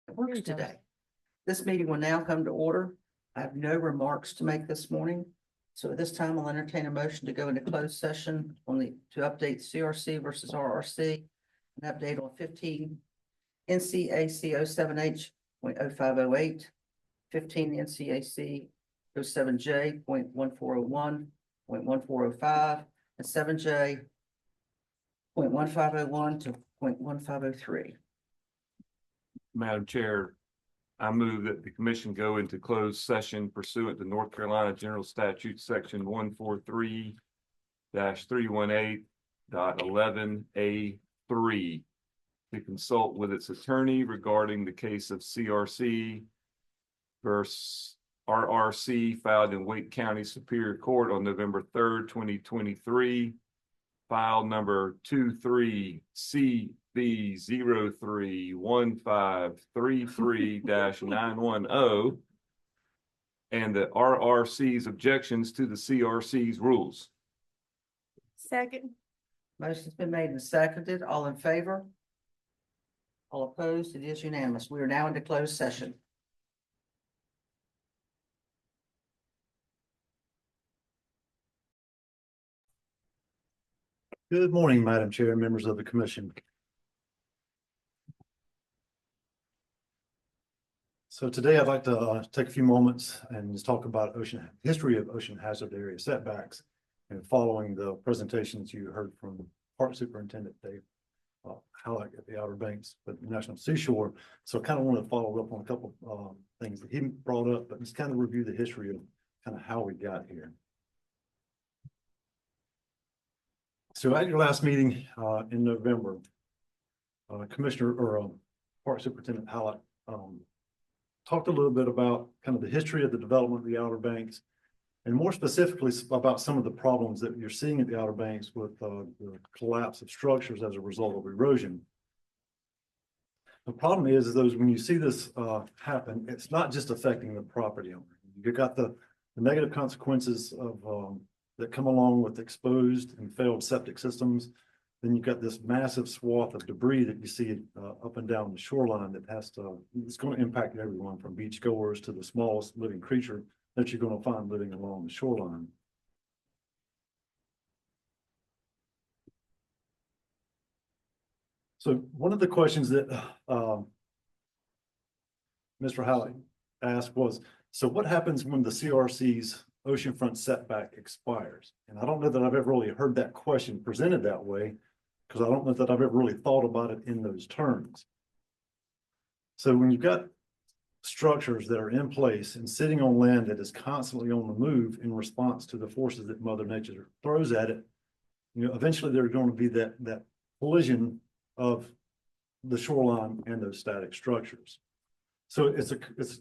It works today. This meeting will now come to order. I have no remarks to make this morning. So at this time, I'll entertain a motion to go into closed session to update CRC versus RRC. An update on 15 NCAC 07H.0508, 15 NCAC 07J.1401, 0.1405, and 7J.1501 to 0.1503. Madam Chair, I move that the commission go into closed session pursuant to North Carolina General Statute Section 143-318.11A3 to consult with its attorney regarding the case of CRC versus RRC filed in Wake County Superior Court on November 3rd, 2023, file number 23CB031533-910, and the RRC's objections to the CRC's rules. Second. Motion's been made and seconded. All in favor? All opposed? It is unanimous. We are now into closed session. Good morning, Madam Chair and members of the commission. So today I'd like to take a few moments and just talk about history of ocean hazard area setbacks, and following the presentations you heard from Park Superintendent Dave Halleck at the Outer Banks, but National Seashore. So I kind of want to follow up on a couple things that he brought up, but just kind of review the history of kind of how we got here. So at your last meeting in November, Commissioner or Park Superintendent Halleck talked a little bit about kind of the history of the development of the Outer Banks, and more specifically about some of the problems that you're seeing at the Outer Banks with the collapse of structures as a result of erosion. The problem is those when you see this happen, it's not just affecting the property owner. You've got the negative consequences of that come along with exposed and failed septic systems. Then you've got this massive swath of debris that you see up and down the shoreline that it's going to impact everyone from beach goers to the smallest living creature that you're going to find living along the shoreline. So one of the questions that Mr. Halleck asked was, so what happens when the CRC's oceanfront setback expires? And I don't know that I've ever really heard that question presented that way, because I don't know that I've ever really thought about it in those terms. So when you've got structures that are in place and sitting on land that is constantly on the move in response to the forces that Mother Nature throws at it, eventually there's going to be that collision of the shoreline and those static structures. So it's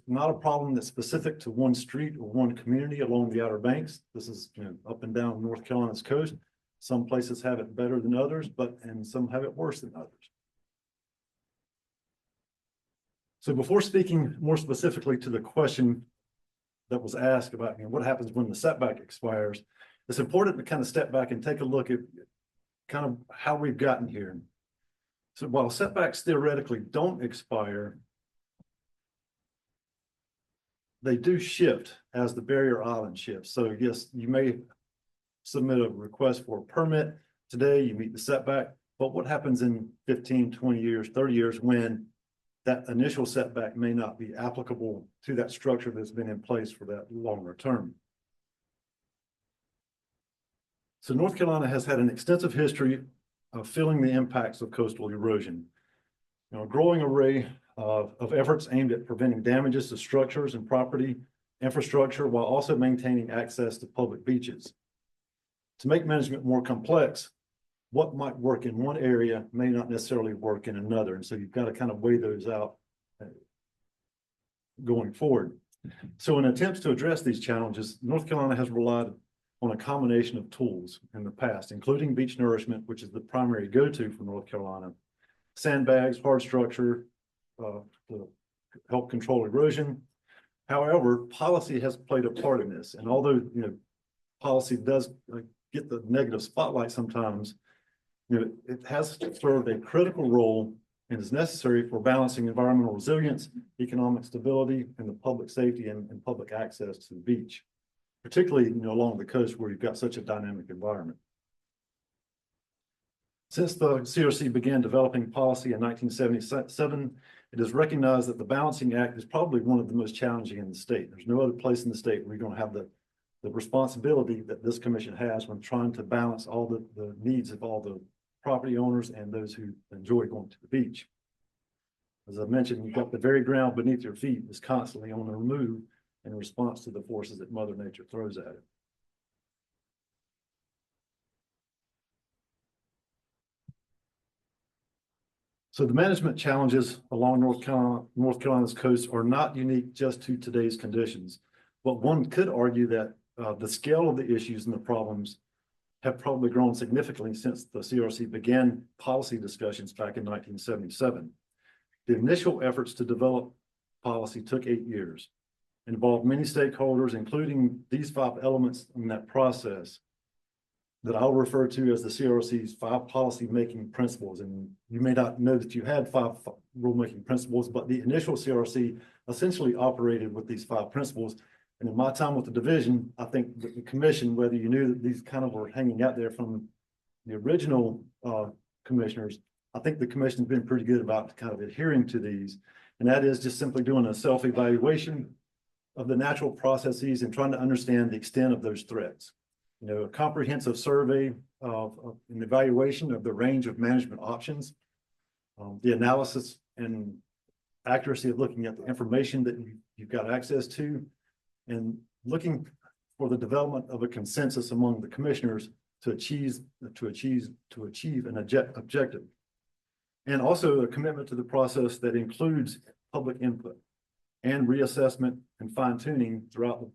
not a problem that's specific to one street or one community along the Outer Banks. This is up and down North Carolina's coast. Some places have it better than others, and some have it worse than others. So before speaking more specifically to the question that was asked about what happens when the setback expires, it's important to kind of step back and take a look at kind of how we've gotten here. So while setbacks theoretically don't expire, they do shift as the barrier island shifts. So yes, you may submit a request for a permit today, you meet the setback, but what happens in 15, 20 years, 30 years when that initial setback may not be applicable to that structure that's been in place for that longer term? So North Carolina has had an extensive history of feeling the impacts of coastal erosion. A growing array of efforts aimed at preventing damages to structures and property infrastructure while also maintaining access to public beaches. To make management more complex, what might work in one area may not necessarily work in another. And so you've got to kind of weigh those out going forward. So in attempts to address these challenges, North Carolina has relied on a combination of tools in the past, including beach nourishment, which is the primary go-to for North Carolina, sandbags, hard structure, to help control erosion. However, policy has played a part in this. And although, policy does get the negative spotlight sometimes, it has served a critical role and is necessary for balancing environmental resilience, economic stability, and the public safety and public access to the beach, particularly, along the coast where you've got such a dynamic environment. Since the CRC began developing policy in 1977, it is recognized that the Balancing Act is probably one of the most challenging in the state. There's no other place in the state where you're going to have the responsibility that this commission has when trying to balance all the needs of all the property owners and those who enjoy going to the beach. As I mentioned, you've got the very ground beneath your feet is constantly on the move in response to the forces that Mother Nature throws at it. So the management challenges along North Carolina's coast are not unique just to today's conditions, but one could argue that the scale of the issues and the problems have probably grown significantly since the CRC began policy discussions back in 1977. The initial efforts to develop policy took 8 years, involved many stakeholders, including these 5 elements in that process that I'll refer to as the CRC's 5 policy-making principles. And you may not know that you had 5 rulemaking principles, but the initial CRC essentially operated with these 5 principles. And in my time with the division, I think that the commission, whether you knew that these kind of were hanging out there from the original commissioners, I think the commission has been pretty good about kind of adhering to these. And that is just simply doing a self-evaluation of the natural processes and trying to understand the extent of those threats. A comprehensive survey of an evaluation of the range of management options, the analysis and accuracy of looking at the information that you've got access to, and looking for the development of a consensus among the commissioners to achieve an objective. And also a commitment to the process that includes public input and reassessment and fine-tuning throughout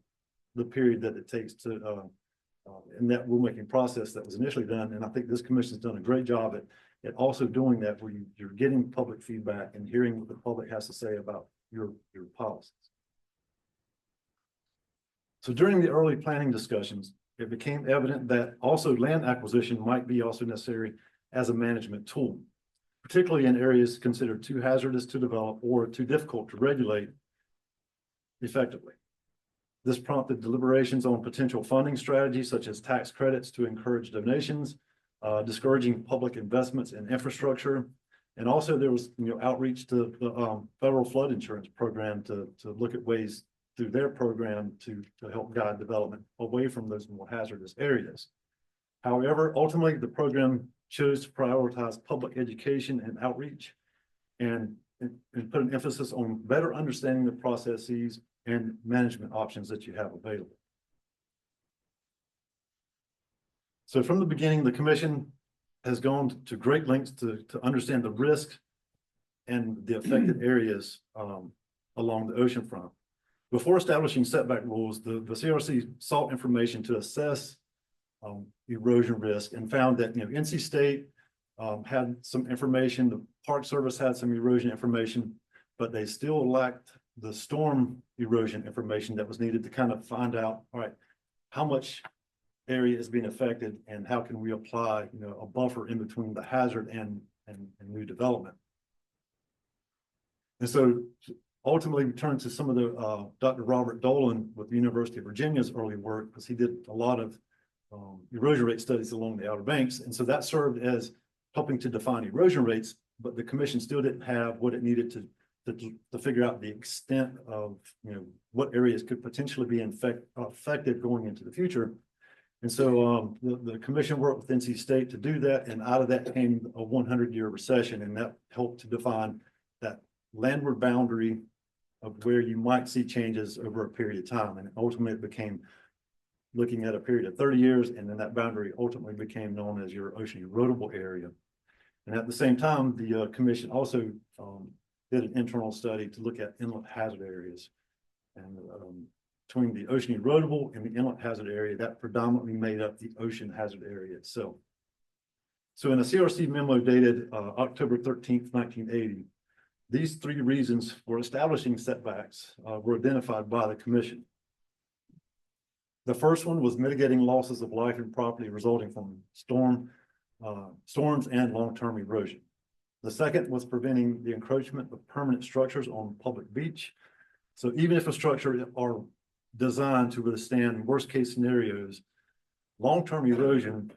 the period that it takes to in that rulemaking process that was initially done. And I think this commission has done a great job at also doing that, where you're getting public feedback and hearing what the public has to say about your policies. So during the early planning discussions, it became evident that also land acquisition might be also necessary as a management tool, particularly in areas considered too hazardous to develop or too difficult to regulate effectively. This prompted deliberations on potential funding strategies such as tax credits to encourage donations, discouraging public investments in infrastructure. And also there was outreach to the federal flood insurance program to look at ways through their program to help guide development away from those more hazardous areas. However, ultimately the program chose to prioritize public education and outreach and put an emphasis on better understanding the processes and management options that you have available. So from the beginning, the commission has gone to great lengths to understand the risk and the affected areas along the oceanfront. Before establishing setback rules, the CRC sought information to assess erosion risk and found that NC State had some information, the Park Service had some erosion information, but they still lacked the storm erosion information that was needed to kind of find out, all right, how much area is being affected and how can we apply, a buffer in between the hazard and new development. And so ultimately we turned to some of the Dr. Robert Dolan with the University of Virginia's early work, because he did a lot of erosion rate studies along the Outer Banks. And so that served as helping to define erosion rates, but the commission still didn't have what it needed to figure out the extent of what areas could potentially be affected going into the future. And so the commission worked with NC State to do that, and out of that came a 100-year recession, and that helped to define that landward boundary of where you might see changes over a period of time. And ultimately it became looking at a period of 30 years, and then that boundary ultimately became known as your ocean erodible area. And at the same time, the commission also did an internal study to look at inlet hazard areas. And between the ocean erodible and the inlet hazard area, that predominantly made up the ocean hazard area itself. So in a CRC memo dated October 13th, 1980, these 3 reasons for establishing setbacks were identified by the commission. The first one was mitigating losses of life and property resulting from storms and long-term erosion. The second was preventing the encroachment of permanent structures on public beach. So even if a structure are designed to withstand worst case scenarios, long-term erosion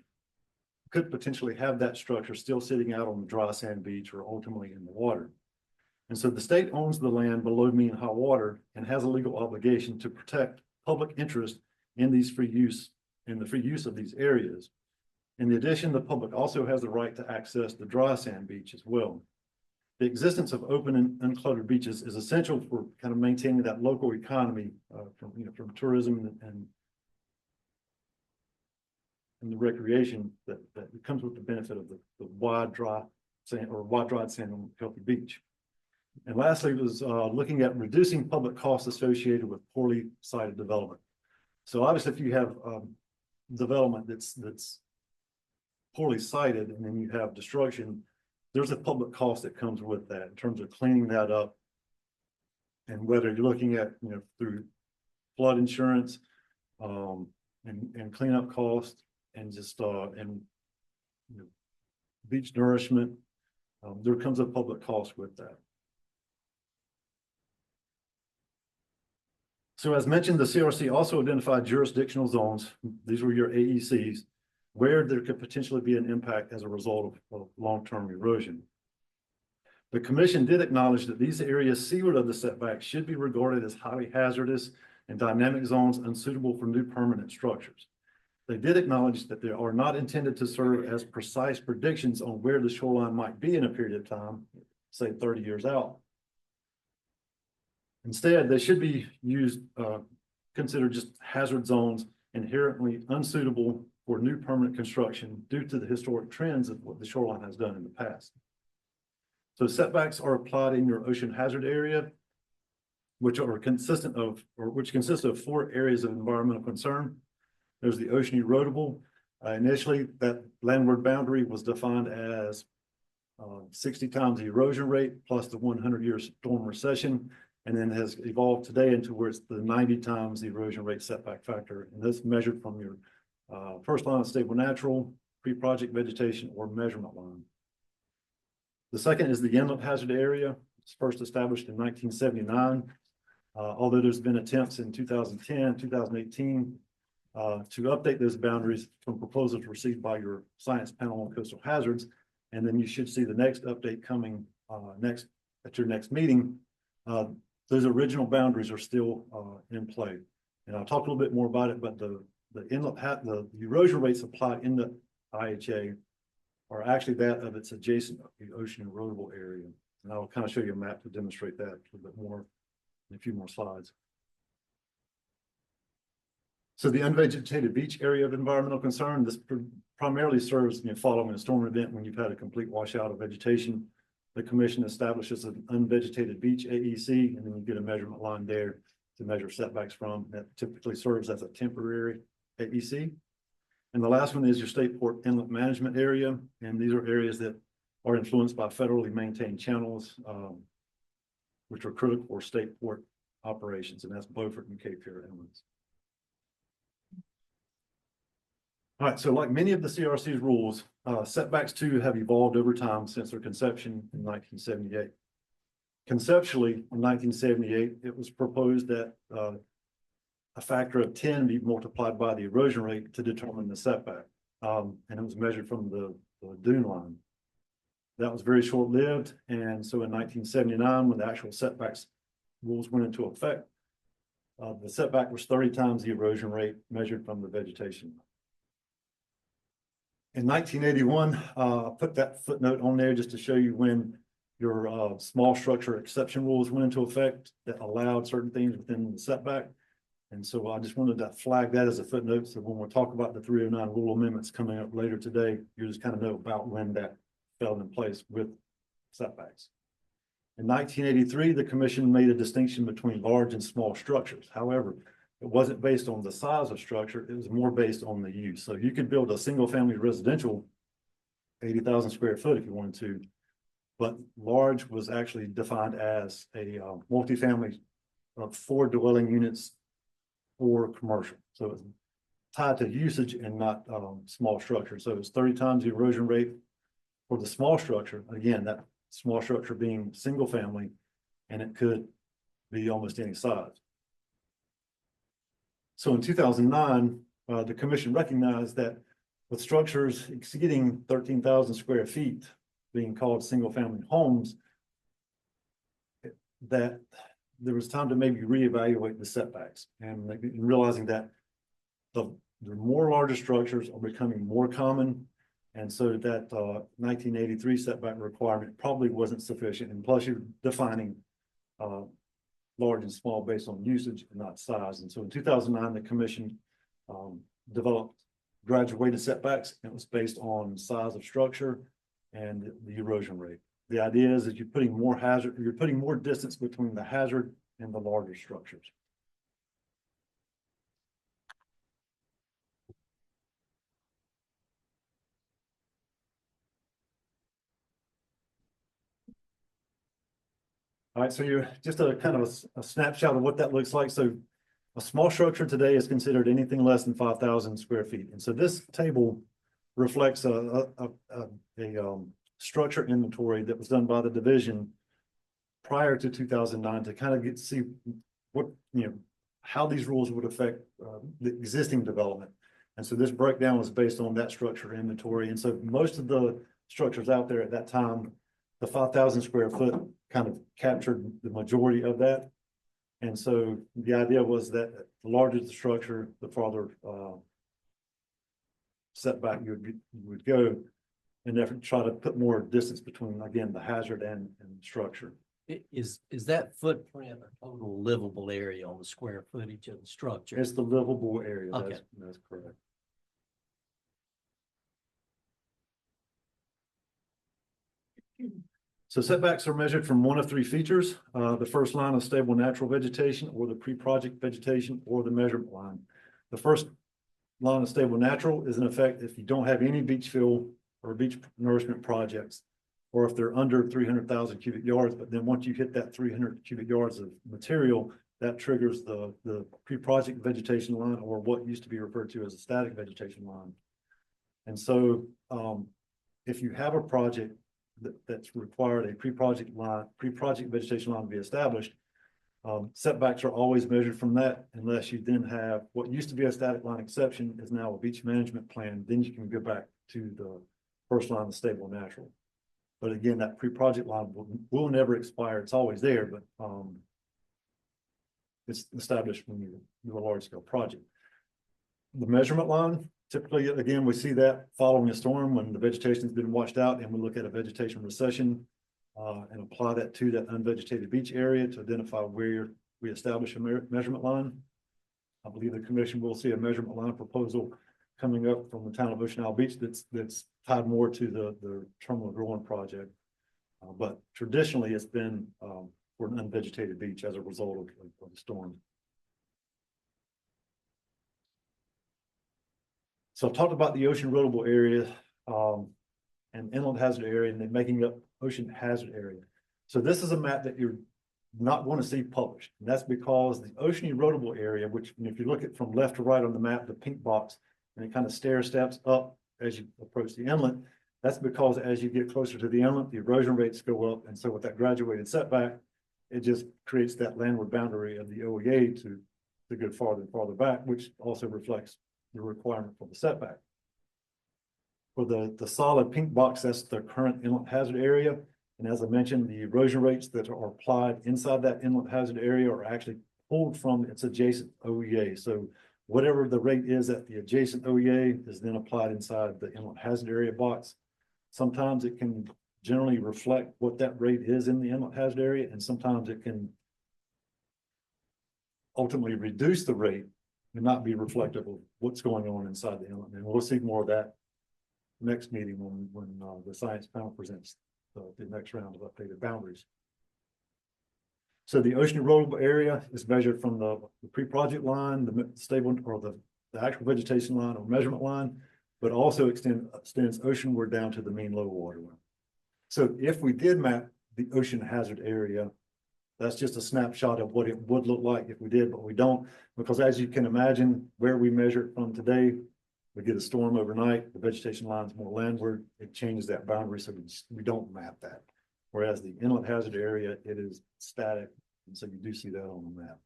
could potentially have that structure still sitting out on the dry sand beach or ultimately in the water. And so the state owns the land below mean high water and has a legal obligation to protect public interest in these free use, in the free use of these areas. In addition, the public also has the right to access the dry sand beach as well. The existence of open and uncluttered beaches is essential for kind of maintaining that local economy from tourism and the recreation that comes with the benefit of the wide dry sand or wide dried sand on a healthy beach. And lastly, it was looking at reducing public costs associated with poorly sited development. So obviously, if you have development that's poorly sited and then you have destruction, there's a public cost that comes with that in terms of cleaning that up. And whether you're looking at, through flood insurance and cleanup costs and just beach nourishment, there comes a public cost with that. So as mentioned, the CRC also identified jurisdictional zones. These were your AECs, where there could potentially be an impact as a result of long-term erosion. The commission did acknowledge that these areas seaward of the setback should be regarded as highly hazardous and dynamic zones unsuitable for new permanent structures. They did acknowledge that they are not intended to serve as precise predictions on where the shoreline might be in a period of time, say 30 years out. Instead, they should be considered just hazard zones inherently unsuitable for new permanent construction due to the historic trends of what the shoreline has done in the past. So setbacks are applied in your ocean hazard area, which consists of 4 areas of environmental concern. There's the ocean erodible. Initially, that landward boundary was defined as 60 times the erosion rate plus the 100-year storm recession, and then has evolved today into where it's the 90 times the erosion rate setback factor. And that's measured from your first line of stable natural, pre-project vegetation, or measurement line. The second is the inlet hazard area. It's first established in 1979. Although there's been attempts in 2010, 2018 to update those boundaries from proposals received by your science panel on coastal hazards. And then you should see the next update coming at your next meeting. Those original boundaries are still in play. And I'll talk a little bit more about it, but the erosion rates applied in the IHA are actually that of its adjacent ocean erodible area. And I'll kind of show you a map to demonstrate that a little bit more in a few more slides. So the unvegetated beach area of environmental concern, this primarily serves following a storm event when you've had a complete washout of vegetation. The commission establishes an unvegetated beach AEC, and then you get a measurement line there to measure setbacks from. That typically serves as a temporary AEC. And the last one is your state port inlet management area. And these are areas that are influenced by federally maintained channels, which are critical for state port operations. And that's Beaufort and Cape Fear inlets. All right, so like many of the CRC's rules, setbacks too have evolved over time since their conception in 1978. Conceptually, in 1978, it was proposed that a factor of 10 be multiplied by the erosion rate to determine the setback. And it was measured from the dune line. That was very short-lived. And so in 1979, when the actual setbacks rules went into effect, the setback was 30 times the erosion rate measured from the vegetation. In 1981, I put that footnote on there just to show you when your small structure exception rules went into effect that allowed certain things within the setback. And so I just wanted to flag that as a footnote. So when we talk about the 309 rule amendments coming up later today, you just kind of know about when that fell in place with setbacks. In 1983, the commission made a distinction between large and small structures. However, it wasn't based on the size of structure, it was more based on the use. So you could build a single family residential 80,000 square foot if you wanted to, but large was actually defined as a multifamily of 4 dwelling units or commercial. So it's tied to usage and not small structure. So it's 30 times the erosion rate for the small structure. Again, that small structure being single family, and it could be almost any size. So in 2009, the commission recognized that with structures exceeding 13,000 square feet being called single-family homes, that there was time to maybe reevaluate the setbacks and maybe realizing that the more larger structures are becoming more common. And so that 1983 setback requirement probably wasn't sufficient. And plus you're defining large and small based on usage and not size. And so in 2009, the commission developed graduated setbacks. It was based on size of structure and the erosion rate. The idea is that you're putting more distance between the hazard and the larger structures. All right, so you're just a kind of a snapshot of what that looks like. So a small structure today is considered anything less than 5,000 square feet. And so this table reflects a structure inventory that was done by the division prior to 2009 to kind of get to see what, how these rules would affect the existing development. And so this breakdown was based on that structure inventory. And so most of the structures out there at that time, the 5,000 square foot kind of captured the majority of that. And so the idea was that the larger the structure, the farther setback you would go in an effort to try to put more distance between, again, the hazard and structure. Is that footprint a total livable area on the square footage of the structure? It's the livable area. Okay. That's correct. So setbacks are measured from one of three features. The first line of stable natural vegetation, or the pre-project vegetation, or the measurement line. The first line of stable natural is in effect if you don't have any beach fill or beach nourishment projects, or if they're under 300,000 cubic yards. But then once you hit that 300 cubic yards of material, that triggers the pre-project vegetation line, or what used to be referred to as a static vegetation line. And so if you have a project that's required a pre-project vegetation line to be established, setbacks are always measured from that, unless you then have what used to be a static line exception is now a beach management plan. Then you can go back to the first line of stable natural. But again, that pre-project line will never expire. It's always there, but it's established when you do a large scale project. The measurement line, typically, again, we see that following a storm when the vegetation has been washed out, and we look at a vegetation recession and apply that to that unvegetated beach area to identify where we establish a measurement line. I believe the commission will see a measurement line proposal coming up from the town of Ocean Isle Beach that's tied more to the terminal growing project. But traditionally, it's been for an unvegetated beach as a result of the storm. So I've talked about the ocean erodible area and inland hazard area, and then making up ocean hazard area. So this is a map that you're not going to see published. And that's because the ocean erodible area, which if you look at from left to right on the map, the pink box, and it kind of stair steps up as you approach the inlet. That's because as you get closer to the inlet, the erosion rates go up. And so with that graduated setback, it just creates that landward boundary of the OEA to go farther and farther back, which also reflects the requirement for the setback. For the solid pink box, that's the current inlet hazard area. And as I mentioned, the erosion rates that are applied inside that inlet hazard area are actually pulled from its adjacent OEA. So whatever the rate is at the adjacent OEA is then applied inside the inlet hazard area box. Sometimes it can generally reflect what that rate is in the inlet hazard area, and sometimes it can ultimately reduce the rate and not be reflective of what's going on inside the inlet. And we'll see more of that next meeting when the science panel presents the next round of updated boundaries. So the ocean erodible area is measured from the pre-project line, the stable or the actual vegetation line or measurement line, but also extends oceanward down to the mean low water line. So if we did map the ocean hazard area, that's just a snapshot of what it would look like if we did, but we don't, because as you can imagine, where we measure it from today, we get a storm overnight, the vegetation line is more landward, it changes that boundary, so we don't map that. Whereas the inlet hazard area, it is static, and so you do see that on the map.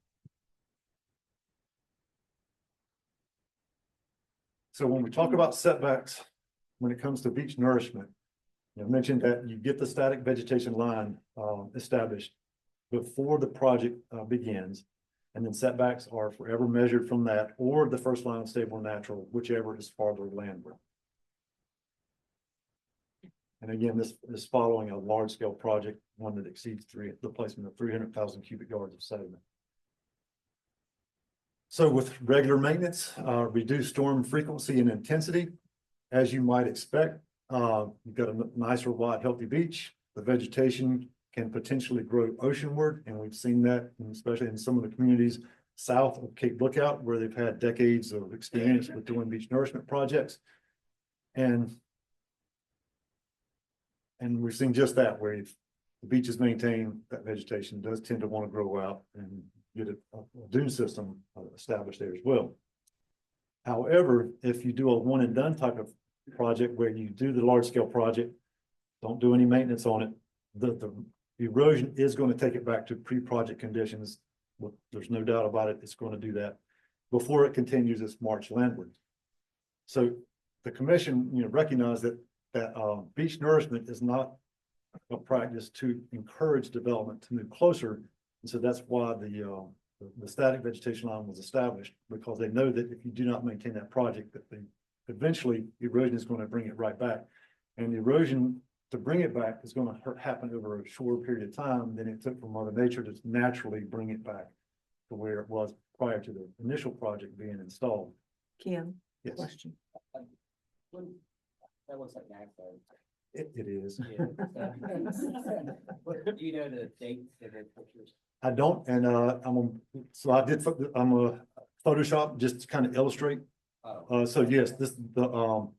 So when we talk about setbacks, when it comes to beach nourishment, I mentioned that you get the static vegetation line established before the project begins. And then setbacks are forever measured from that or the first line of stable and natural, whichever is farther landward. And again, this is following a large scale project, one that exceeds the placement of 300,000 cubic yards of sediment. So with regular maintenance, reduced storm frequency and intensity, as you might expect, you've got a nicer, wide, healthy beach. The vegetation can potentially grow oceanward, and we've seen that, especially in some of the communities south of Cape Lookout, where they've had decades of experience with doing beach nourishment projects. And we're seeing just that, where if the beach is maintained, that vegetation does tend to want to grow out and get a dune system established there as well. However, if you do a one and done type of project where you do the large scale project, don't do any maintenance on it, the erosion is going to take it back to pre-project conditions. There's no doubt about it. It's going to do that before it continues its march landward. So the commission, recognized that beach nourishment is not a practice to encourage development to move closer. And so that's why the static vegetation line was established, because they know that if you do not maintain that project, that eventually erosion is going to bring it right back. And the erosion to bring it back is going to happen over a shorter period of time than it took for Mother Nature to naturally bring it back to where it was prior to the initial project being installed. Kim, Yes, question. That looks like an accident. it is. Yeah. Do you know the dates of the pictures? I don't, and so I did. I'm a Photoshop just to kind of illustrate. Oh. So yes, this all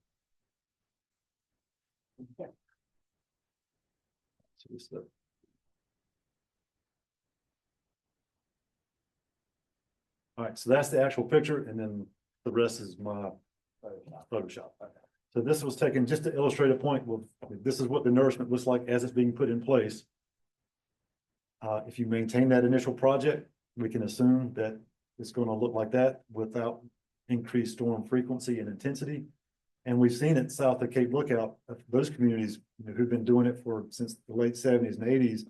right, so that's the actual picture, and then the rest is my Photoshop. So this was taken just to illustrate a point. Well, this is what the nourishment looks like as it's being put in place. If you maintain that initial project, we can assume that it's going to look like that without increased storm frequency and intensity. And we've seen it south of Cape Lookout, those communities who've been doing it since the late 70s and 80s,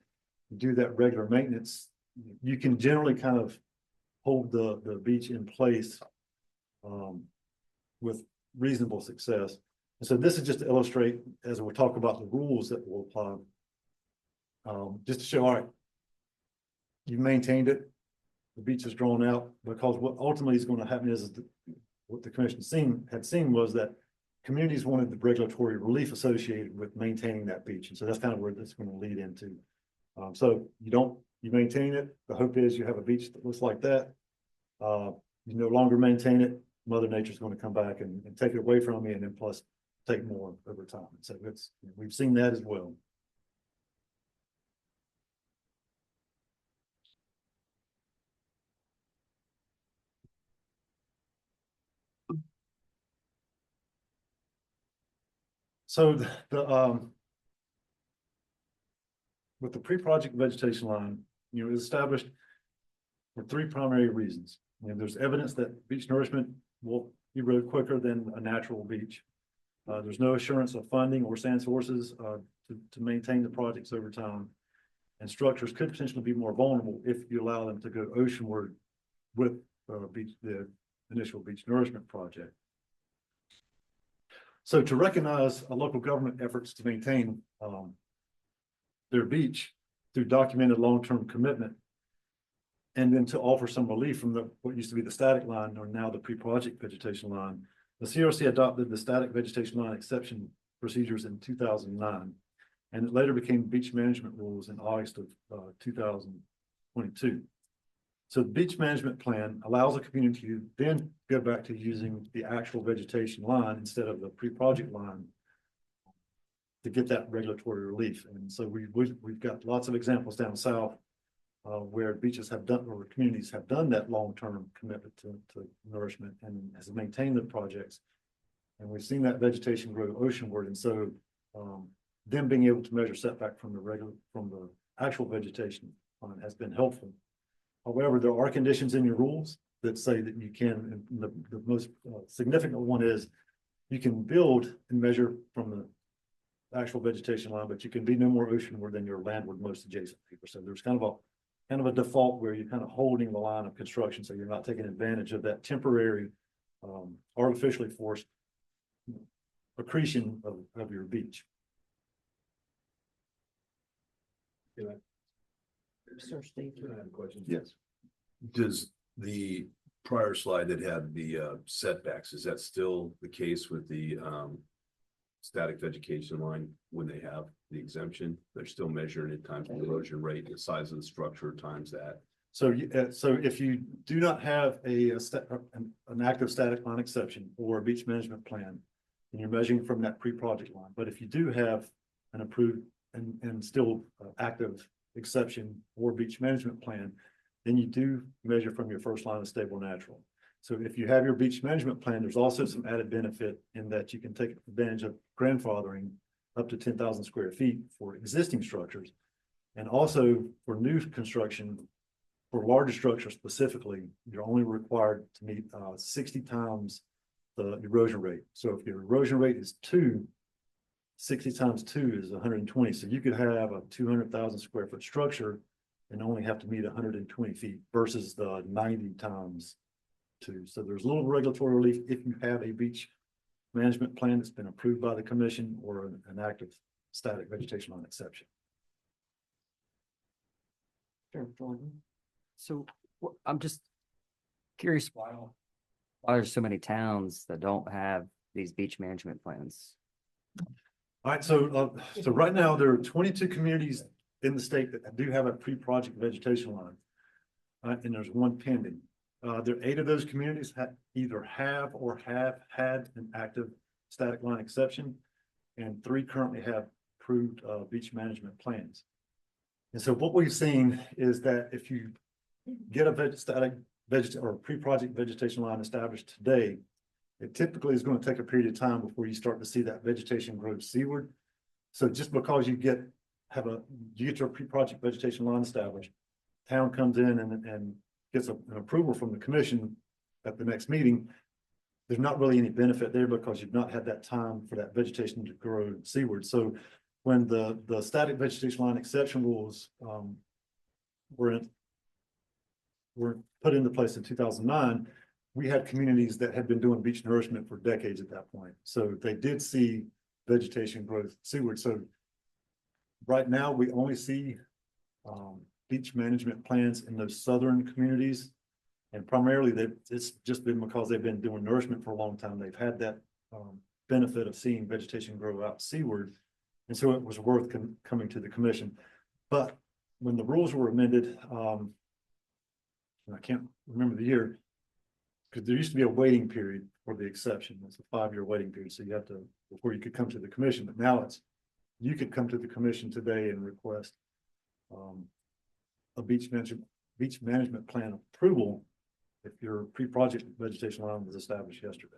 do that regular maintenance. You can generally kind of hold the beach in place with reasonable success. And so this is just to illustrate, as we talk about the rules that will apply, just to show, all right, you maintained it, the beach is drawn out, because what ultimately is going to happen is what the commission had seen was that communities wanted the regulatory relief associated with maintaining that beach. And so that's kind of where this is going to lead into. So you maintain it. The hope is you have a beach that looks like that. You no longer maintain it. Mother Nature is going to come back and take it away from you, and then plus take more over time. So we've seen that as well. So with the pre-project vegetation line, is established for three primary reasons. There's evidence that beach nourishment will erode quicker than a natural beach. There's no assurance of funding or sand sources to maintain the projects over time. And structures could potentially be more vulnerable if you allow them to go oceanward with the initial beach nourishment project. So to recognize a local government efforts to maintain their beach through documented long-term commitment, and then to offer some relief from what used to be the static line, or now the pre-project vegetation line, the CRC adopted the static vegetation line exception procedures in 2009, and it later became beach management rules in August of 2022. So the beach management plan allows a community to then go back to using the actual vegetation line instead of the pre-project line to get that regulatory relief. And so we've got lots of examples down south where beaches have done, or communities have done that long-term commitment to nourishment and has maintained the projects. And we've seen that vegetation grow oceanward. And so them being able to measure setback from the actual vegetation has been helpful. However, there are conditions in your rules that say that you can, and the most significant one is you can build and measure from the actual vegetation line, but you can be no more oceanward than your landward most adjacent neighbor. So there's kind of a default where you're kind of holding the line of construction, so you're not taking advantage of that temporary, artificially forced accretion of your beach. Sir Steve. I have a question. Yes. Does the prior slide that had the setbacks, is that still the case with the static vegetation line when they have the exemption? They're still measuring it times the erosion rate, the size of the structure times that. So, so if you do not have an active static line exception or a beach management plan, and you're measuring from that pre-project line, but if you do have an approved and still active exception or beach management plan, then you do measure from your first line of stable natural. So if you have your beach management plan, there's also some added benefit in that you can take advantage of grandfathering up to 10,000 square feet for existing structures. And also for new construction, for larger structures specifically, you're only required to meet 60 times the erosion rate. So if your erosion rate is 2, 60 times 2 is 120. So you could have a 200,000 square foot structure and only have to meet 120 feet versus the 90 times 2. So there's a little regulatory relief if you have a beach management plan that's been approved by the commission or an active static vegetation line exception. Sure, Jordan. So I'm just curious why there's so many towns that don't have these beach management plans. All right, so right now there are 22 communities in the state that do have a pre-project vegetation line. And there's one pending. There are 8 of those communities either have or have had an active static line exception, and 3 currently have approved beach management plans. And so what we've seen is that if you get a static or pre-project vegetation line established today, it typically is going to take a period of time before you start to see that vegetation grow seaward. So just because you get your pre-project vegetation line established, town comes in and gets an approval from the commission at the next meeting, there's not really any benefit there because you've not had that time for that vegetation to grow seaward. So when the static vegetation line exception rules were put into place in 2009, we had communities that had been doing beach nourishment for decades at that point. So they did see vegetation growth seaward. So right now we only see beach management plans in those southern communities. And primarily it's just been because they've been doing nourishment for a long time. They've had that benefit of seeing vegetation grow out seaward. And so it was worth coming to the commission. But when the rules were amended, and I can't remember the year, because there used to be a waiting period for the exception. It's a 5-year waiting period. So you have to, before you could come to the commission, but now you could come to the commission today and request a beach management plan approval if your pre-project vegetation line was established yesterday.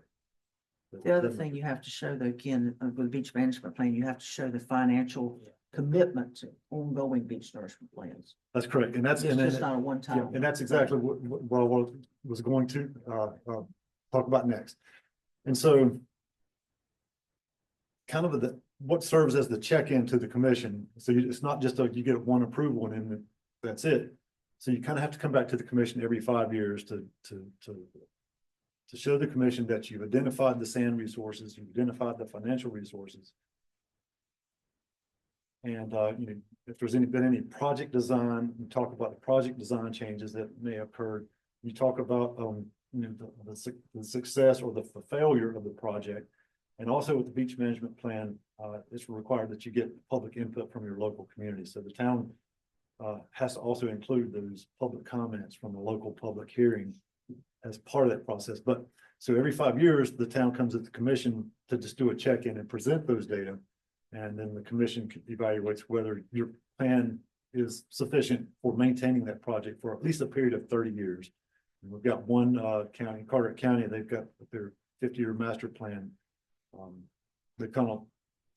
The other thing you have to show though, again, with the beach management plan, you have to show the financial commitment to ongoing beach nourishment plans. That's correct. And that's, It's and just then, not a yeah, one-time. and that's exactly what I was going to talk about next. And so kind of what serves as the check-in to the commission. So it's not just you get one approval and then that's it. So you kind of have to come back to the commission every 5 years to show the commission that you've identified the sand resources, you've identified the financial resources. And if there's been any project design, you talk about the project design changes that may occur. You talk about the success or the failure of the project. And also with the beach management plan, it's required that you get public input from your local community. So the town has to also include those public comments from a local public hearing as part of that process. But so every 5 years, the town comes at the commission to just do a check-in and present those data. And then the commission evaluates whether your plan is sufficient for maintaining that project for at least a period of 30 years. And we've got one county, Carteret County, they've got their 50-year master plan. They kind of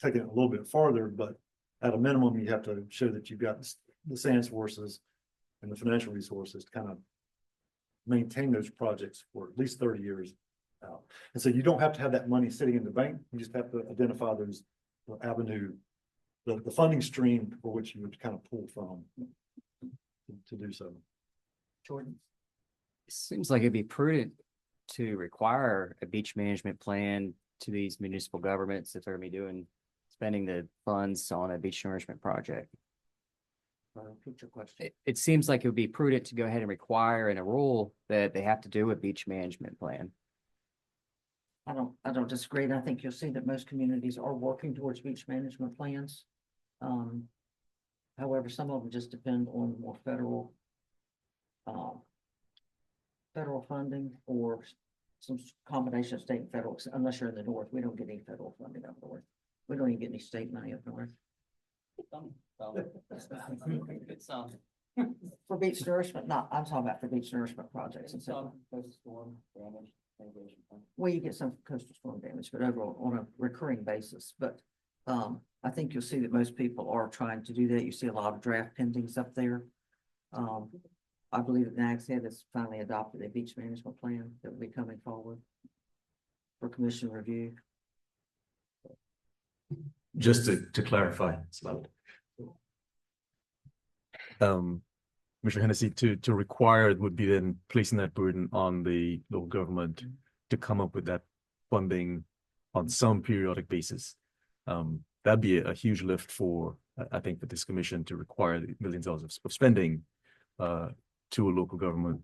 taking it a little bit farther, but at a minimum, you have to show that you've got the sand sources and the financial resources to kind of maintain those projects for at least 30 years out. And so you don't have to have that money sitting in the bank. You just have to identify those avenue, the funding stream for which you would kind of pull from to do so. Jordan? It seems like it'd be prudent to require a beach management plan to these municipal governments if they're gonna be spending the funds on a beach nourishment project. Repeat your question. It seems like it would be prudent to go ahead and require in a rule that they have to do a beach management plan. I don't disagree. And I think you'll see that most communities are working towards beach management plans. However, some of them just depend on more federal funding or some combination of state and federal, unless you're in the north. We don't get any federal funding up north. We don't even get any state money up north. For beach nourishment, I'm talking about for beach nourishment projects and so. Well, you get some coastal storm damage, but overall on a recurring basis, but I think you'll see that most people are trying to do that. You see a lot of draft pendings up there. I believe that NAG's Head has finally adopted a beach management plan that will be coming forward for commission review. Just to clarify, Commissioner Hennessy, to require it would be then placing that burden on the local government to come up with that funding on some periodic basis. That'd be a huge lift for, I think, for this commission to require millions of dollars of spending to a local government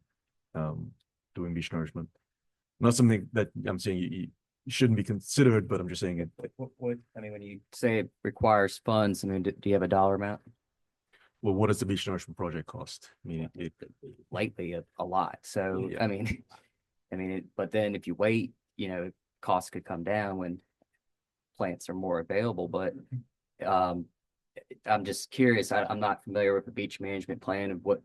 doing beach nourishment. Not something that I'm saying you shouldn't be considered, but I'm just saying it. I mean, when you say it requires funds, I mean, do you have a dollar amount? Well, what does the beach nourishment project cost? I mean, Likely a lot. So, Yeah. I mean, but then if you wait, costs could come down when plants are more available, but I'm just curious. I'm not familiar with the beach management plan of what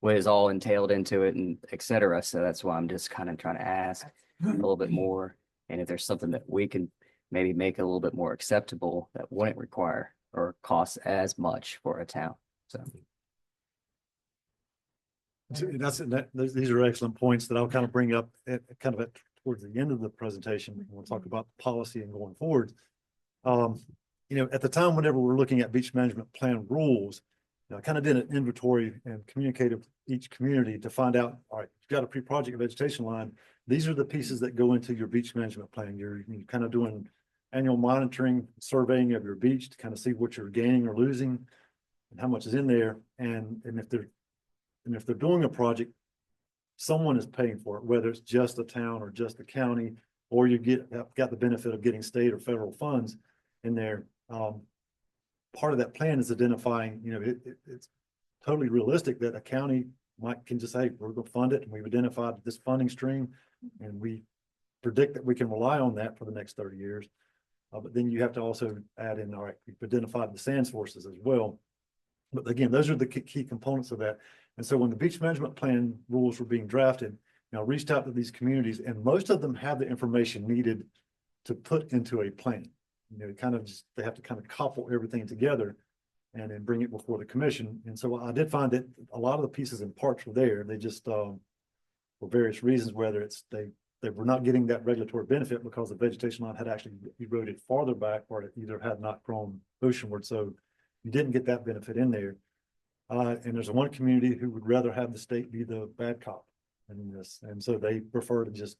is all entailed into it and et cetera. So that's why I'm just kind of trying to ask a little bit more. And if there's something that we can maybe make a little bit more acceptable that wouldn't require or cost as much for a town. So These are excellent points that I'll kind of bring up towards the end of the presentation. We'll talk about policy and going forward. At the time, whenever we're looking at beach management plan rules, I kind of did an inventory and communicated with each community to find out, all right, you've got a pre-project vegetation line. These are the pieces that go into your beach management plan. You're kind of doing annual monitoring, surveying of your beach to kind of see what you're gaining or losing and how much is in there. And if they're doing a project, someone is paying for it, whether it's just a town or just the county, or you got the benefit of getting state or federal funds in there. Part of that plan is identifying, it's totally realistic that a county can just say, we're going to fund it, and we've identified this funding stream, and we predict that we can rely on that for the next 30 years. But then you have to also add in, all right, we've identified the sand sources as well. But again, those are the key components of that. And so when the beach management plan rules were being drafted, I reached out to these communities, and most of them have the information needed to put into a plan. They have to kind of couple everything together and then bring it before the commission. And so I did find that a lot of the pieces and parts were there. They just, for various reasons, whether it's they were not getting that regulatory benefit because the vegetation line had actually eroded farther back, or it either had not grown oceanward. So you didn't get that benefit in there. And there's one community who would rather have the state be the bad cop in this. And so they prefer to just,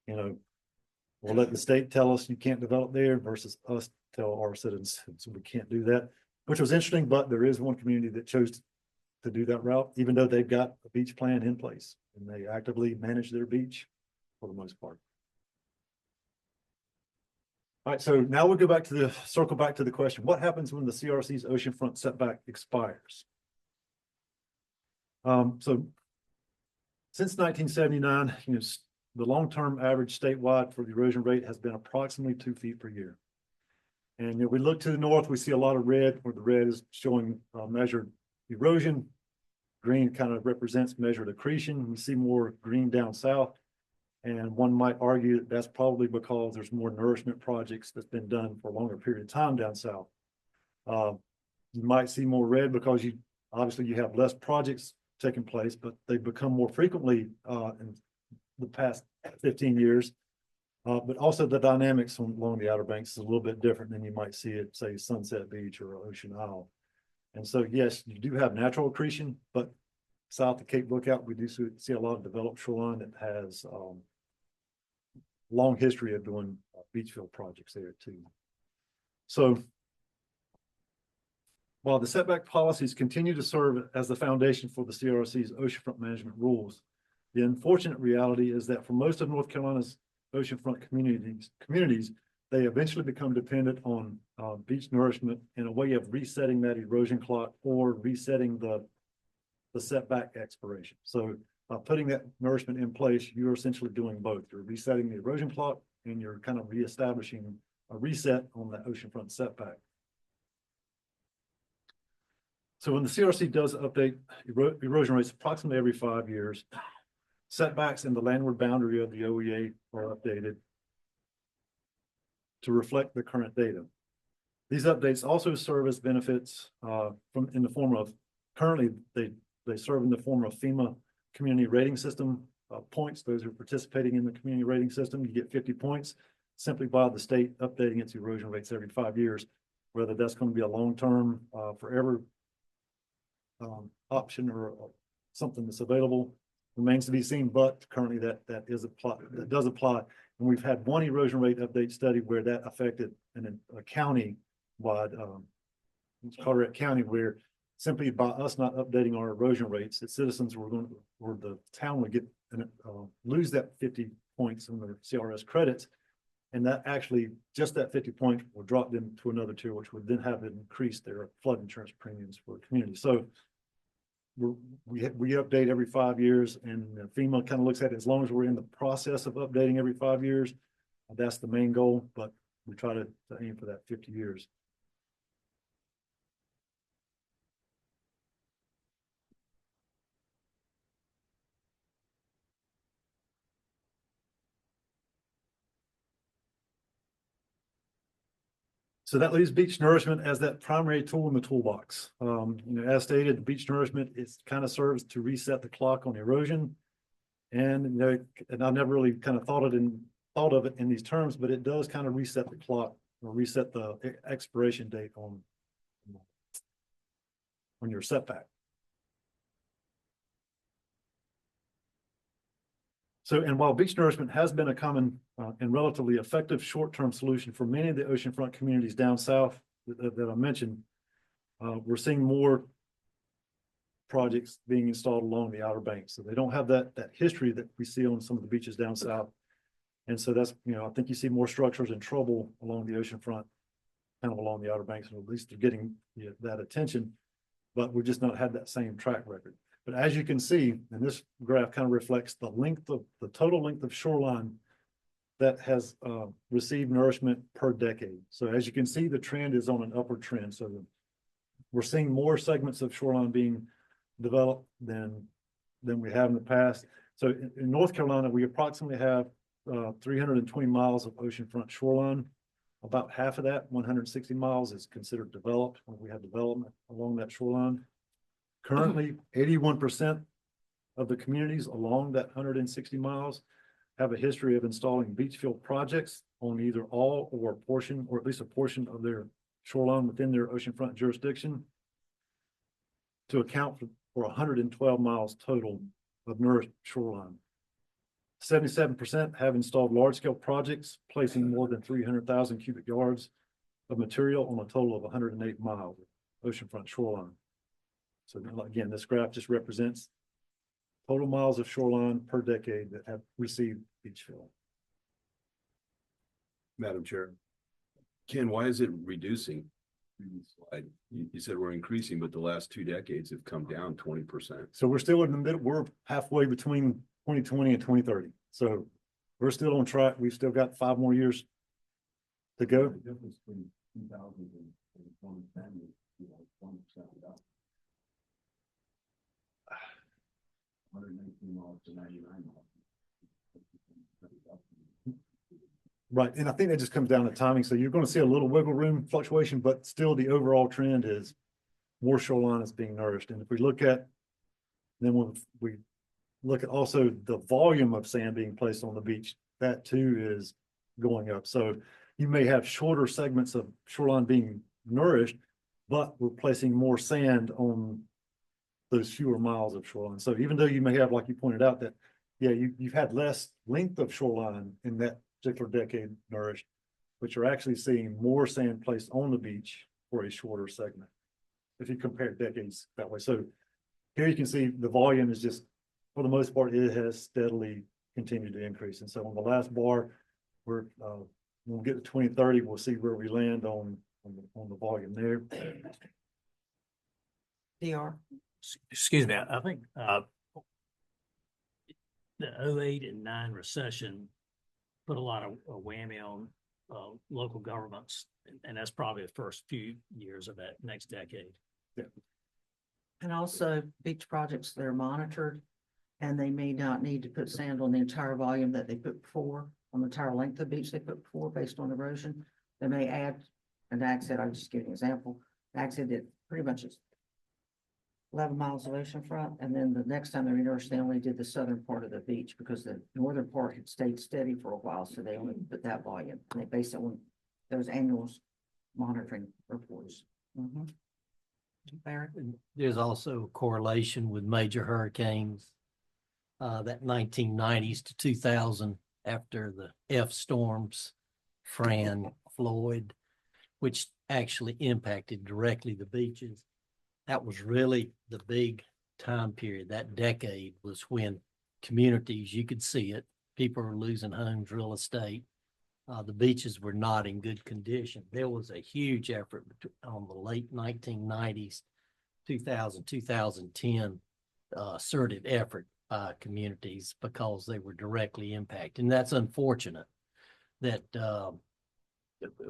we'll let the state tell us you can't develop there versus us tell our citizens so we can't do that, which was interesting. But there is one community that chose to do that route, even though they've got a beach plan in place and they actively manage their beach for the most part. All right, so now we'll circle back to the question: what happens when the CRC's oceanfront setback expires? So since 1979, the long-term average statewide for the erosion rate has been approximately 2 feet per year. And we look to the north, we see a lot of red, where the red is showing measured erosion. Green kind of represents measured accretion. We see more green down south. And one might argue that that's probably because there's more nourishment projects that's been done for a longer period of time down south. You might see more red because obviously you have less projects taking place, but they've become more frequently in the past 15 years. But also the dynamics along the Outer Banks is a little bit different than you might see at, say, Sunset Beach or Ocean Isle. And so, yes, you do have natural accretion, but south of Cape Lookout, we do see a lot of developed shoreline that has long history of doing beach field projects there too. So while the setback policies continue to serve as the foundation for the CRC's oceanfront management rules, the unfortunate reality is that for most of North Carolina's oceanfront communities, they eventually become dependent on beach nourishment in a way of resetting that erosion clock or resetting the setback expiration. So by putting that nourishment in place, you're essentially doing both. You're resetting the erosion clock and you're kind of reestablishing a reset on the oceanfront setback. So when the CRC does update erosion rates approximately every 5 years, setbacks in the landward boundary of the OEA are updated to reflect the current data. These updates also serve as benefits in the form of, currently they serve in the form of FEMA community rating system points. Those who are participating in the community rating system, you get 50 points simply by the state updating its erosion rates every 5 years. Whether that's going to be a long-term forever option or something that's available remains to be seen, but currently that does apply. And we've had one erosion rate update study where that affected a county-wide, Carteret County, where simply by us not updating our erosion rates, that citizens were going to, or the town would get lose that 50 points on their CRS credits. And that actually, just that 50 points will drop them to another tier, which would then have increased their flood insurance premiums for the community. So we update every 5 years, and FEMA kind of looks at it as long as we're in the process of updating every 5 years. That's the main goal, but we try to aim for that 50 years. So that leaves beach nourishment as that primary tool in the toolbox. As stated, the beach nourishment kind of serves to reset the clock on erosion. And I never really kind of thought of it in these terms, but it does kind of reset the clock or reset the expiration date on your setback. So, and while beach nourishment has been a common and relatively effective short-term solution for many of the oceanfront communities down south that I mentioned, we're seeing more projects being installed along the Outer Banks. So they don't have that history that we see on some of the beaches down south. And so that's, I think you see more structures in trouble along the oceanfront, kind of along the Outer Banks, or at least they're getting that attention, but we've just not had that same track record. But as you can see, and this graph kind of reflects the total length of shoreline that has received nourishment per decade. So as you can see, the trend is on an upward trend. So we're seeing more segments of shoreline being developed than we have in the past. So in North Carolina, we approximately have 320 miles of oceanfront shoreline. About half of that, 160 miles, is considered developed when we have development along that shoreline. Currently, 81% of the communities along that 160 miles have a history of installing beach field projects on either all or a portion, or at least a portion of their shoreline within their oceanfront jurisdiction, to account for 112 miles total of nourished shoreline. 77% have installed large-scale projects, placing more than 300,000 cubic yards of material on a total of 108 miles of oceanfront shoreline. So again, this graph just represents total miles of shoreline per decade that have received beach fill. Madam Chair, Ken, why is it reducing? You said we're increasing, but the last 2 decades have come down 20%. So we're still in the middle. We're halfway between 2020 and 2030. So we're still on track. We've still got 5 more years to go. The difference between 2000 and 2010 is 1% up. 119 miles to 99 miles. Right, and I think that just comes down to timing, so you're gonna see a little wiggle room fluctuation, but still the overall trend is more shoreline is being nourished, and if we look at, then when we look at also the volume of sand being placed on the beach, that too is going up, so you may have shorter segments of shoreline being nourished, but we're placing more sand on those fewer miles of shoreline, so even though you may have, like you pointed out, that, yeah, you've had less length of shoreline in that particular decade nourished, but you're actually seeing more sand placed on the beach for a shorter segment. If you compare decades that way. So here you can see the volume is just, for the most part, it has steadily continued to increase. And so on the last bar, we're, when we get to 2030, we'll see where we land on the volume there. DR. Excuse me, I think, the 08 and 09 recession put a lot of whammy on local governments, and that's probably the first few years of that next decade. And also beach projects that are monitored, and they may not need to put sand on the entire volume that they put before, on the entire length of the beach they put before based on erosion. They may add, and Ag said, I'll just give you an example. Ag said that pretty much is 11 miles of oceanfront, and then the next time they renourished, they only did the southern part of the beach because the northern part had stayed steady for a while, so they only put that volume. And they based it on those annual monitoring reports. Barry? There's also a correlation with major hurricanes. That 1990s to 2000, after the F storms, Fran, Floyd, which actually impacted directly the beaches. That was really the big time period. That decade was when communities, you could see it, people were losing homes, real estate. The beaches were not in good condition. There was a huge effort on the late 1990s, 2000, 2010, asserted effort by communities because they were directly impacted. And that's unfortunate that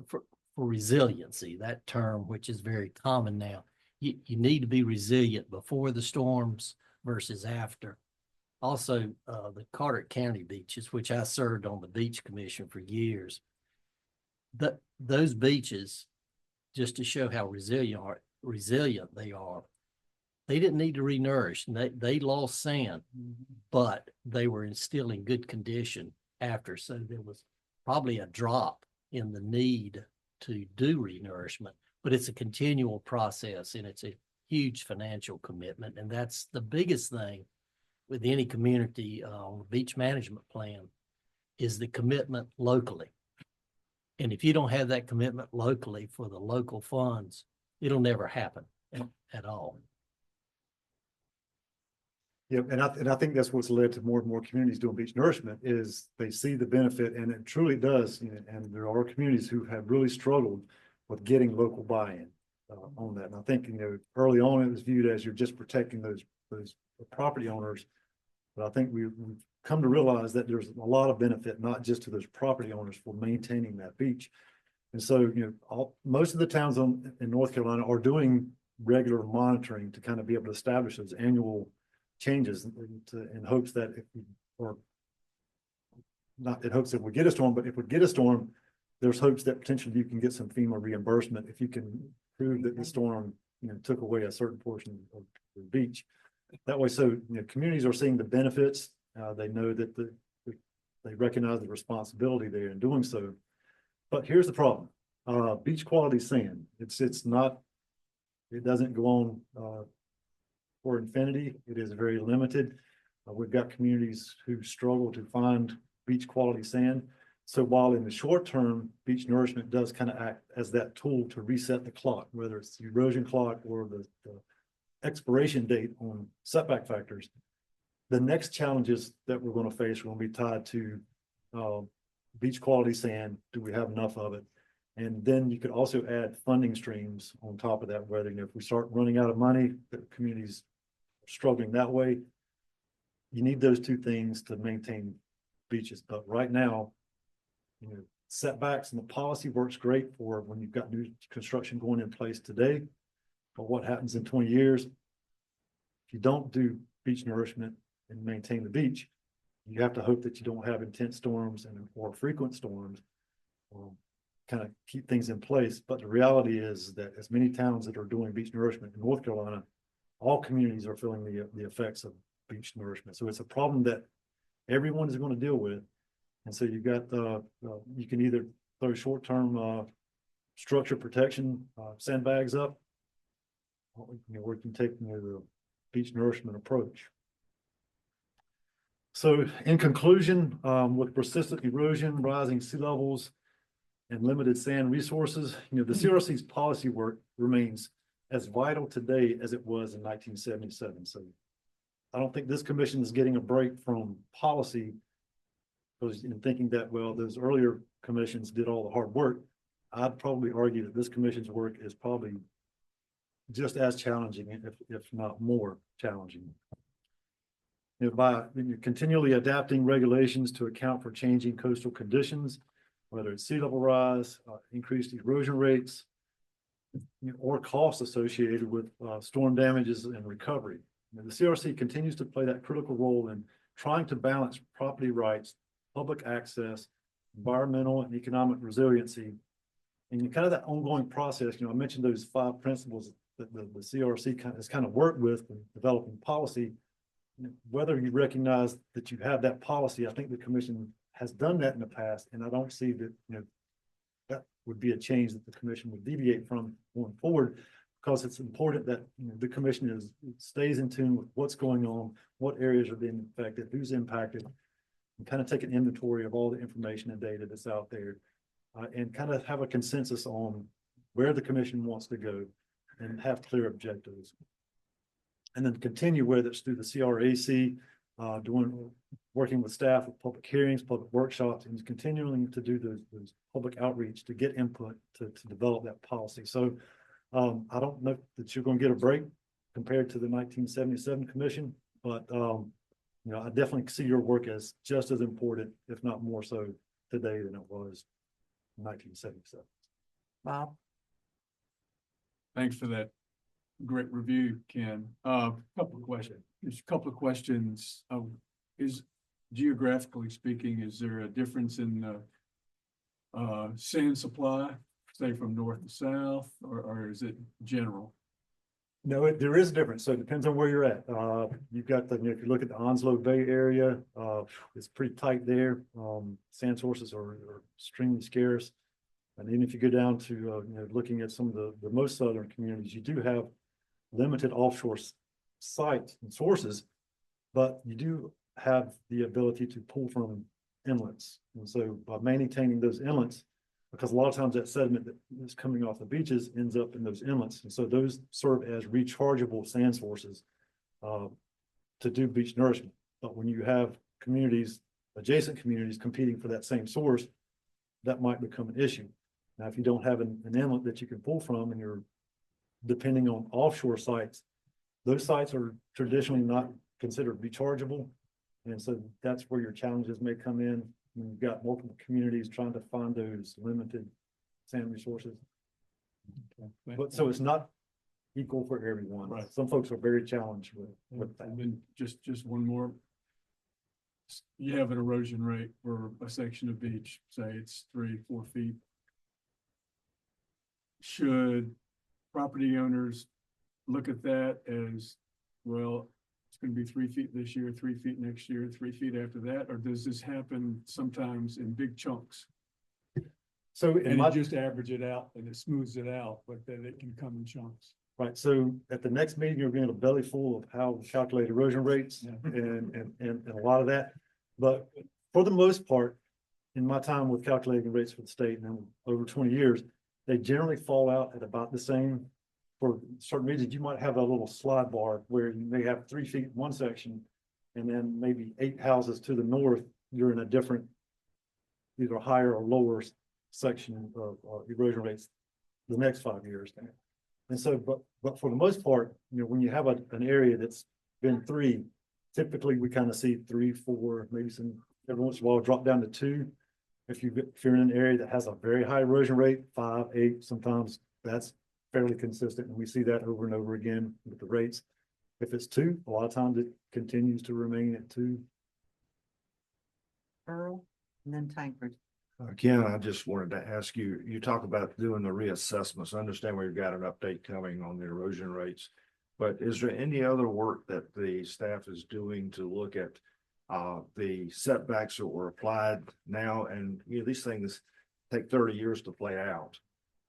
for resiliency, that term, which is very common now, you need to be resilient before the storms versus after. Also, the Carteret County beaches, which I served on the beach commission for years, those beaches, just to show how resilient they are, they didn't need to renourish. They lost sand, but they were still in good condition after. So there was probably a drop in the need to do renourishment, but it's a continual process and it's a huge financial commitment. And that's the biggest thing with any community beach management plan is the commitment locally. And if you don't have that commitment locally for the local funds, it'll never happen at all. Yeah, and I think that's what's led to more and more communities doing beach nourishment is they see the benefit, and it truly does. You know, and there are communities who have really struggled with getting local buy-in on that. And I think, you know, early on it was viewed as you're just protecting those property owners, but I think we've come to realize that there's a lot of benefit, not just to those property owners for maintaining that beach. And so, you know, most of the towns in North Carolina are doing regular monitoring to kind of be able to establish those annual changes in hopes that or not in hopes that we get a storm, but if we get a storm, there's hopes that potentially you can get some FEMA reimbursement if you can prove that the storm, you know, took away a certain portion of the beach. That way, so, you know, communities are seeing the benefits. They know that they recognize the responsibility there in doing so. But here's the problem: beach quality sand. It's not. It doesn't go on for infinity. It is very limited. We've got communities who struggle to find beach quality sand. So while in the short term, beach nourishment does kind of act as that tool to reset the clock, whether it's the erosion clock or the expiration date on setback factors, the next challenges that we're going to face are going to be tied to beach quality sand. Do we have enough of it? And then you could also add funding streams on top of that, whether, you know, if we start running out of money, the communities are struggling that way. You need those two things to maintain beaches. But right now, you know, setbacks and the policy works great for when you've got new construction going in place today. But what happens in 20 years, if you don't do beach nourishment and maintain the beach, you have to hope that you don't have intense storms and or frequent storms. Kind of keep things in place, but the reality is that as many towns that are doing beach nourishment in North Carolina, all communities are feeling the effects of beach nourishment. So it's a problem that everyone is going to deal with. And so you've got, you can either throw short-term structure protection sandbags up, or you can take the beach nourishment approach. So in conclusion, with persistent erosion, rising sea levels, and limited sand resources, the CRC's policy work remains as vital today as it was in 1977. So I don't think this commission is getting a break from policy because in thinking that, well, those earlier commissions did all the hard work. I'd probably argue that this commission's work is probably just as challenging, if not more challenging. By continually adapting regulations to account for changing coastal conditions, whether it's sea level rise, increased erosion rates, or costs associated with storm damages and recovery. The CRC continues to play that critical role in trying to balance property rights, public access, environmental and economic resiliency, and kind of that ongoing process. I mentioned those 5 principles that the CRC has kind of worked with in developing policy. Whether you recognize that you have that policy, I think the commission has done that in the past, and I don't see that that would be a change that the commission would deviate from going forward, because it's important that the commission stays in tune with what's going on, what areas are being affected, who's impacted, and kind of take an inventory of all the information and data that's out there, and kind of have a consensus on where the commission wants to go and have clear objectives. And then continue, whether it's through the CRAC, working with staff with public hearings, public workshops, and continuing to do those public outreach to get input to develop that policy. So I don't know that you're going to get a break compared to the 1977 commission, but I definitely see your work as just as important, if not more so today than it was in 1977. Bob? Thanks for that great review, Ken. Couple of questions. Just a couple of questions. Is geographically speaking, is there a difference in the sand supply, say from north to south, or is it general? No, there is a difference. So it depends on where you're at. You've got if you look at the Onslow Bay area, it's pretty tight there. Sand sources are extremely scarce. And even if you go down to looking at some of the most southern communities, you do have limited offshore sites and sources, but you do have the ability to pull from inlets. And so by maintaining those inlets, because a lot of times that sediment that is coming off the beaches ends up in those inlets. And so those serve as rechargeable sand sources to do beach nourishment. But when you have communities, adjacent communities competing for that same source, that might become an issue. Now, if you don't have an inlet that you can pull from and you're depending on offshore sites, those sites are traditionally not considered rechargeable. And so that's where your challenges may come in when you've got multiple communities trying to find those limited sand resources. But so it's not equal for everyone. Right. Some folks are very challenged with that. And then just one more. You have an erosion rate for a section of beach, say it's 3-4 feet. Should property owners look at that as, well, it's going to be 3 feet this year, 3 feet next year, 3 feet after that? Or does this happen sometimes in big chunks? So And you just average it out and it smooths it out, but then it can come in chunks. right. So at the next meeting, you're going to belly full of how we calculate erosion rates and a lot of that. But for the most part, in my time with calculating rates for the state and over 20 years, they generally fall out at about the same. For certain reasons, you might have a little slide bar where you may have 3 feet in one section, and then maybe 8 houses to the north, you're in a different, either higher or lower section of erosion rates the next 5 years. And so, but for the most part, when you have an area that's been 3, typically we kind of see 3, 4, maybe some every once in a while drop down to 2. If you're in an area that has a very high erosion rate, 5, 8, sometimes that's fairly consistent, and we see that over and over again with the rates. If it's 2, a lot of times it continues to remain at 2. Earl, and then Tancred. Ken, I just wanted to ask you, you talk about doing the reassessments. I understand we've got an update coming on the erosion rates. But is there any other work that the staff is doing to look at the setbacks that were applied now? And these things take 30 years to play out.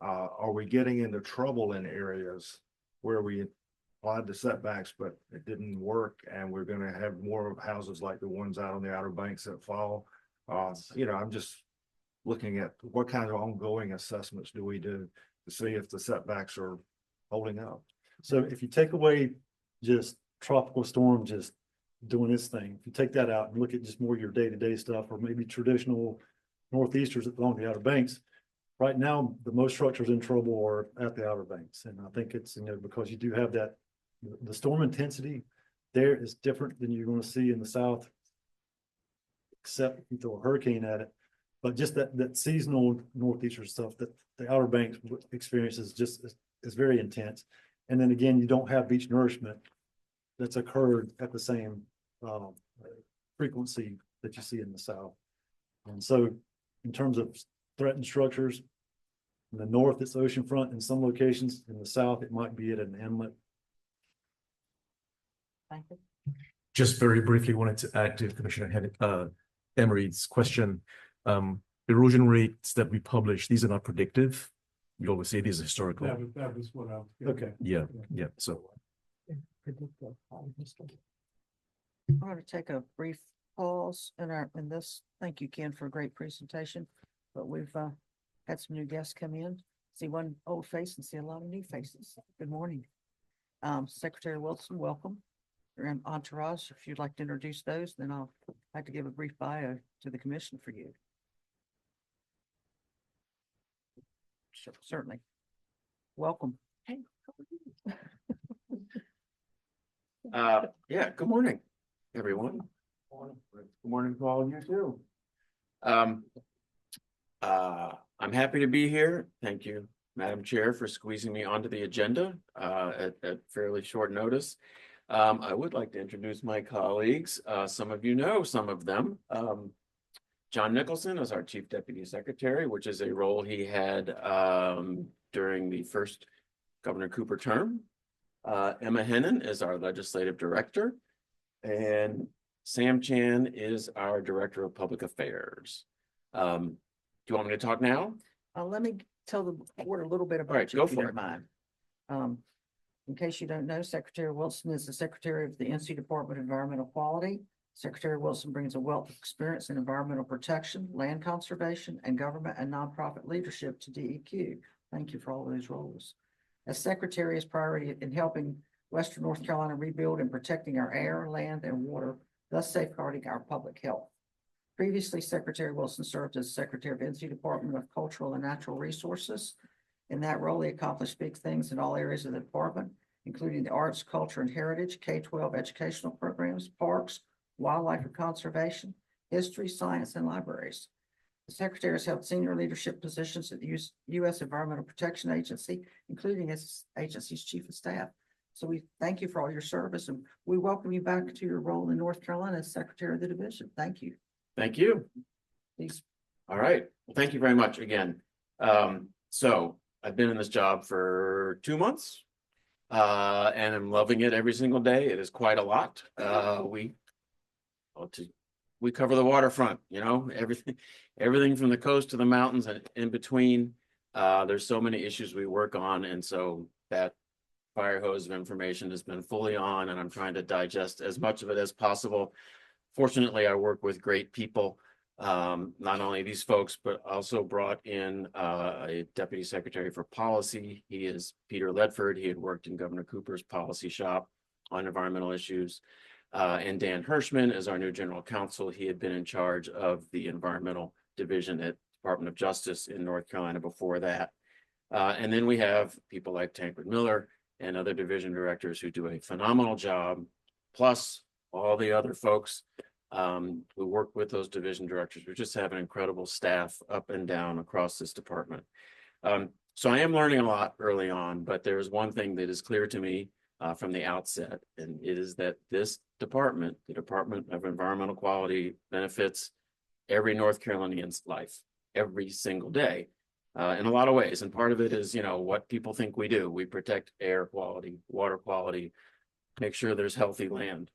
Are we getting into trouble in areas where we applied the setbacks, but it didn't work, and we're going to have more houses like the ones out on the Outer Banks that fall? I'm just looking at what kind of ongoing assessments do we do to see if the setbacks are holding up. So if you take away just tropical storm just doing its thing, if you take that out and look at just more your day-to-day stuff, or maybe traditional northeasters along the Outer Banks, right now the most structures in trouble are at the Outer Banks. And I think it's because you do have that, the storm intensity there is different than you're going to see in the south, except if you throw a hurricane at it. But just that seasonal northeaster stuff that the Outer Banks experiences is very intense. And then again, you don't have beach nourishment that's occurred at the same frequency that you see in the south. And so in terms of threatened structures, in the north, it's oceanfront in some locations. In the south, it might be at an inlet. Thank you. Just very briefly wanted to add to Commissioner Emery's question. Erosion rates that we publish, these are not predictive. We always say these are historical. That was what I was. Okay. Yeah. So I'm going to take a brief pause in this. Thank you, Ken, for a great presentation. But we've had some new guests come in. See one old face and see a lot of new faces. Good morning. Secretary Wilson, welcome. Your entourage, if you'd like to introduce those, then I'll like to give a brief bio to the commission for you. Sure, certainly. Welcome. Hey. Yeah, good morning, everyone. Good morning to all of you too. I'm happy to be here. Thank you, Madam Chair, for squeezing me onto the agenda at fairly short notice. I would like to introduce my colleagues. Some of you know some of them. John Nicholson is our Chief Deputy Secretary, which is a role he had during the first Governor Cooper term. Emma Hennon is our Legislative Director, and Sam Chan is our Director of Public Affairs. Do you want me to talk now? Let me tell the board a little bit about right, you, go if you for don't it. mind. In case you don't know, Secretary Wilson is the Secretary of the NC Department of Environmental Quality. Secretary Wilson brings a wealth of experience in environmental protection, land conservation, and government and nonprofit leadership to DEQ. Thank you for all those roles. As Secretary, his priority in helping Western North Carolina rebuild and protecting our air, land, and water, thus safeguarding our public health. Previously, Secretary Wilson served as Secretary of NC Department of Cultural and Natural Resources. In that role, he accomplished big things in all areas of the department, including the arts, culture, and heritage, K-12 educational programs, parks, wildlife and conservation, history, science, and libraries. The Secretary has held senior leadership positions at the U.S. Environmental Protection Agency, including as agency's Chief of Staff. So we thank you for all your service, and we welcome you back to your role in North Carolina as Secretary of the Division. Thank you. Thank you. Please. All right. Well, thank you very much again. So I've been in this job for 2 months, and I'm loving it every single day. It is quite a lot. We cover the waterfront, everything from the coast to the mountains and in between. There's so many issues we work on, and so that fire hose of information has been fully on, and I'm trying to digest as much of it as possible. Fortunately, I work with great people. Not only these folks, but also brought in a Deputy Secretary for Policy. He is Peter Ledford. He had worked in Governor Cooper's policy shop on environmental issues. And Dan Hirschman is our new General Counsel. He had been in charge of the Environmental Division at Department of Justice in North Carolina before that. And then we have people like Tancred Miller and other division directors who do a phenomenal job, plus all the other folks who work with those division directors. We just have an incredible staff up and down across this department. So I am learning a lot early on, but there's one thing that is clear to me from the outset, and it is that this department, the Department of Environmental Quality, benefits every North Carolinian's life every single day. In a lot of ways. And part of it is, what people think we do. We protect air quality, water quality, make sure there's healthy land.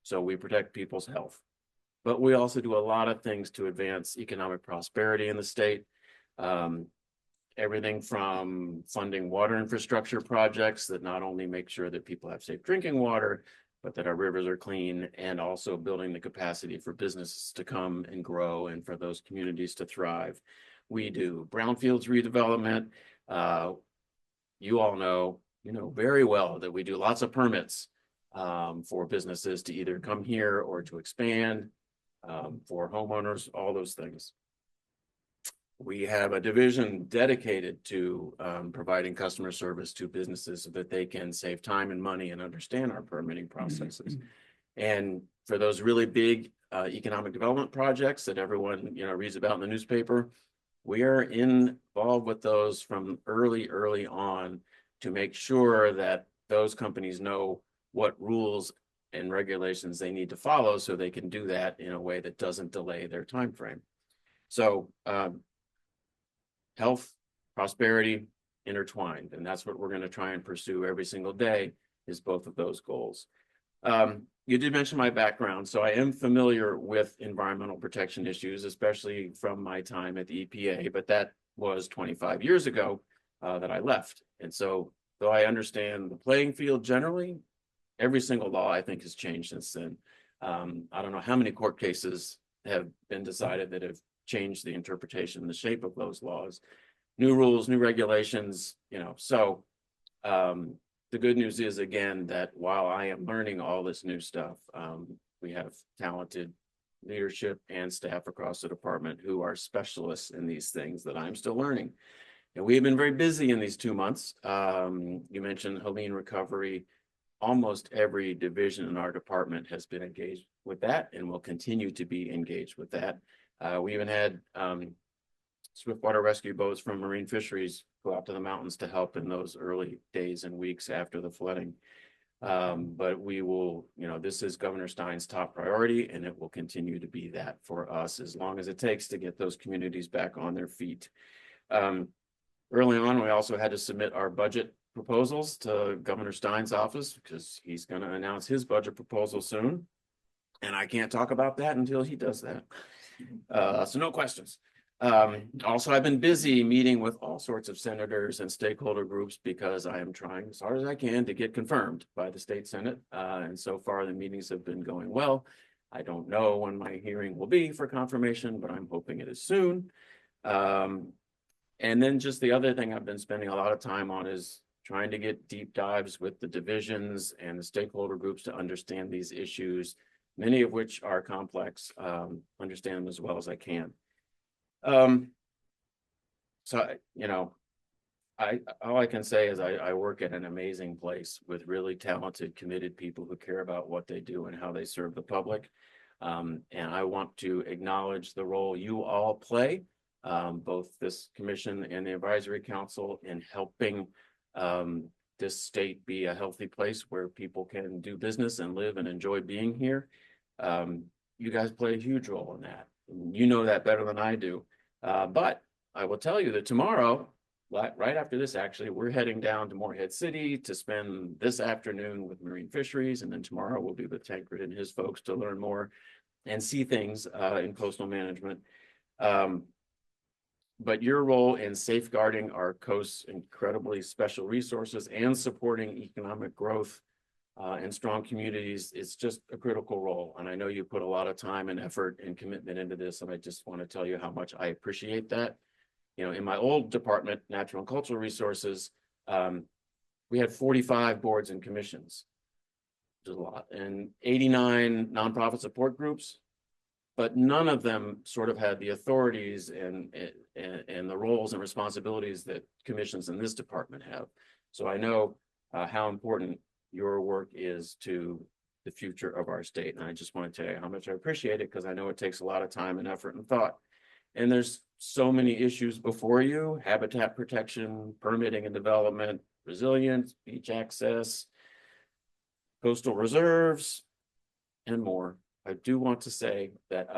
So we protect people's health. But we also do a lot of things to advance economic prosperity in the state. Everything from funding water infrastructure projects that not only make sure that people have safe drinking water, but that our rivers are clean, and also building the capacity for businesses to come and grow and for those communities to thrive. We do brownfields redevelopment. You all know, very well that we do lots of permits for businesses to either come here or to expand, for homeowners, all those things. We have a division dedicated to providing customer service to businesses so that they can save time and money and understand our permitting processes. And for those really big economic development projects that everyone reads about in the newspaper, we are involved with those from early on to make sure that those companies know what rules and regulations they need to follow so they can do that in a way that doesn't delay their time frame. So health, prosperity, intertwined, and that's what we're going to try and pursue every single day, is both of those goals. You did mention my background, so I am familiar with environmental protection issues, especially from my time at the EPA, but that was 25 years ago that I left. And so though I understand the playing field generally, every single law I think has changed since then. I don't know how many court cases have been decided that have changed the interpretation and the shape of those laws. New rules, new regulations, so the good news is, again, that while I am learning all this new stuff, we have talented leadership and staff across the department who are specialists in these things that I'm still learning. And we have been very busy in these 2 months. You mentioned Helene recovery. Almost every division in our department has been engaged with that and will continue to be engaged with that. We even had swiftwater rescue boats from Marine Fisheries go out to the mountains to help in those early days and weeks after the flooding. But we will, this is Governor Stein's top priority, and it will continue to be that for us as long as it takes to get those communities back on their feet. Early on, we also had to submit our budget proposals to Governor Stein's office because he's going to announce his budget proposal soon. And I can't talk about that until he does that. So no questions. Also, I've been busy meeting with all sorts of senators and stakeholder groups because I am trying as hard as I can to get confirmed by the state Senate. And so far the meetings have been going well. I don't know when my hearing will be for confirmation, but I'm hoping it is soon. And then just the other thing I've been spending a lot of time on is trying to get deep dives with the divisions and the stakeholder groups to understand these issues, many of which are complex, understand them as well as I can. So, all I can say is I work at an amazing place with really talented, committed people who care about what they do and how they serve the public. And I want to acknowledge the role you all play, both this commission and the advisory council, in helping this state be a healthy place where people can do business and live and enjoy being here. You guys play a huge role in that. You know that better than I do. But I will tell you that tomorrow, right after this, actually, we're heading down to Morehead City to spend this afternoon with Marine Fisheries. And then tomorrow we'll be with Tancred and his folks to learn more and see things in coastal management. But your role in safeguarding our coast's incredibly special resources and supporting economic growth and strong communities is just a critical role. And I know you put a lot of time and effort and commitment into this, and I just want to tell you how much I appreciate that. In my old department, Natural and Cultural Resources, we had 45 boards and commissions, which is a lot, and 89 nonprofit support groups, but none of them sort of had the authorities and the roles and responsibilities that commissions in this department have. So I know how important your work is to the future of our state. And I just want to tell you how much I appreciate it, because I know it takes a lot of time and effort and thought. And there's so many issues before you: habitat protection, permitting and development, resilience, beach access, coastal reserves, and more. I do want to say that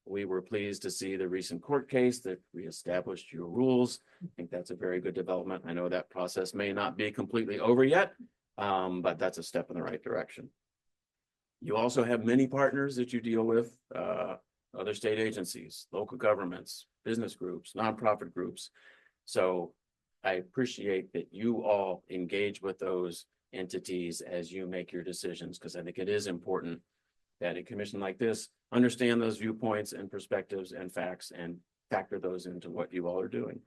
We were pleased to see the recent court case that reestablished your rules. I think that's a very good development. I know that process may not be completely over yet, but that's a step in the right direction. You also have many partners that you deal with, other state agencies, local governments, business groups, nonprofit groups. So I appreciate that you all engage with those entities as you make your decisions, because I think it is important that a commission like this understand those viewpoints and perspectives and facts and factor those into what you all are doing.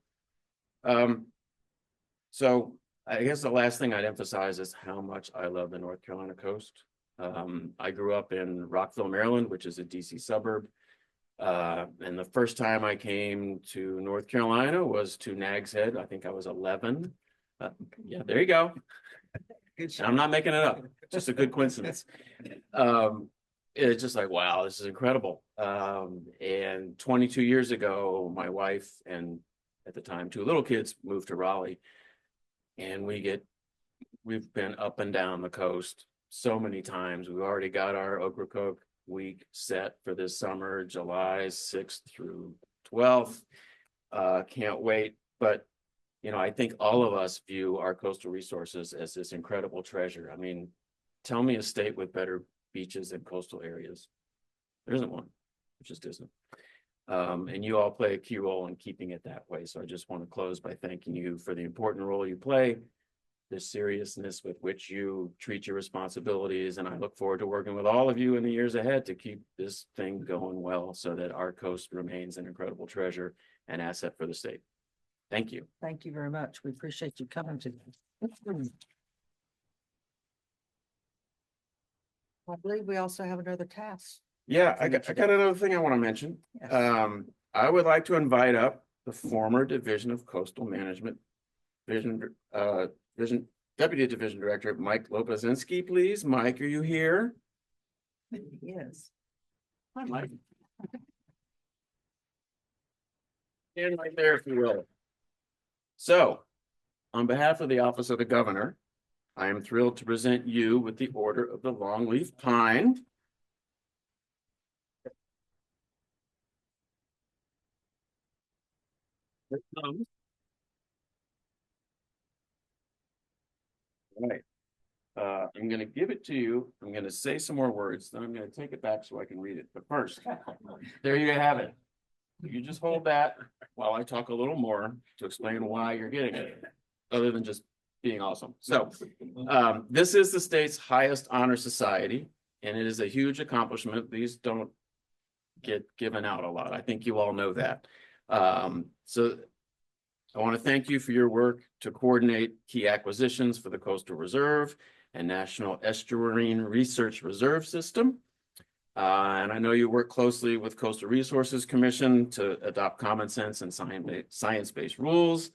So I guess the last thing I'd emphasize is how much I love the North Carolina coast. I grew up in Rockville, Maryland, which is a DC suburb. And the first time I came to North Carolina was to Nags Head. I think I was 11. Yeah, there you go. I'm not making it up. Just a good coincidence. It's just like, wow, this is incredible. And 22 years ago, my wife and at the time 2 little kids moved to Raleigh, and we've been up and down the coast so many times. We've already got our Ocracoke week set for this summer, July 6th through 12th. Can't wait. But, you know, I think all of us view our coastal resources as this incredible treasure. I mean, tell me a state with better beaches and coastal areas. There isn't one. It just isn't. And you all play a key role in keeping it that way. So I just want to close by thanking you for the important role you play, the seriousness with which you treat your responsibilities. And I look forward to working with all of you in the years ahead to keep this thing going well so that our coast remains an incredible treasure and asset for the state. Thank you. Thank you very much. We appreciate you coming to. I believe we also have another task. Yeah, I got another thing I want to mention. Yes. I would like to invite up the former Division of Coastal Management Deputy Division Director Mike Lopazinski, please. Mike, are you here? Yes. Hi, Mike. Stand right there if you will. So, on behalf of the Office of the Governor, I am thrilled to present you with the Order of the Longleaf Pine. Here it comes. All right. I'm going to give it to you. I'm going to say some more words, then I'm going to take it back so I can read it. But first, there you have it. You just hold that while I talk a little more to explain why you're getting it, other than just being awesome. So, this is the state's highest honor society, and it is a huge accomplishment. These don't get given out a lot. I think you all know that. So I want to thank you for your work to coordinate key acquisitions for the Coastal Reserve and National Estuarine Research Reserve System. And I know you work closely with Coastal Resources Commission to adopt common sense and science-based rules.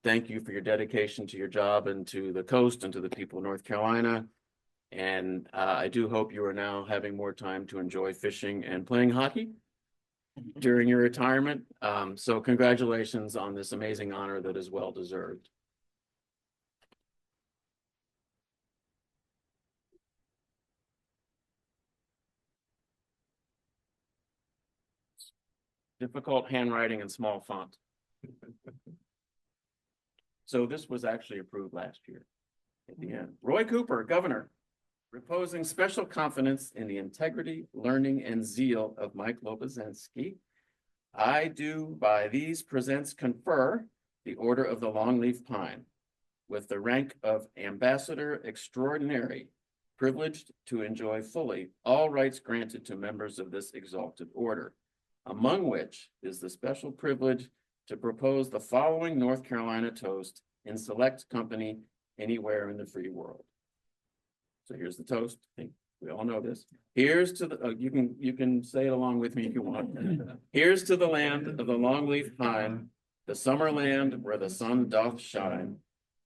Thank you for your dedication to your job and to the coast and to the people of North Carolina. And I do hope you are now having more time to enjoy fishing and playing hockey during your retirement. So congratulations on this amazing honor that is well deserved. Difficult handwriting and small font. So this was actually approved last year at the end. Roy Cooper, Governor, reposing special confidence in the integrity, learning, and zeal of Mike Lopazinski, I do by these presents confer the Order of the Longleaf Pine with the rank of Ambassador Extraordinary, privileged to enjoy fully all rights granted to members of this exalted order, among which is the special privilege to propose the following North Carolina toast in select company anywhere in the free world. So here's the toast. I think we all know this. Here's to the, you can say it along with me if you want. Here's to the land of the longleaf pine, the summer land where the sun doth shine,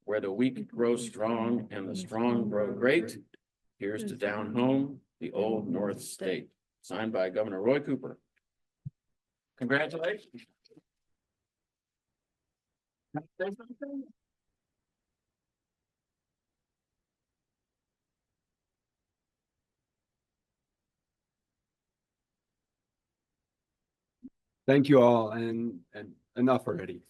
where the weak grow strong and the strong grow great. Here's to down home, the old North State. Signed by Governor Roy Cooper. Congratulations. Thank you all and enough already.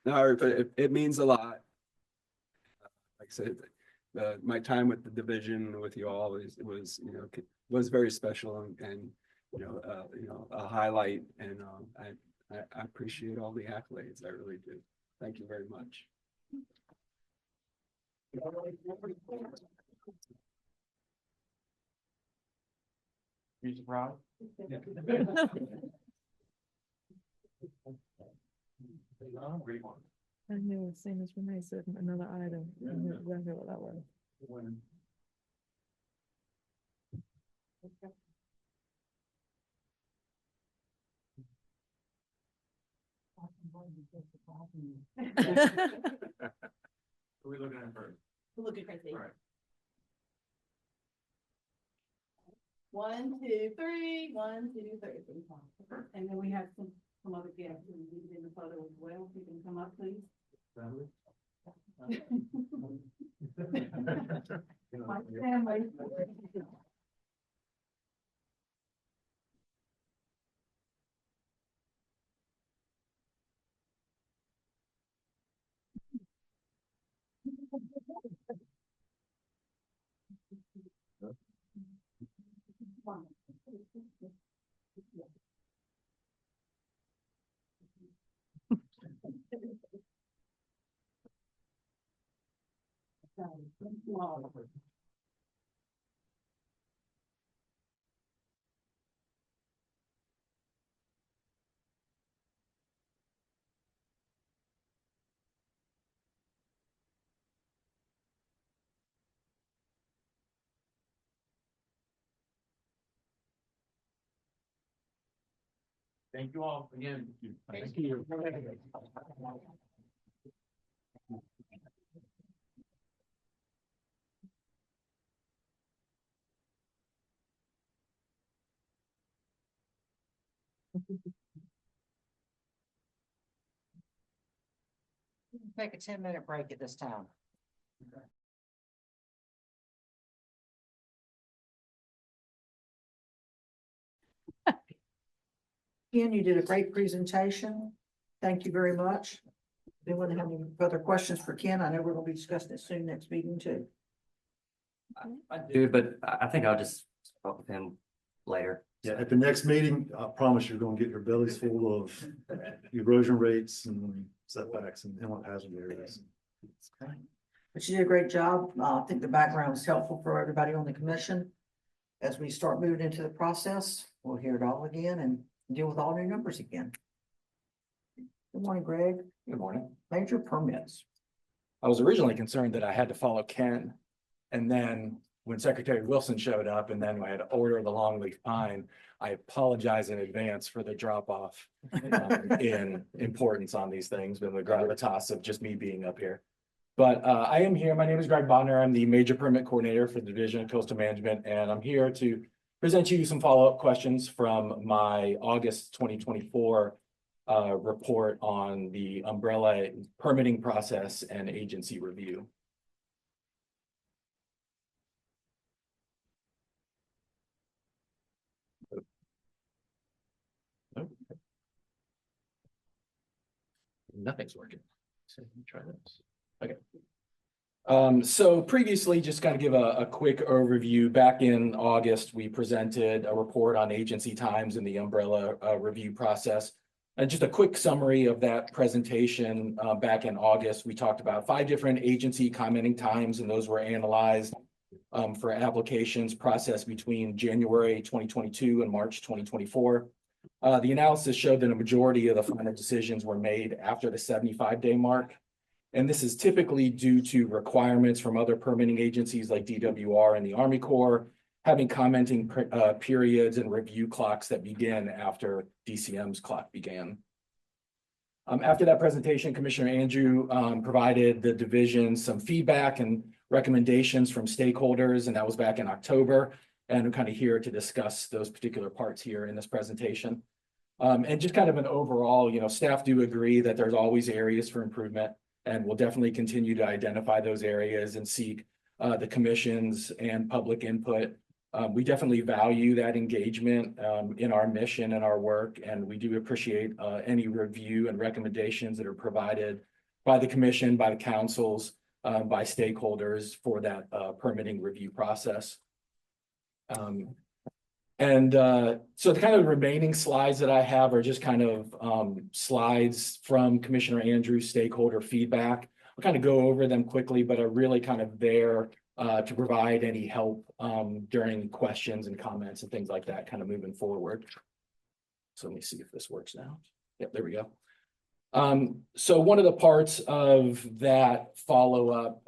No, but it means a lot. Like I said, my time with the division with you all was, you know, was very special and, you know, a highlight and, I appreciate all the accolades. I really do. Thank you very much. I knew, same as Renee said, another item. I knew exactly what that was. Who are we looking at first? Look at Chrissy. All right. 1, 2, 3, 1, 2, 3. And then we have some other guests who need to be in the photo as well. If you can come up, please. My family. Thank you all again. Thank you. Take a 10-minute break at this time. Ken, you did a great presentation. Thank you very much. Anyone have any further questions for Ken? I know we're gonna be discussing it soon next meeting too. I do, but I think I'll just talk with him later. Yeah, at the next meeting, I promise you're gonna get your bellies full of erosion rates and setbacks and inland hazard areas. But you did a great job. I think the background is helpful for everybody on the commission. As we start moving into the process, we'll hear it all again and deal with all new numbers again. Good morning, Greg. Good morning. Major permits. I was originally concerned that I had to follow Ken. And then when Secretary Wilson showed up and then I had to order the longleaf pine, I apologize in advance for the drop off in importance on these things, but the gravitas of just me being up here. But I am here. My name is Greg Bonner. I'm the Major Permit Coordinator for the Division of Coastal Management, and I'm here to present you some follow-up questions from my August 2024 report on the umbrella permitting process and agency review. Nothing's working. So let me try this. Okay. So previously, just kind of give a quick overview. Back in August, we presented a report on agency times in the umbrella review process. And just a quick summary of that presentation, back in August, we talked about 5 different agency commenting times, and those were analyzed for applications processed between January 2022 and March 2024. The analysis showed that a majority of the final decisions were made after the 75-day mark. And this is typically due to requirements from other permitting agencies like DWR and the Army Corps, having commenting periods and review clocks that begin after DCM's clock began. After that presentation, Commissioner Andrew provided the division some feedback and recommendations from stakeholders, and that was back in October. And I'm kind of here to discuss those particular parts here in this presentation. And just kind of an overall, staff do agree that there's always areas for improvement, and we'll definitely continue to identify those areas and seek the commission's and public input We definitely value that engagement in our mission and our work, and we do appreciate any review and recommendations that are provided by the commission, by the councils, by stakeholders for that permitting review process. So the kind of remaining slides that I have are just kind of slides from Commissioner Andrews' stakeholder feedback. I'll kind of go over them quickly, but are really kind of there to provide any help during questions and comments and things like that, kind of moving forward. So let me see if this works now. Yep, there we go. So one of the parts of that follow-up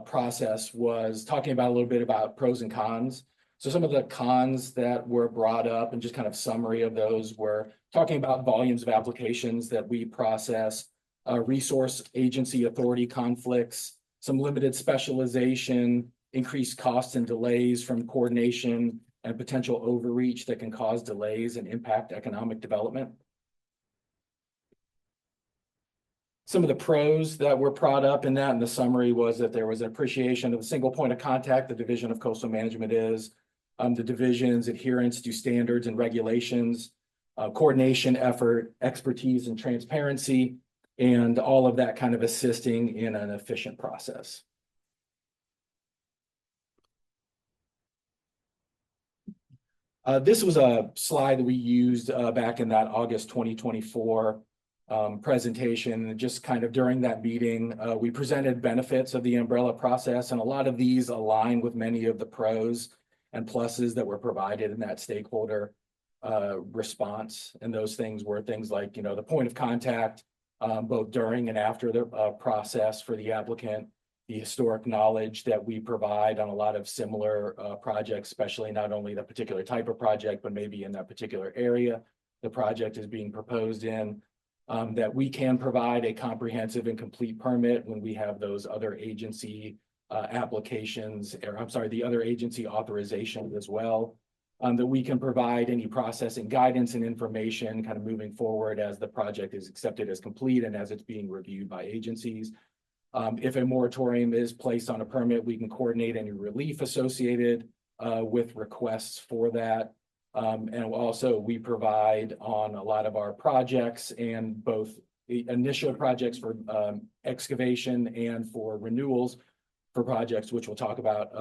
process was talking about a little bit about pros and cons. So some of the cons that were brought up and just kind of summary of those were talking about volumes of applications that we process, resource agency authority conflicts, some limited specialization, increased costs and delays from coordination and potential overreach that can cause delays and impact economic development. Some of the pros that were brought up in that, and the summary was that there was an appreciation of the single point of contact the Division of Coastal Management is, the division's adherence to standards and regulations, coordination effort, expertise and transparency, and all of that kind of assisting in an efficient process. This was a slide that we used back in that August 2024 presentation. Just kind of during that meeting, we presented benefits of the umbrella process, and a lot of these align with many of the pros and pluses that were provided in that stakeholder response. And those things were things like, you know, the point of contact, both during and after the process for the applicant, the historic knowledge that we provide on a lot of similar projects, especially not only the particular type of project, but maybe in that particular area the project is being proposed in, that we can provide a comprehensive and complete permit when we have those other agency applications, or I'm sorry, the other agency authorizations as well, that we can provide any processing guidance and information kind of moving forward as the project is accepted as complete and as it's being reviewed by agencies. If a moratorium is placed on a permit, we can coordinate any relief associated with requests for that. And also we provide on a lot of our projects, and both the initial projects for excavation and for renewals for projects, which we'll talk about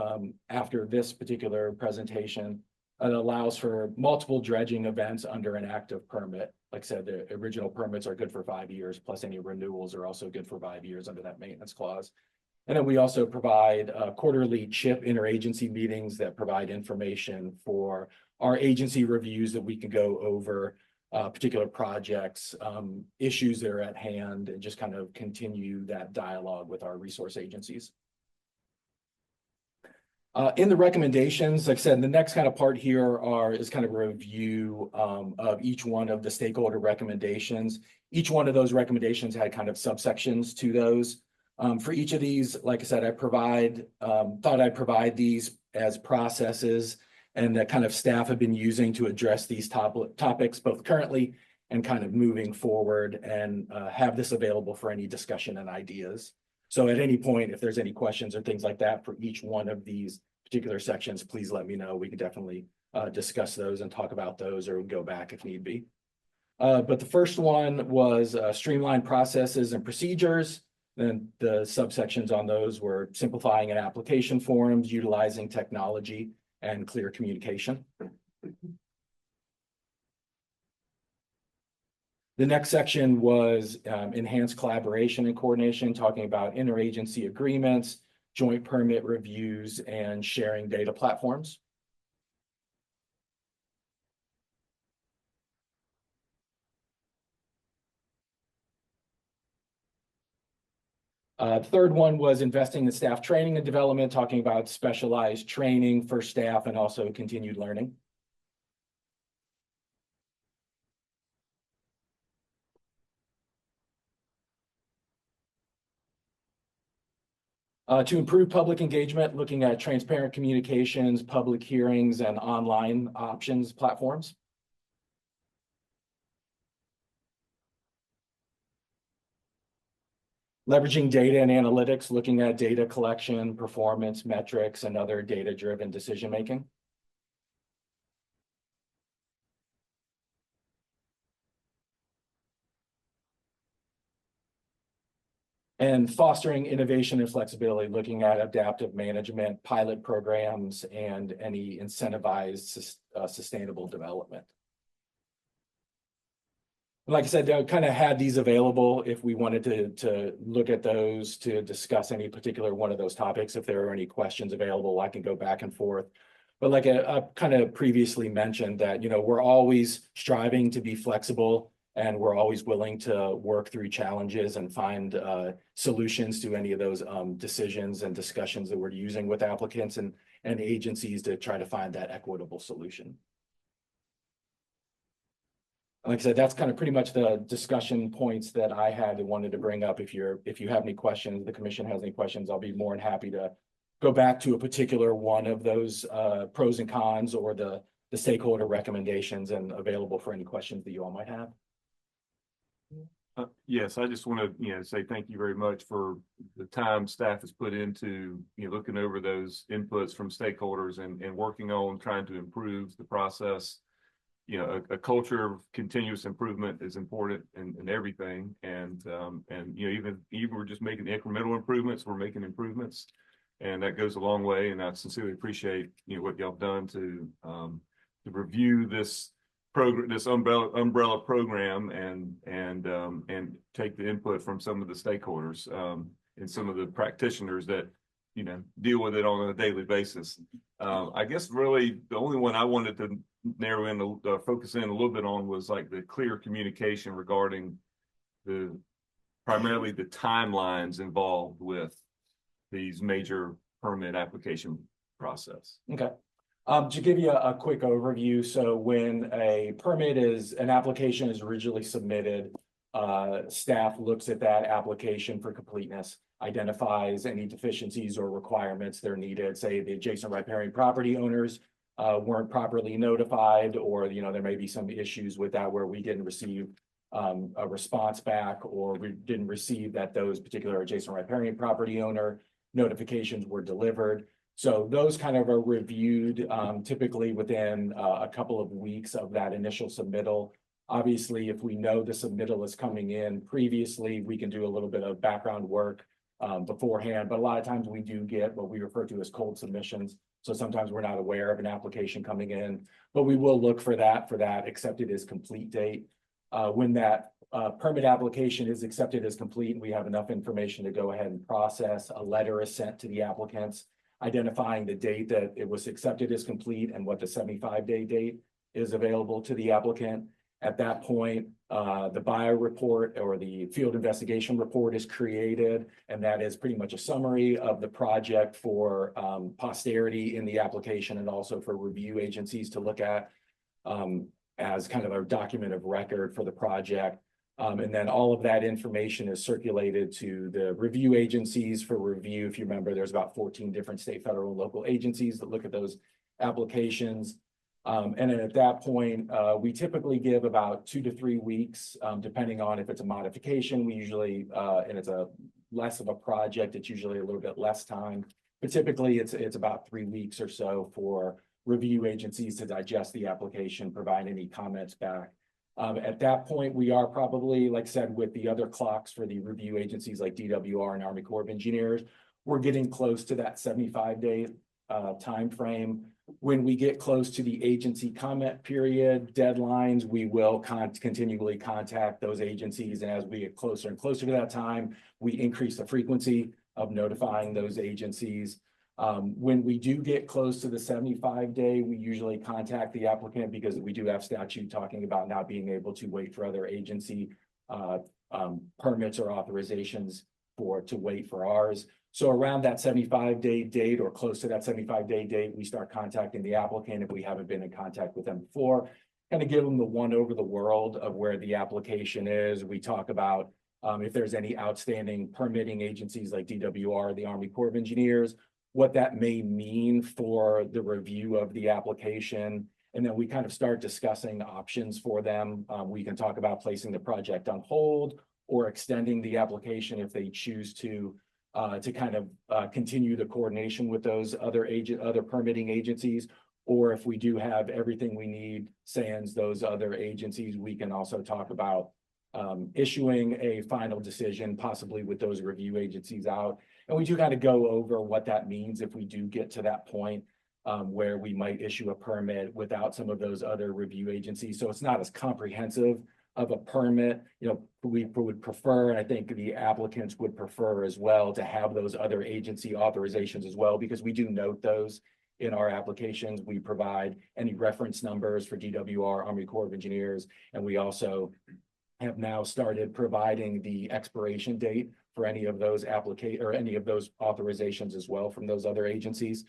after this particular presentation. It allows for multiple dredging events under an active permit. Like I said, the original permits are good for 5 years, plus any renewals are also good for 5 years under that maintenance clause. And then we also provide quarterly CHIP interagency meetings that provide information for our agency reviews that we can go over particular projects, issues that are at hand, and just kind of continue that dialogue with our resource agencies. In the recommendations, like I said, the next kind of part here is kind of a review of each one of the stakeholder recommendations. Each one of those recommendations had kind of subsections to those. For each of these, like I said, thought I'd provide these as processes and that kind of staff have been using to address these topics both currently and kind of moving forward, and have this available for any discussion and ideas. So at any point, if there's any questions or things like that for each one of these particular sections, please let me know. We can definitely discuss those and talk about those, or go back if need be. But the first one was streamlined processes and procedures. Then the subsections on those were simplifying an application forms, utilizing technology, and clear communication. The next section was enhanced collaboration and coordination, talking about interagency agreements, joint permit reviews, and sharing data platforms. The third one was investing in staff training and development, talking about specialized training for staff and also continued learning. To improve public engagement, looking at transparent communications, public hearings, and online options platforms. Leveraging data and analytics, looking at data collection, performance metrics, and other data-driven decision-making. And fostering innovation and flexibility, looking at adaptive management, pilot programs, and any incentivized sustainable development. Like I said, I kind of had these available if we wanted to look at those to discuss any particular one of those topics. If there are any questions available, I can go back and forth. But like I kind of previously mentioned that, you know, we're always striving to be flexible, and we're always willing to work through challenges and find solutions to any of those decisions and discussions that we're using with applicants and agencies to try to find that equitable solution. Like I said, that's kind of pretty much the discussion points that I had and wanted to bring up. If you have any questions, the commission has any questions, I'll be more than happy to go back to a particular one of those pros and cons or the stakeholder recommendations, and available for any questions that you all might have. Yes, I just want to, say thank you very much for the time staff has put into, looking over those inputs from stakeholders and working on trying to improve the process. A culture of continuous improvement is important in everything. And even we're just making incremental improvements, we're making improvements, and that goes a long way. And I sincerely appreciate, what y'all have done to review this program, this umbrella program, and take the input from some of the stakeholders and some of the practitioners that deal with it on a daily basis. I guess really the only one I wanted to narrow in, focus in a little bit on was like the clear communication regarding primarily the timelines involved with these major permit application process. Okay. To give you a quick overview, so when an application is originally submitted, staff looks at that application for completeness, identifies any deficiencies or requirements that are needed. Say the adjacent riparian property owners weren't properly notified, or there may be some issues with that where we didn't receive a response back, or we didn't receive that those particular adjacent riparian property owner notifications were delivered. So those kind of are reviewed typically within a couple of weeks of that initial submittal. Obviously, if we know the submittal is coming in previously, we can do a little bit of background work beforehand, but a lot of times we do get what we refer to as cold submissions. So sometimes we're not aware of an application coming in, but we will look for that accepted as complete date. When that permit application is accepted as complete and we have enough information to go ahead and process, a letter is sent to the applicants identifying the date that it was accepted as complete and what the 75-day date is available to the applicant. At that point, the bio report or the field investigation report is created, and that is pretty much a summary of the project for posterity in the application, and also for review agencies to look at as kind of a document of record for the project. And then all of that information is circulated to the review agencies for review. If you remember, there's about 14 different state, federal, and local agencies that look at those applications. And then at that point, we typically give about 2 to 3 weeks, depending on if it's a modification. We usually, and it's a less of a project, it's usually a little bit less time. But typically, it's about 3 weeks or so for review agencies to digest the application, provide any comments back. At that point, we are probably, like I said, with the other clocks for the review agencies like DWR and Army Corps of Engineers, we're getting close to that 75-day time frame. When we get close to the agency comment period deadlines, we will continually contact those agencies. And as we get closer and closer to that time, we increase the frequency of notifying those agencies. When we do get close to the 75-day, we usually contact the applicant, because we do have statute talking about not being able to wait for other agency permits or authorizations to wait for ours. So around that 75-day date, or close to that 75-day date, we start contacting the applicant if we haven't been in contact with them before, kind of give them the one over the world of where the application is. We talk about if there's any outstanding permitting agencies like DWR, the Army Corps of Engineers, what that may mean for the review of the application. And then we kind of start discussing options for them. We can talk about placing the project on hold, or extending the application if they choose to kind of continue the coordination with those other permitting agencies. Or if we do have everything we need, sans those other agencies, we can also talk about issuing a final decision, possibly with those review agencies out. And we do kind of go over what that means if we do get to that point where we might issue a permit without some of those other review agencies. So it's not as comprehensive of a permit. You know, we would prefer, and I think the applicants would prefer as well, to have those other agency authorizations as well, because we do note those in our applications. We provide any reference numbers for DWR, Army Corps of Engineers, and we also have now started providing the expiration date for any of those any of those authorizations as well from those other agencies.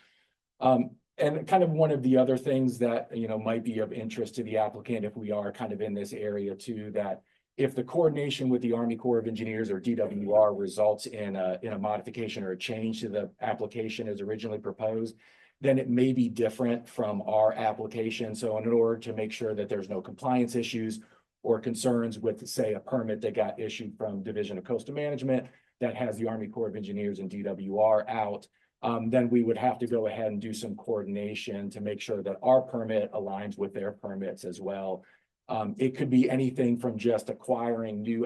And kind of one of the other things that, you know, might be of interest to the applicant, if we are kind of in this area too, that if the coordination with the Army Corps of Engineers or DWR results in a modification or a change to the application as originally proposed, then it may be different from our application. So in order to make sure that there's no compliance issues or concerns with, say, a permit that got issued from Division of Coastal Management that has the Army Corps of Engineers and DWR out, then we would have to go ahead and do some coordination to make sure that our permit aligns with their permits as well. It could be anything from just acquiring new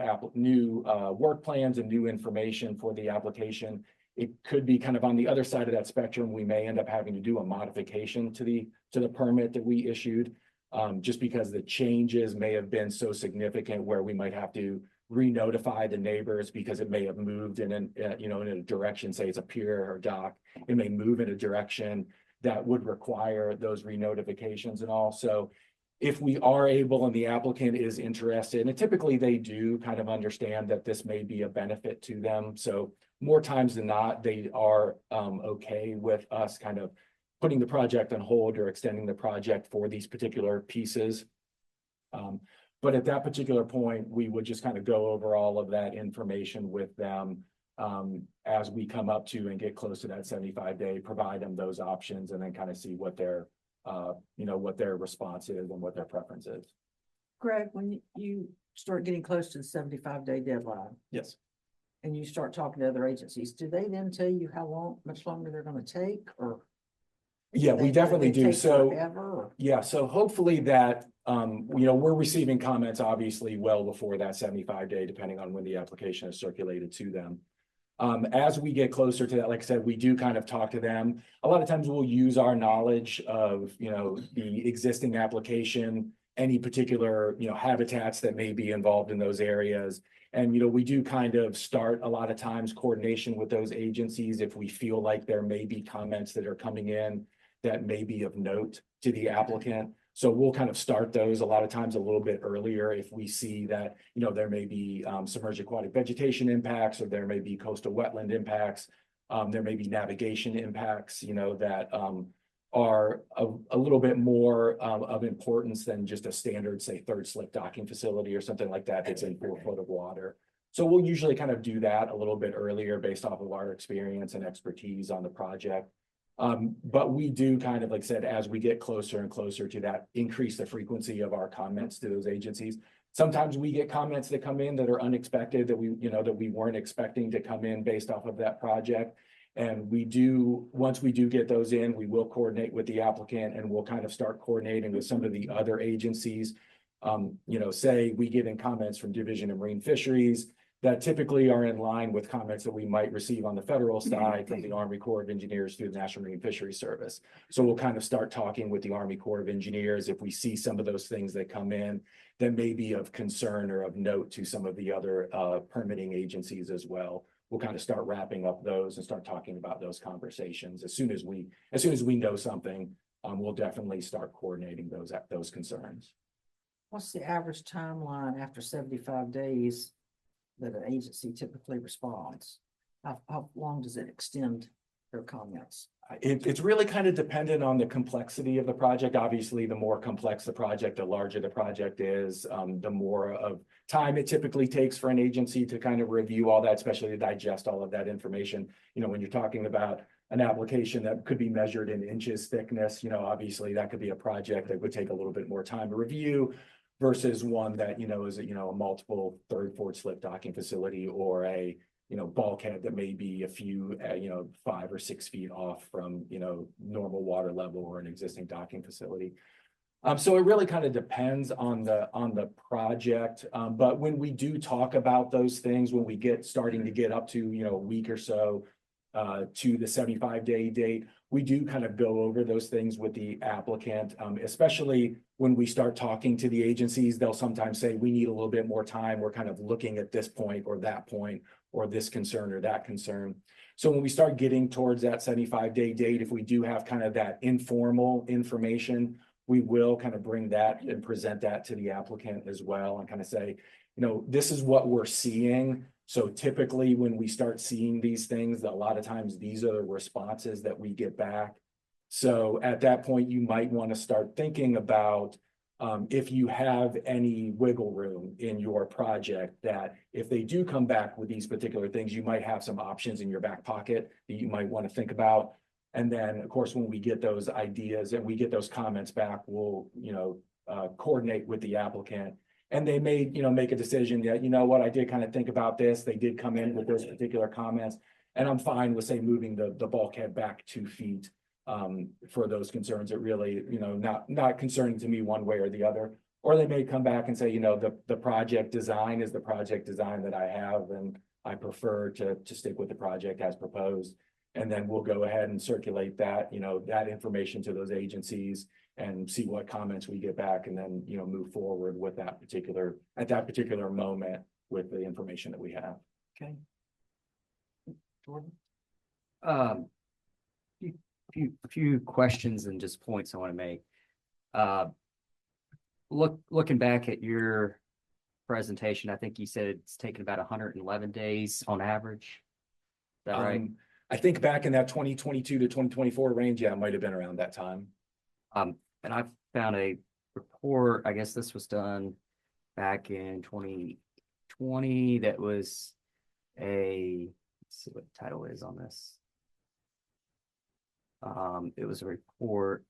work plans and new information for the application. It could be kind of on the other side of that spectrum. We may end up having to do a modification to the permit that we issued, just because the changes may have been so significant where we might have to re-notify the neighbors because it may have moved in a direction, say it's a pier or dock. It may move in a direction that would require those re-notifications and all. So if we are able and the applicant is interested, and typically they do kind of understand that this may be a benefit to them. So more times than not, they are okay with us kind of putting the project on hold or extending the project for these particular pieces. But at that particular point, we would just kind of go over all of that information with them as we come up to and get close to that 75-day, provide them those options, and then kind of see what their what their response is and what their preference is. Greg, when you start getting close to the 75-day deadline Yes. and you start talking to other agencies, do they then tell you how much longer they're going to take, or? Yeah, we definitely do. So, Forever, yeah, so hopefully that, we're receiving comments obviously well before that 75-day, depending on when the application is circulated to them. As we get closer to that, like I said, we do kind of talk to them. A lot of times we'll use our knowledge of, the existing application, any particular, habitats that may be involved in those areas. And, we do kind of start a lot of times coordination with those agencies if we feel like there may be comments that are coming in that may be of note to the applicant. So we'll kind of start those a lot of times a little bit earlier if we see that, there may be submerged aquatic vegetation impacts, or there may be coastal wetland impacts. There may be navigation impacts, that are a little bit more of importance than just a standard, say, third slip docking facility or something like that that's in 4 foot of water. So we'll usually kind of do that a little bit earlier based off of our experience and expertise on the project. But we do kind of, like I said, as we get closer and closer to that, increase the frequency of our comments to those agencies. Sometimes we get comments that come in that are unexpected, that we weren't expecting to come in based off of that project. And once we do get those in, we will coordinate with the applicant, and we'll kind of start coordinating with some of the other agencies. Say we get in comments from Division of Marine Fisheries that typically are in line with comments that we might receive on the federal side from the Army Corps of Engineers through the National Marine Fisheries Service. So we'll kind of start talking with the Army Corps of Engineers if we see some of those things that come in that may be of concern or of note to some of the other permitting agencies as well. We'll kind of start wrapping up those and start talking about those conversations. As soon as we know something, we'll definitely start coordinating those concerns. What's the average timeline after 75 days that an agency typically responds? How long does it extend their comments? It's really kind of dependent on the complexity of the project. Obviously, the more complex the project, the larger the project is, the more of time it typically takes for an agency to kind of review all that, especially to digest all of that information. When you're talking about an application that could be measured in inches thickness, obviously that could be a project that would take a little bit more time to review. versus one that, is, a multiple third, fourth slip docking facility or a, bulkhead that may be a few, 5 or 6 feet off from, normal water level or an existing docking facility. So it really kind of depends on the project. But when we do talk about those things, when we starting to get up to, a week or so to the 75-day date, we do kind of go over those things with the applicant, especially when we start talking to the agencies. They'll sometimes say, we need a little bit more time. We're kind of looking at this point or that point, or this concern or that concern. So when we start getting towards that 75-day date, if we do have kind of that informal information, we will kind of bring that and present that to the applicant as well and kind of say, this is what we're seeing. So typically when we start seeing these things, a lot of times these are the responses that we get back. So at that point, you might want to start thinking about if you have any wiggle room in your project, that if they do come back with these particular things, you might have some options in your back pocket that you might want to think about. And then, of course, when we get those ideas and we get those comments back, we'll, coordinate with the applicant. And they may, make a decision that, what, I did kind of think about this. They did come in with those particular comments. And I'm fine with, say, moving the bulkhead back 2 feet for those concerns. It really, not concerning to me one way or the other. Or they may come back and say, the project design is the project design that I have, and I prefer to stick with the project as proposed. And then we'll go ahead and circulate that, that information to those agencies and see what comments we get back, and then, move forward with that at that particular moment with the information that we have. Okay. Jordan? Few questions and just points I want to make. Looking back at your presentation, I think you said it's taken about 111 days on average. Is that right? I think back in that 2022 to 2024 range, yeah, it might have been around that time. And I found a report, I guess this was done back in 2020, that was let's see what the title is on this. It was a report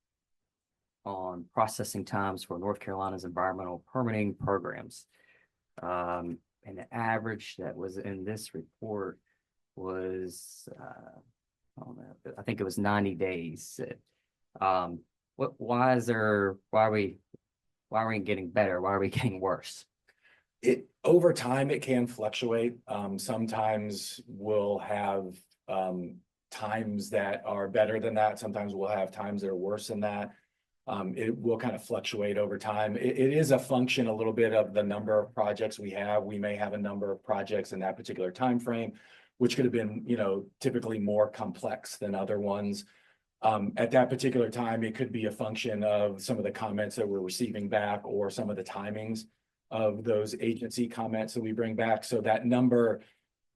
on processing times for North Carolina's environmental permitting programs. And the average that was in this report was, I don't know, I think it was 90 days. Why are we getting better? Why are we getting worse? Over time, it can fluctuate. Sometimes we'll have times that are better than that. Sometimes we'll have times that are worse than that. It will kind of fluctuate over time. It is a function a little bit of the number of projects we have. We may have a number of projects in that particular time frame, which could have been, typically more complex than other ones. At that particular time, it could be a function of some of the comments that we're receiving back or some of the timings of those agency comments that we bring back. So that number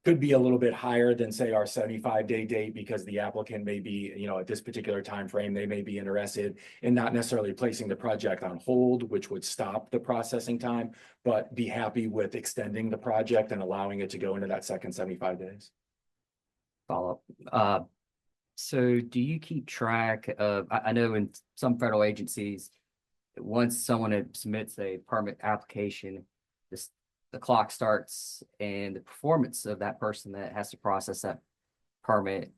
could be a little bit higher than, say, our 75-day date, because the applicant may be, at this particular time frame, they may be interested in not necessarily placing the project on hold, which would stop the processing time, but be happy with extending the project and allowing it to go into that second 75 days. Follow up. So do you keep track of, I know in some federal agencies, once someone submits a permit application, the clock starts, and the performance of that person that has to process that permit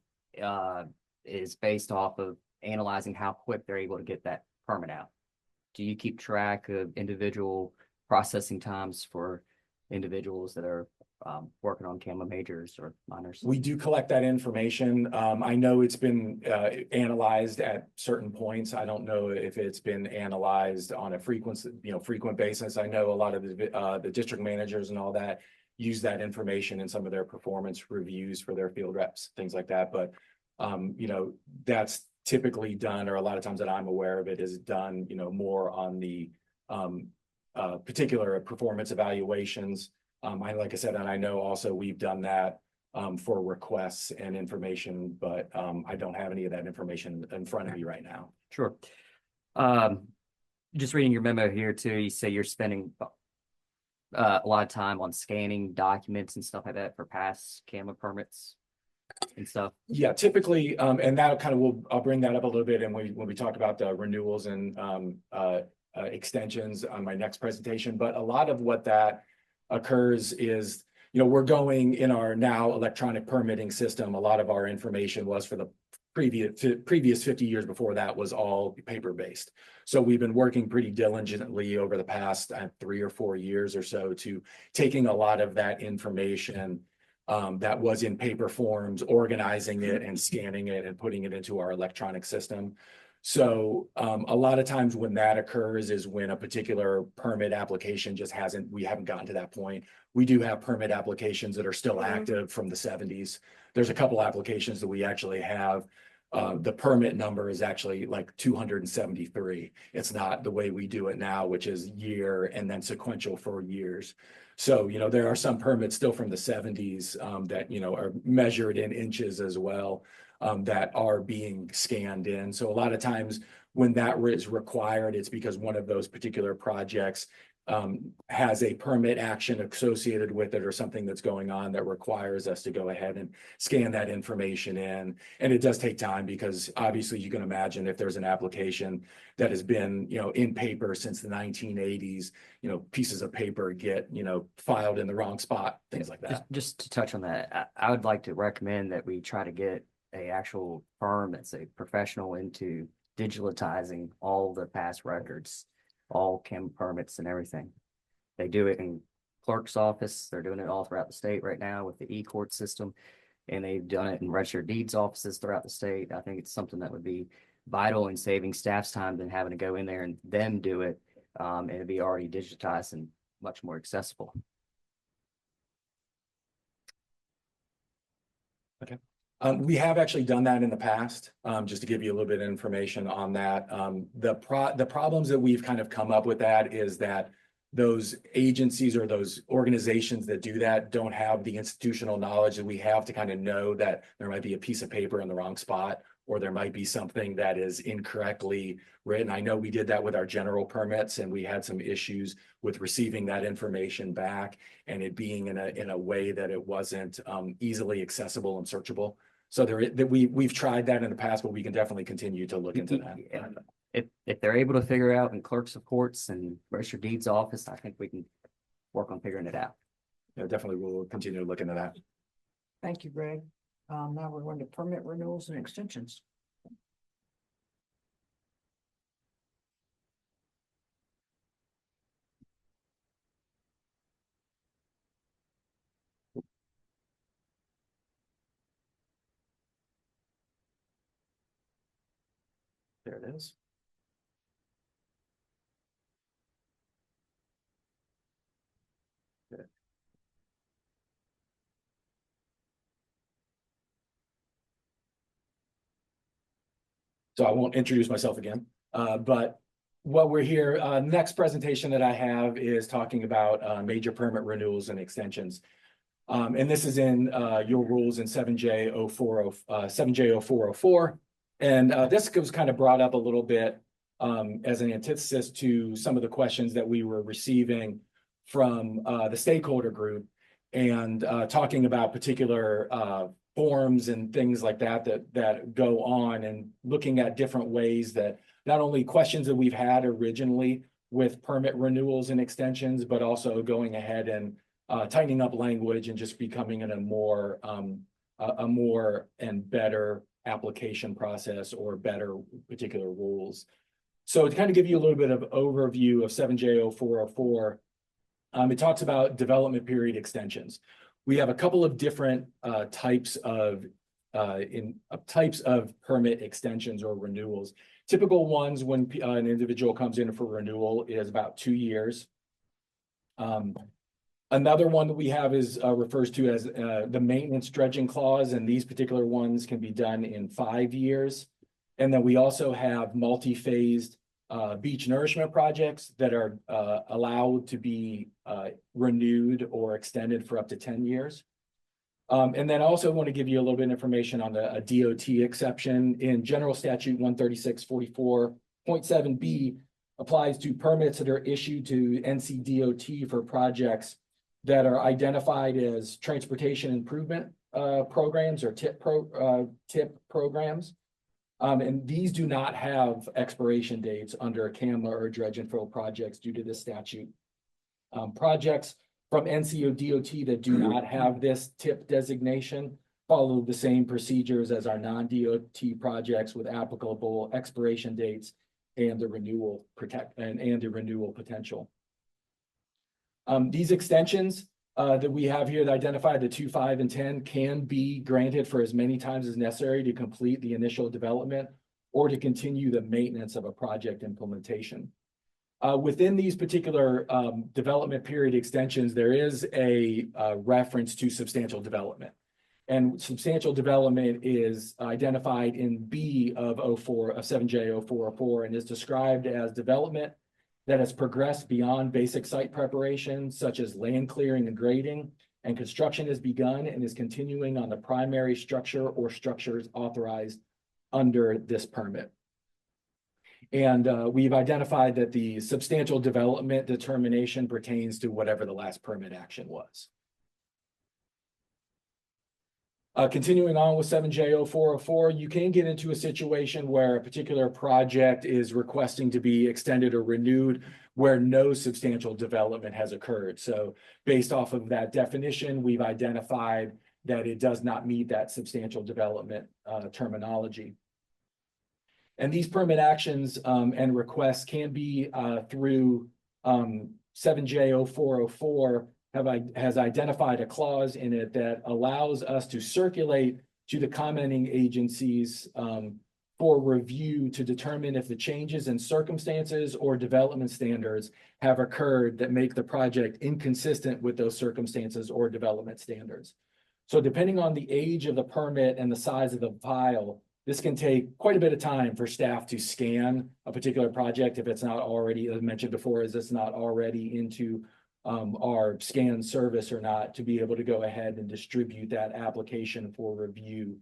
is based off of analyzing how quick they're able to get that permit out. Do you keep track of individual processing times for individuals that are working on CAMA majors or minors? We do collect that information. I know it's been analyzed at certain points. I don't know if it's been analyzed on a frequent basis. I know a lot of the district managers and all that use that information in some of their performance reviews for their field reps, things like that. But that's typically done, or a lot of times that I'm aware of it, is done, more on the particular performance evaluations. Like I said, and I know also we've done that for requests and information, but I don't have any of that information in front of me right now. Sure. Just reading your memo here too, you say you're spending a lot of time on scanning documents and stuff like that for past CAMA permits and stuff. Yeah, typically, and that kind of I'll bring that up a little bit, and when we talk about the renewals and extensions on my next presentation, but a lot of what that occurs is, we're going in our now electronic permitting system. A lot of our information was for the previous 50 years before that was all paper-based. So we've been working pretty diligently over the past 3 or 4 years or so to taking a lot of that information that was in paper forms, organizing it and scanning it and putting it into our electronic system. So a lot of times when that occurs is when a particular permit application just we haven't gotten to that point. We do have permit applications that are still active from the 70s. There's a couple applications that we actually have. The permit number is actually like 273. It's not the way we do it now, which is year and then sequential for years. So, there are some permits still from the 70s that, are measured in inches as well, that are being scanned in. So a lot of times when that is required, it's because one of those particular projects has a permit action associated with it or something that's going on that requires us to go ahead and scan that information in. And it does take time because obviously you can imagine if there's an application that has been, in paper since the 1980s, pieces of paper get, filed in the wrong spot, things like that. Just to touch on that, I would like to recommend that we try to get a actual firm that's a professional into digitalizing all the past records, all chem permits and everything. They do it in clerk's office. They're doing it all throughout the state right now with the e-court system, and they've done it in registered deeds offices throughout the state. I think it's something that would be vital in saving staff's time than having to go in there and them do it. And it'd be already digitized and much more accessible. Okay. We have actually done that in the past, just to give you a little bit of information on that. The problems that we've kind of come up with that is that those agencies or those organizations that do that don't have the institutional knowledge that we have to kind of know that there might be a piece of paper in the wrong spot, or there might be something that is incorrectly written. I know we did that with our general permits, and we had some issues with receiving that information back and it being in a way that it wasn't easily accessible and searchable. So we've tried that in the past, but we can definitely continue to look into that. If they're able to figure out in clerk's reports and registered deeds office, I think we can work on figuring it out. Yeah, definitely we'll continue to look into that. Thank you, Greg. Now we're going to permit renewals and extensions. There it is. Good. So I won't introduce myself again, but what we're here, next presentation that I have is talking about major permit renewals and extensions. And this is in your rules in 7J0404. And this was kind of brought up a little bit as an antithesis to some of the questions that we were receiving from the stakeholder group, and talking about particular forms and things like that go on, and looking at different ways that not only questions that we've had originally with permit renewals and extensions, but also going ahead and tightening up language and just becoming in a more and better application process or better particular rules. So to kind of give you a little bit of overview of 7J0404, it talks about development period extensions. We have a couple of different types of permit extensions or renewals. Typical ones when an individual comes in for renewal is about 2 years. Another one that we have is refers to as the maintenance dredging clause, and these particular ones can be done in 5 years. And then we also have multi-phased beach nourishment projects that are allowed to be renewed or extended for up to 10 years. And then I also want to give you a little bit of information on the DOT exception. In General Statute 13644.7B applies to permits that are issued to NCDOT for projects that are identified as transportation improvement programs or TIP programs. And these do not have expiration dates under CAMA or dredge and fill projects due to this statute. Projects from NCO DOT that do not have this tip designation follow the same procedures as our non-DOT projects with applicable expiration dates and the renewal and the renewal potential. These extensions that we have here that identify the 2, 5, and 10 can be granted for as many times as necessary to complete the initial development or to continue the maintenance of a project implementation. Within these particular development period extensions, there is a reference to substantial development. And substantial development is identified in B of 7J 0404 and is described as development that has progressed beyond basic site preparation, such as land clearing and grading, and construction has begun and is continuing on the primary structure or structures authorized under this permit. And we've identified that the substantial development determination pertains to whatever the last permit action was. Continuing on with 7J 0404, you can get into a situation where a particular project is requesting to be extended or renewed where no substantial development has occurred. So based off of that definition, we've identified that it does not meet that substantial development terminology. And these permit actions and requests can be through 7J 0404 has identified a clause in it that allows us to circulate to the commenting agencies for review to determine if the changes in circumstances or development standards have occurred that make the project inconsistent with those circumstances or development standards. So depending on the age of the permit and the size of the file, this can take quite a bit of time for staff to scan a particular project if it's not already, as mentioned before, is it's not already into our scan service or not, to be able to go ahead and distribute that application for review.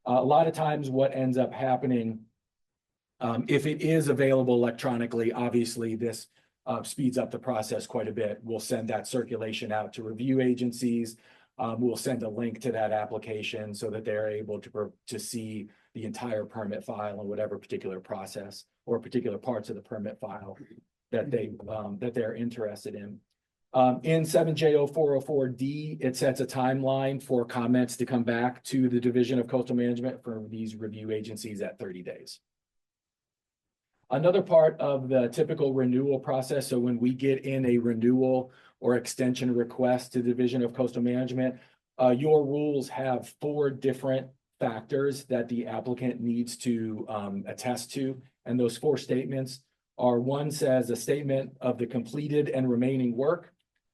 A lot of times what ends up happening, if it is available electronically, obviously this speeds up the process quite a bit. We'll send that circulation out to review agencies. We'll send a link to that application so that they're able to see the entire permit file and whatever particular process or particular parts of the permit file that they're interested in. In 7J 0404D, it sets a timeline for comments to come back to the Division of Coastal Management from these review agencies at 30 days. Another part of the typical renewal process, so when we get in a renewal or extension request to the Division of Coastal Management, your rules have 4 different factors that the applicant needs to attest to. And those 4 statements are: one says a statement of the completed and remaining work,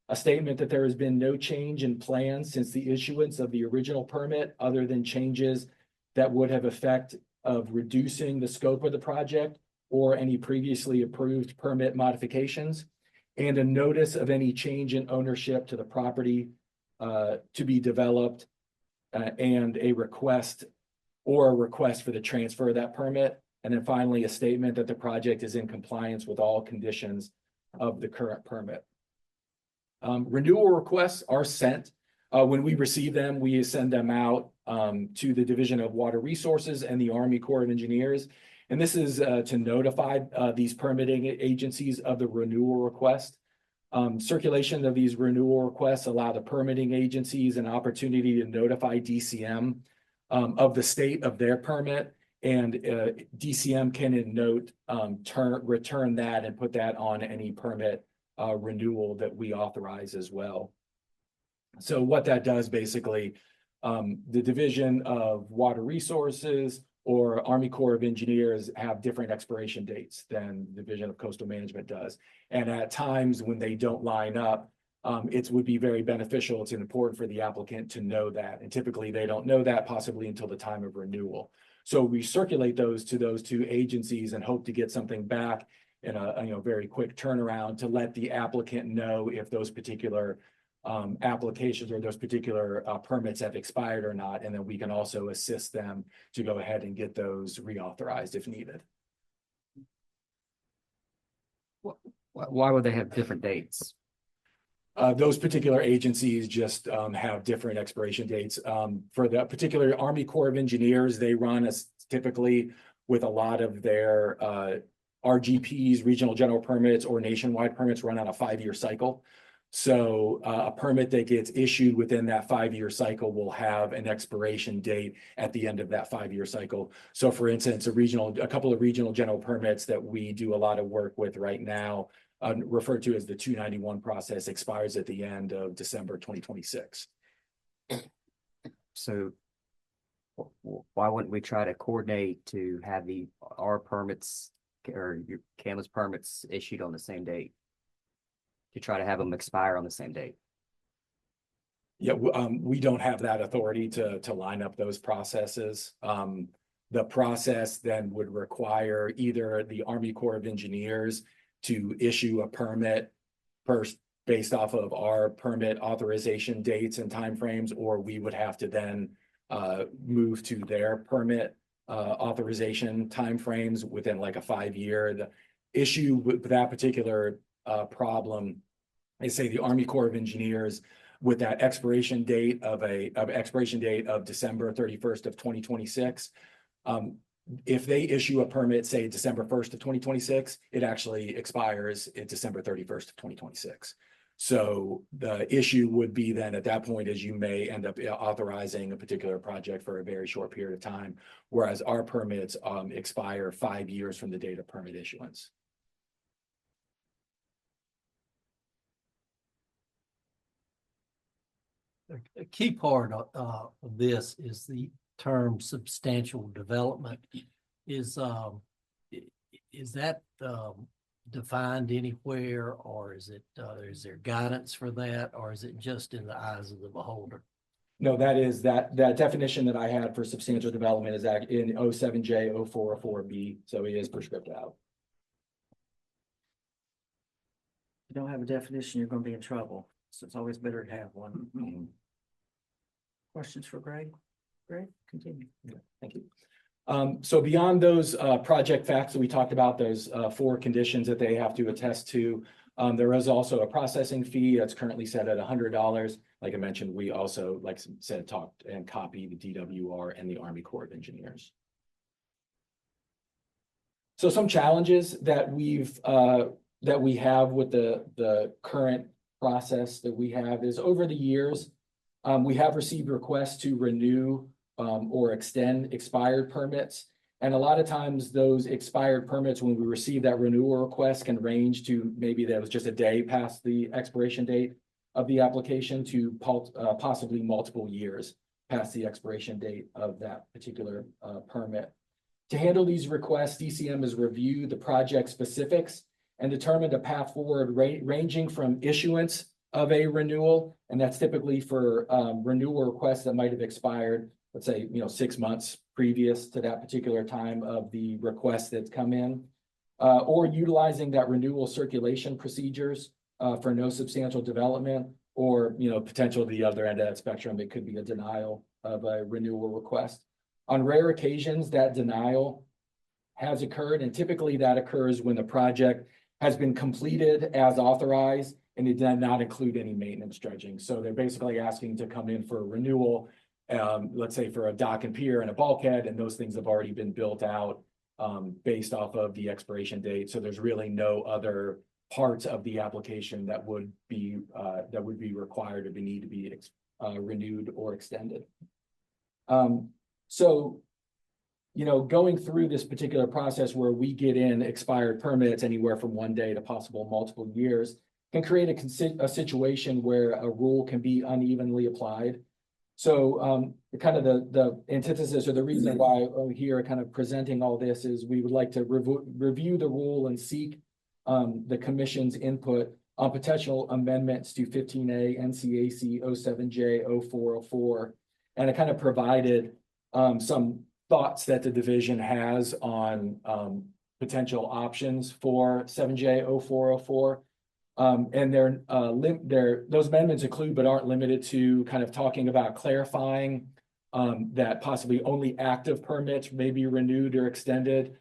a statement that there has been no change in plans since the issuance of the original permit other than changes that would have effect of reducing the scope of the project or any previously approved permit modifications, and a notice of any change in ownership to the property to be developed, and a request for the transfer of that permit. And then finally, a statement that the project is in compliance with all conditions of the current permit. Renewal requests are sent. When we receive them, we send them out to the Division of Water Resources and the Army Corps of Engineers. And this is to notify these permitting agencies of the renewal request. Circulation of these renewal requests allow the permitting agencies an opportunity to notify DCM of the state of their permit, and DCM can in note return that and put that on any permit renewal that we authorize as well. So what that does basically, the Division of Water Resources or Army Corps of Engineers have different expiration dates than the Division of Coastal Management does. And at times when they don't line up, it would be very beneficial. It's important for the applicant to know that. And typically they don't know that possibly until the time of renewal. So we circulate those to those 2 agencies and hope to get something back in a very quick turnaround to let the applicant know if those particular applications or those particular permits have expired or not. And then we can also assist them to go ahead and get those reauthorized if needed. Why would they have different dates? Those particular agencies just have different expiration dates. For the particular Army Corps of Engineers, they run typically with a lot of their RGPs, regional general permits, or nationwide permits run on a 5-year cycle. So a permit that gets issued within that 5-year cycle will have an expiration date at the end of that 5-year cycle. So for instance, a couple of regional general permits that we do a lot of work with right now, referred to as the 291 process, expires at the end of December 2026. So why wouldn't we try to coordinate to have our permits or your Camel's permits issued on the same date? To try to have them expire on the same date? Yeah, we don't have that authority to line up those processes. The process then would require either the Army Corps of Engineers to issue a permit first based off of our permit authorization dates and timeframes, or we would have to then move to their permit authorization timeframes within like a 5-year. The issue with that particular problem is, say, the Army Corps of Engineers with that expiration date of December 31st of 2026. If they issue a permit, say December 1st of 2026, it actually expires at December 31st of 2026. So the issue would be then at that point is you may end up authorizing a particular project for a very short period of time, whereas our permits expire 5 years from the date of permit issuance. A key part of this is the term substantial development. Is that defined anywhere, or is there guidance for that, or is it just in the eyes of the beholder? No, that definition that I had for substantial development is in 07J 0404B, so it is prescribed out. If you don't have a definition, you're gonna be in trouble. So it's always better to have one. Questions for Greg? Greg, continue. Thank you. So beyond those project facts that we talked about, those 4 conditions that they have to attest to, there is also a processing fee that's currently set at $100. Like I mentioned, we also, like I said, talked and copied the DWR and the Army Corps of Engineers. So some challenges that we have with the current process that we have is, over the years, we have received requests to renew or extend expired permits. And a lot of times those expired permits, when we receive that renewal request, can range to maybe that was just a day past the expiration date of the application to possibly multiple years past the expiration date of that particular permit. To handle these requests, DCM has reviewed the project specifics and determined a path forward ranging from issuance of a renewal, and that's typically for renewal requests that might have expired, let's say, 6 months previous to that particular time of the request that's come in, or utilizing that renewal circulation procedures for no substantial development, or potential to the other end of that spectrum, it could be a denial of a renewal request. On rare occasions, that denial has occurred, and typically that occurs when the project has been completed as authorized and it did not include any maintenance dredging. So they're basically asking to come in for a renewal, let's say for a dock and pier and a bulkhead, and those things have already been built out based off of the expiration date. So there's really no other parts of the application that would be required or need to be renewed or extended. So going through this particular process where we get in expired permits anywhere from 1 day to possible multiple years can create a situation where a rule can be unevenly applied. So kind of the antithesis, or the reason why we're here kind of presenting all this, is we would like to review the rule and seek the commission's input on potential amendments to 15A NCAC 07J 0404. And it kind of provided some thoughts that the division has on potential options for 7J 0404. And those amendments include, but aren't limited to, kind of talking about clarifying that possibly only active permits may be renewed or extended,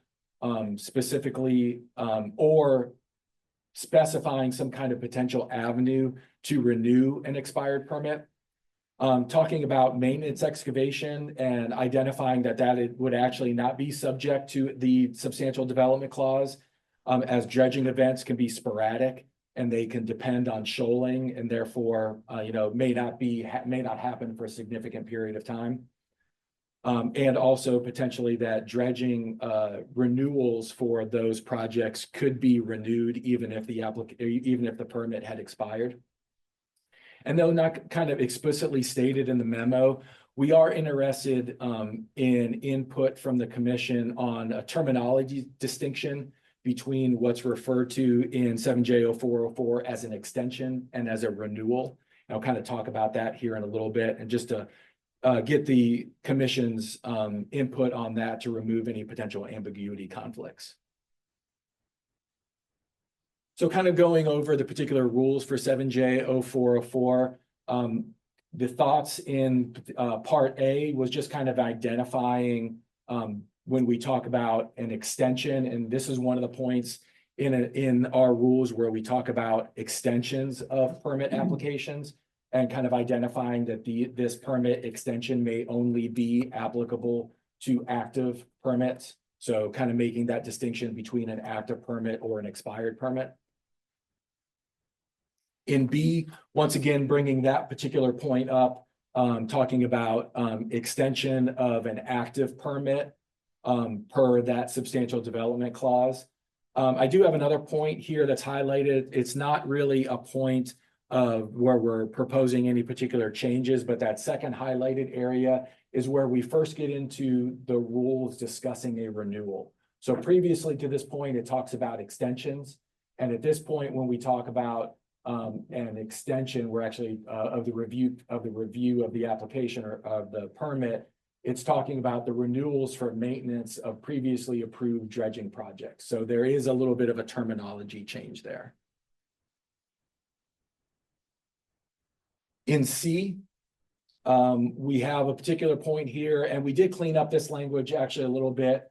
specifically, or specifying some kind of potential avenue to renew an expired permit. talking about maintenance excavation and identifying that it would actually not be subject to the substantial development clause, as dredging events can be sporadic and they can depend on shoaling and therefore, may not happen for a significant period of time. And also potentially that dredging renewals for those projects could be renewed even if the permit had expired. And though not kind of explicitly stated in the memo, we are interested in input from the commission on a terminology distinction between what's referred to in 7J0404 as an extension and as a renewal. And I'll kind of talk about that here in a little bit, and just to get the commission's input on that to remove any potential ambiguity conflicts. So kind of going over the particular rules for 7J0404, the thoughts in part A was just kind of identifying when we talk about an extension, and this is one of the points in our rules where we talk about extensions of permit applications, and kind of identifying that this permit extension may only be applicable to active permits. So kind of making that distinction between an active permit or an expired permit. In B, once again, bringing that particular point up, talking about extension of an active permit per that substantial development clause. I do have another point here that's highlighted. It's not really a point of where we're proposing any particular changes, but that second highlighted area is where we first get into the rules discussing a renewal. So previously to this point, it talks about extensions. And at this point, when we talk about an extension, we're actually of the review of the application or of the permit, it's talking about the renewals for maintenance of previously approved dredging projects. So there is a little bit of a terminology change there. In C, we have a particular point here, and we did clean up this language actually a little bit.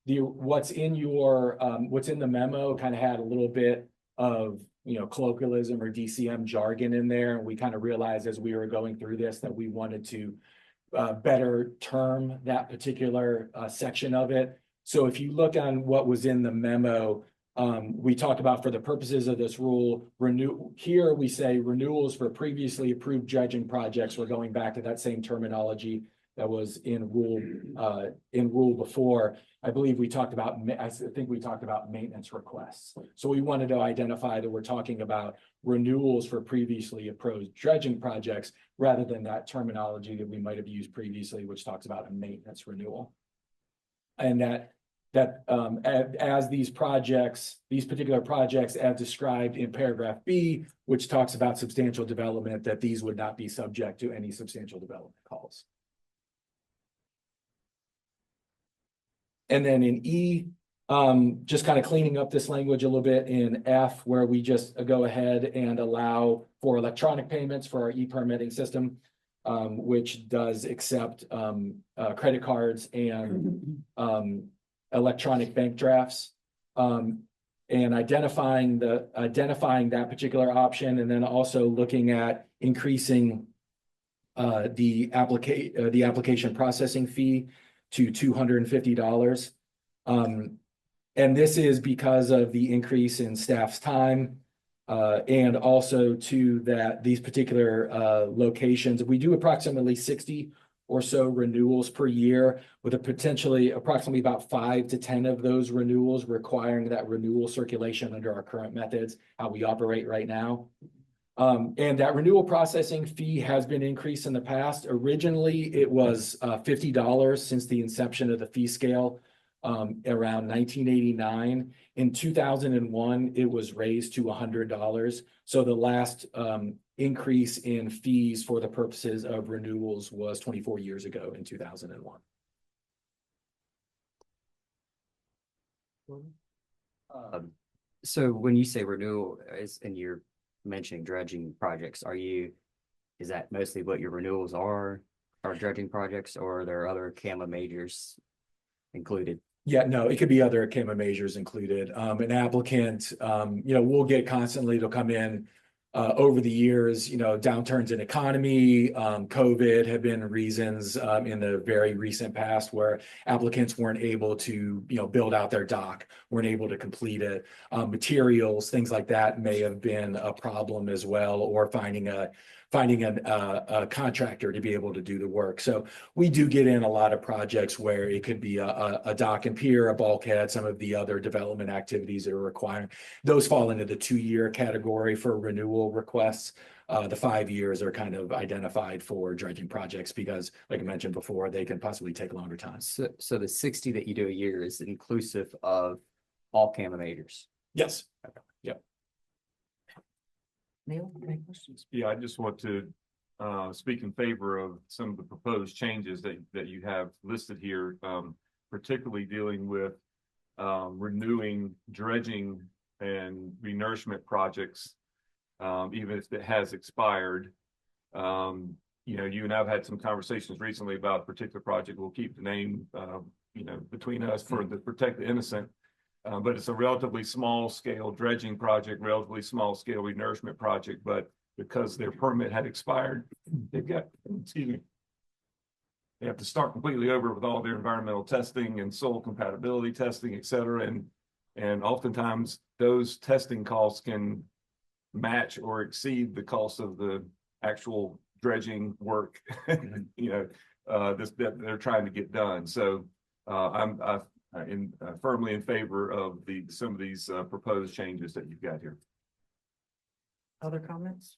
What's in the memo kind of had a little bit of colloquialism or DCM jargon in there, and we kind of realized as we were going through this that we wanted to better term that particular section of it. So if you look on what was in the memo, we talked about, for the purposes of this rule, here we say renewals for previously approved dredging projects. We're going back to that same terminology that was in rule before. I believe we talked about, I think we talked about maintenance requests. So we wanted to identify that we're talking about renewals for previously approved dredging projects rather than that terminology that we might have used previously, which talks about a maintenance renewal. And as these particular projects as described in paragraph B, which talks about substantial development, that these would not be subject to any substantial development calls. And then in E, just kind of cleaning up this language a little bit in F, where we just go ahead and allow for electronic payments for our e-permitting system, which does accept credit cards and electronic bank drafts, and identifying that particular option, and then also looking at increasing the application processing fee to $250. And this is because of the increase in staff's time, and also to these particular locations. We do approximately 60 or so renewals per year, with approximately about 5 to 10 of those renewals requiring that renewal circulation under our current methods, how we operate right now. And that renewal processing fee has been increased in the past. Originally, it was $50 since the inception of the fee scale around 1989. In 2001, it was raised to $100. So the last increase in fees for the purposes of renewals was 24 years ago in 2001. So when you say renewal and you're mentioning dredging projects, is that mostly what your renewals are dredging projects, or are there other CAMA majors included? Yeah, no, it could be other CAMA majors included. An applicant, we'll get constantly, they'll come in over the years, downturns in economy, COVID have been reasons in the very recent past where applicants weren't able to, build out their dock, weren't able to complete it. Materials, things like that may have been a problem as well, or finding a contractor to be able to do the work. So we do get in a lot of projects where it could be a dock and pier, a bulkhead, some of the other development activities that are required. Those fall into the 2-year category for renewal requests. The 5 years are kind of identified for dredging projects because, like I mentioned before, they can possibly take longer time. So the 60 that you do a year is inclusive of all CAMA majors? Yes. Neil, any questions? Yeah, I just want to speak in favor of some of the proposed changes that you have listed here, particularly dealing with renewing dredging and renourishment projects, even if it has expired. You and I've had some conversations recently about a particular project. We'll keep the name, between us for to protect the innocent. But it's a relatively small scale dredging project, relatively small scale renourishment project, but because their permit had expired, they've got, they have to start completely over with all their environmental testing and soil compatibility testing, et cetera. And oftentimes those testing costs can match or exceed the cost of the actual dredging work, that they're trying to get done. So I'm firmly in favor of some of these proposed changes that you've got here. Other comments?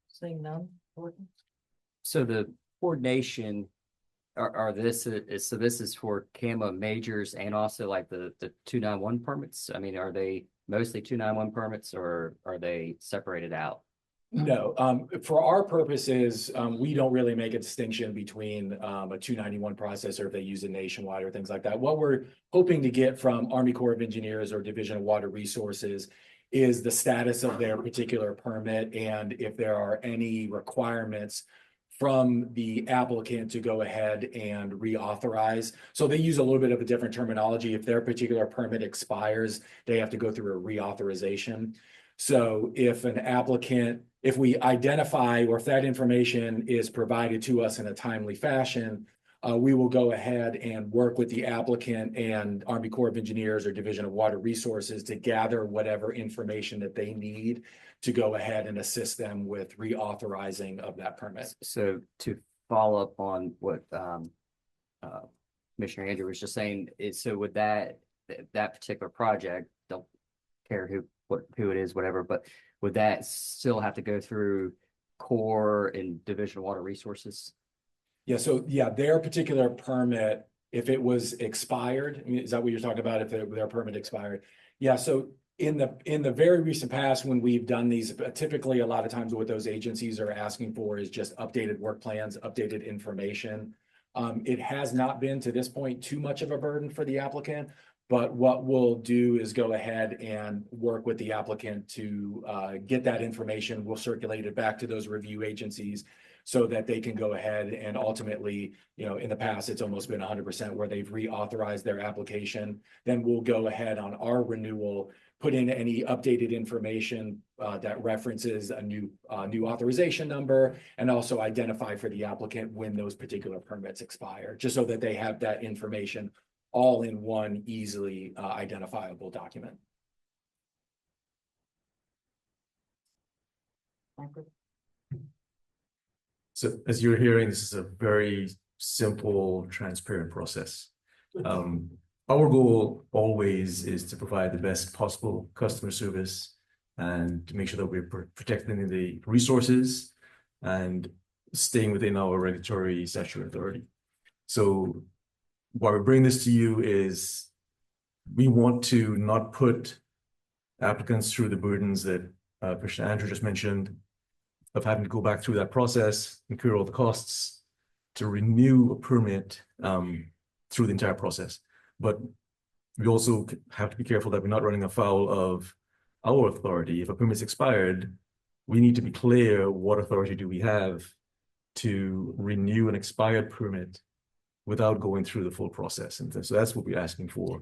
Seeing none. Gordon? So the coordination this is for CAMA majors and also like the 291 permits? I mean, are they mostly 291 permits or are they separated out? No, for our purposes, we don't really make a distinction between a 291 process or if they use it nationwide or things like that. What we're hoping to get from Army Corps of Engineers or Division of Water Resources is the status of their particular permit and if there are any requirements from the applicant to go ahead and reauthorize. So they use a little bit of a different terminology. If their particular permit expires, they have to go through a reauthorization. So if we identify or if that information is provided to us in a timely fashion, we will go ahead and work with the applicant and Army Corps of Engineers or Division of Water Resources to gather whatever information that they need to go ahead and assist them with reauthorizing of that permit. So to follow up on what Commissioner Andrew was just saying, so with that particular project, don't care who it is, whatever, but would that still have to go through Corps and Division of Water Resources? Yeah, so their particular permit, if it was expired, I mean, is that what you're talking about? If their permit expired? Yeah, so in the very recent past, when we've done these, typically a lot of times what those agencies are asking for is just updated work plans, updated information. It has not been to this point too much of a burden for the applicant, but what we'll do is go ahead and work with the applicant to get that information. We'll circulate it back to those review agencies so that they can go ahead and ultimately, in the past, it's almost been 100% where they've reauthorized their application. Then we'll go ahead on our renewal, put in any updated information that references a new authorization number, and also identify for the applicant when those particular permits expire, just so that they have that information all in one easily identifiable document. So as you're hearing, this is a very simple, transparent process. Our goal always is to provide the best possible customer service and to make sure that we're protecting the resources and staying within our regulatory statutory authority. So why we bring this to you is we want to not put applicants through the burdens that Commissioner Andrew just mentioned of having to go back through that process, incur all the costs to renew a permit through the entire process. But we also have to be careful that we're not running afoul of our authority. If a permit's expired, we need to be clear what authority do we have to renew an expired permit without going through the full process. And so that's what we're asking for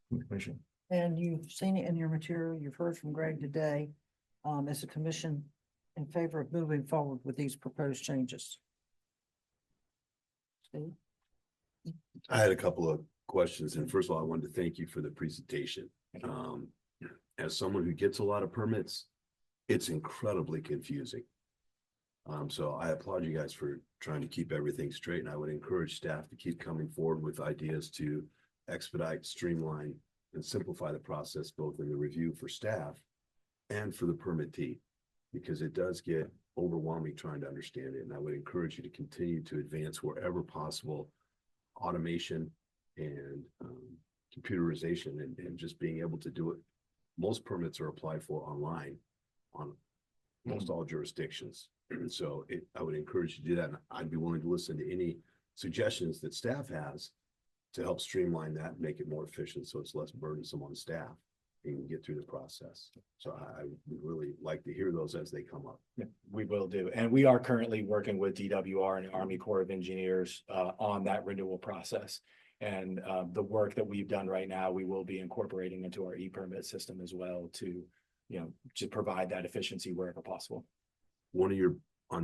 from the Commission. And you've seen it in your material, you've heard from Greg today. is the commission in favor of moving forward with these proposed changes? Steve? I had a couple of questions, and first of all, I wanted to thank you for the presentation. As someone who gets a lot of permits, it's incredibly confusing. So I applaud you guys for trying to keep everything straight, and I would encourage staff to keep coming forward with ideas to expedite, streamline, and simplify the process, both in the review for staff and for the permittee, because it does get overwhelming trying to understand it. And I would encourage you to continue to advance wherever possible, automation and computerization, and just being able to do it. Most permits are applied for online on most all jurisdictions. So I would encourage you to do that. And I'd be willing to listen to any suggestions that staff has to help streamline that and make it more efficient, so it's less burdensome on staff and get through the process. So I would really like to hear those as they come up. Yeah, we will do. And we are currently working with DWR and the Army Corps of Engineers on that renewal process. And the work that we've done right now, we will be incorporating into our e-permit system as well to, to provide that efficiency wherever possible. On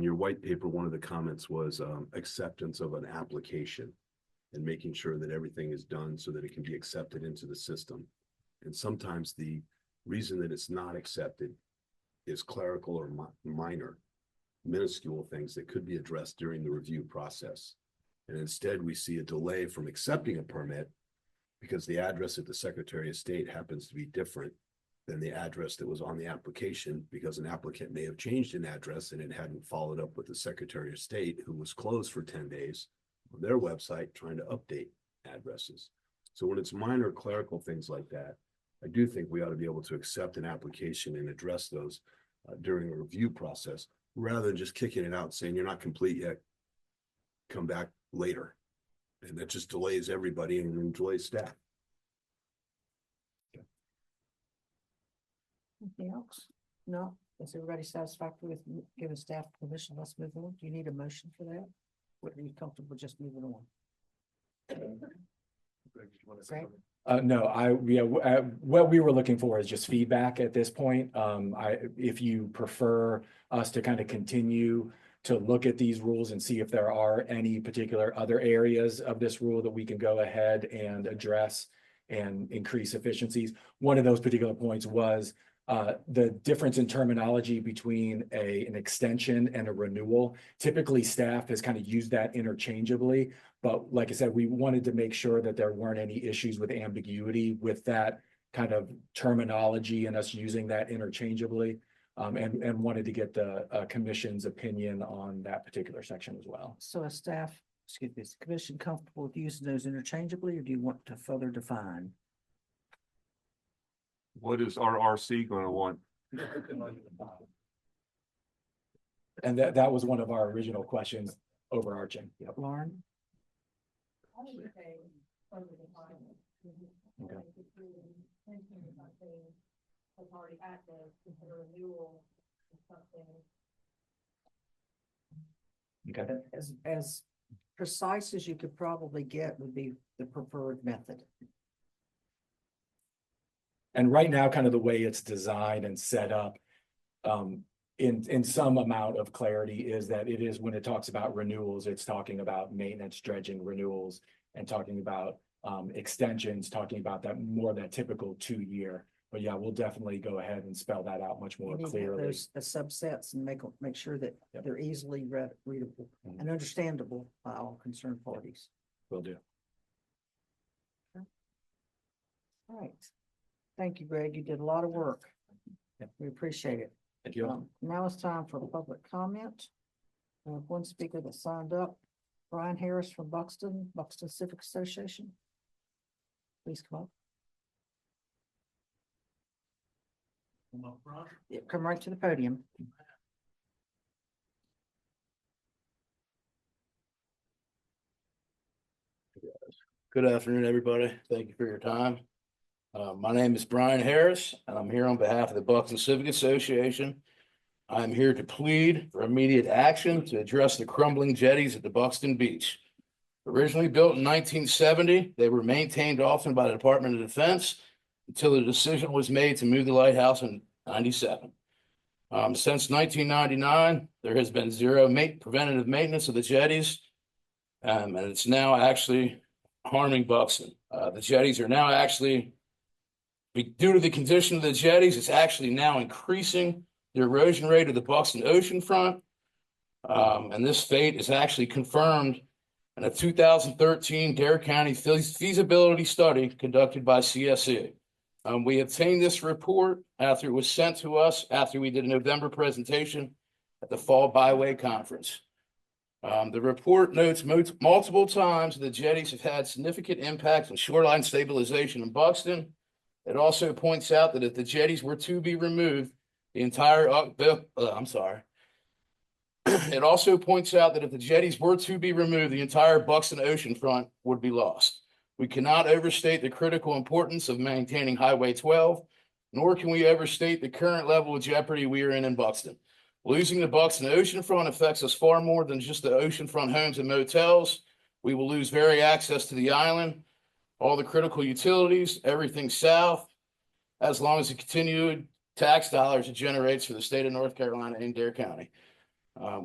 your white paper, one of the comments was acceptance of an application and making sure that everything is done so that it can be accepted into the system. And sometimes the reason that it's not accepted is clerical or minor, minuscule things that could be addressed during the review process. And instead, we see a delay from accepting a permit because the address at the Secretary of State happens to be different than the address that was on the application, because an applicant may have changed an address and it hadn't followed up with the Secretary of State, who was closed for 10 days on their website trying to update addresses. So when it's minor clerical things like that, I do think we ought to be able to accept an application and address those during a review process, rather than just kicking it out and saying you're not complete yet, come back later. And that just delays everybody and delays staff. Anything else? No? Is everybody satisfactory with giving staff permission? Let's move on. Do you need a motion for that? What are you comfortable just moving on? Greg? No, what we were looking for is just feedback at this point. If you prefer us to kind of continue to look at these rules and see if there are any particular other areas of this rule that we can go ahead and address and increase efficiencies. One of those particular points was the difference in terminology between an extension and a renewal. Typically, staff has kind of used that interchangeably, but like I said, we wanted to make sure that there weren't any issues with ambiguity with that kind of terminology and us using that interchangeably, and wanted to get the commission's opinion on that particular section as well. So is the commission comfortable with using those interchangeably, or do you want to further define? What is RRC going to want? And that was one of our original questions, overarching. Yep. Lauren? I would say further defining. Okay. Authority access to the renewal or something. Okay. As precise as you could probably get would be the preferred method. And right now, kind of the way it's designed and set up, in some amount of clarity, is that it is, when it talks about renewals, it's talking about maintenance, dredging renewals, and talking about extensions, talking about that typical 2-year. But yeah, we'll definitely go ahead and spell that out much more You need to have clearly. those as subsets and make sure that Yep. they're easily readable and understandable by all concerned parties. Will do. All right. Thank you, Greg. You did a lot of work. Yep. We appreciate it. Thank you. Now it's time for public comment. We have one speaker that signed up, Brian Harris from Buxton Civic Association. Please come up. Yeah, come right to the podium. Good afternoon, everybody. Thank you for your time. My name is Brian Harris, and I'm here on behalf of the Buxton Civic Association. I'm here to plead for immediate action to address the crumbling jetties at the Buxton Beach. Originally built in 1970, they were maintained often by the Department of Defense until the decision was made to move the lighthouse in 97. Since 1999, there has been zero preventative maintenance of the jetties. And it's now actually harming Buxton. The jetties are now actually, due to the condition of the jetties, it's actually now increasing the erosion rate of the Buxton oceanfront. And this fate is actually confirmed in a 2013 Dare County feasibility study conducted by CRC. We obtained this report after it was sent to us after we did a November presentation at the Fall Byway Conference. The report notes multiple times the jetties have had significant impact on shoreline stabilization in Buxton. It also points out that if the jetties were to be removed, the entire, It also points out that if the jetties were to be removed, the entire Buxton oceanfront would be lost. We cannot overstate the critical importance of maintaining Highway 12, nor can we overstate the current level of jeopardy we are in Buxton. Losing the Buxton oceanfront affects us far more than just the oceanfront homes and motels. We will lose very access to the island, all the critical utilities, everything south, as long as the continued tax dollars it generates for the state of North Carolina and Dare County.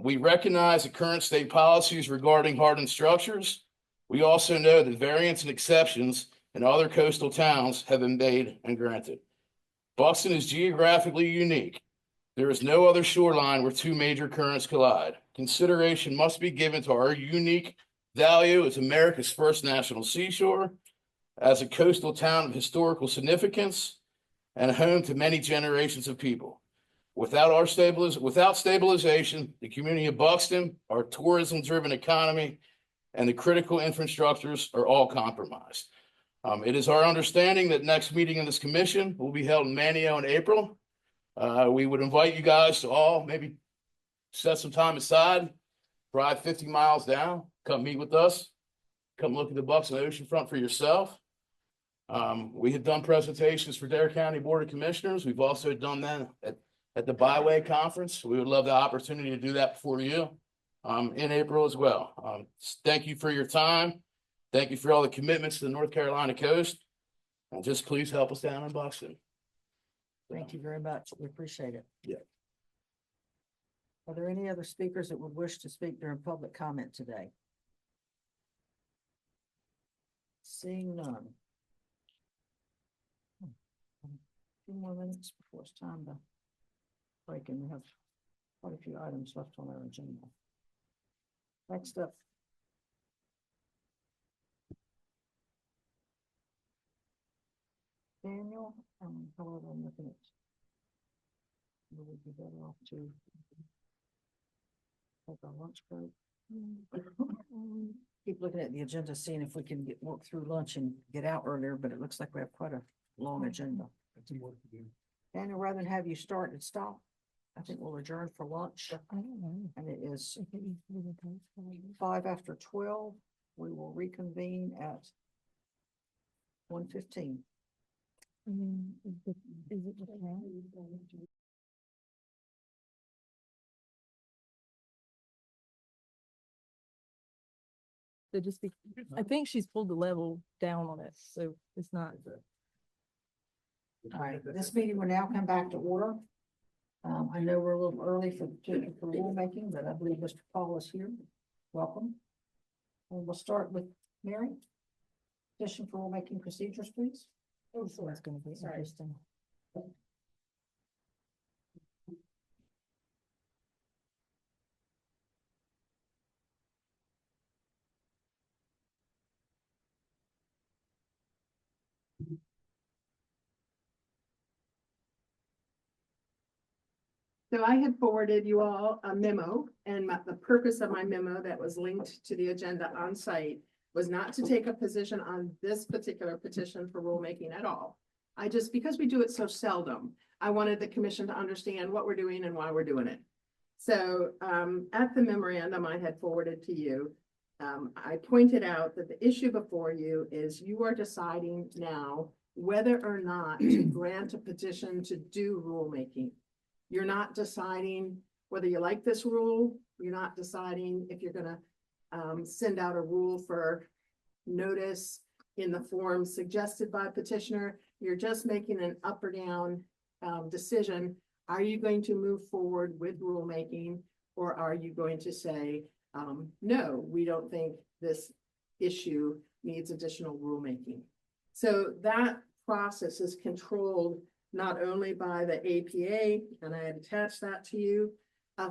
We recognize the current state policies regarding hardened structures. We also know that variants and exceptions in other coastal towns have been made and granted. Buxton is geographically unique. There is no other shoreline where two major currents collide. Consideration must be given to our unique value as America's first national seashore, as a coastal town of historical significance, and home to many generations of people. Without stabilization, the community of Buxton, our tourism-driven economy, and the critical infrastructures are all compromised. It is our understanding that next meeting of this commission will be held in Manio in April. We would invite you guys to all maybe set some time aside, drive 50 miles down, come meet with us, come look at the Buxton oceanfront for yourself. We have done presentations for Dare County Board of Commissioners. We've also done that at the Byway Conference. We would love the opportunity to do that before you in April as well. Thank you for your time. Thank you for all the commitments to the North Carolina coast. And just please help us down in Buxton. Thank you very much. We appreciate it. Yeah. Are there any other speakers that would wish to speak during public comment today? Seeing none. A few more minutes before it's time to break, and we have quite a few items left on our agenda. Next up. Daniel, however, I'm looking at. We would be better off to take our lunch break. Keep looking at the agenda, seeing if we can work through lunch and get out earlier, but it looks like we have quite a long agenda. Daniel, rather than have you start and stop, I think we'll adjourn for lunch. And it is 12:05. We will reconvene at 1:15. So just be, I think she's pulled the level down on it, so it's not. All right, this meeting will now come back to order. I know we're a little early for rulemaking, but I believe Mr. Paul is here. Welcome. And we'll start with Mary. Petition for rulemaking procedures, please. Oh, so it's gonna be interesting. So I had forwarded you all a memo, and the purpose of my memo that was linked to the agenda on site was not to take a position on this particular petition for rulemaking at all. Because we do it so seldom, I wanted the commission to understand what we're doing and why we're doing it. So at the memorandum I had forwarded to you, I pointed out that the issue before you is you are deciding now whether or not to grant a petition to do rulemaking. You're not deciding whether you like this rule. You're not deciding if you're gonna send out a rule for notice in the form suggested by petitioner. You're just making an up or down decision Are you going to move forward with rulemaking? Or are you going to say, no, we don't think this issue needs additional rulemaking? So that process is controlled not only by the APA, and I had attached that to you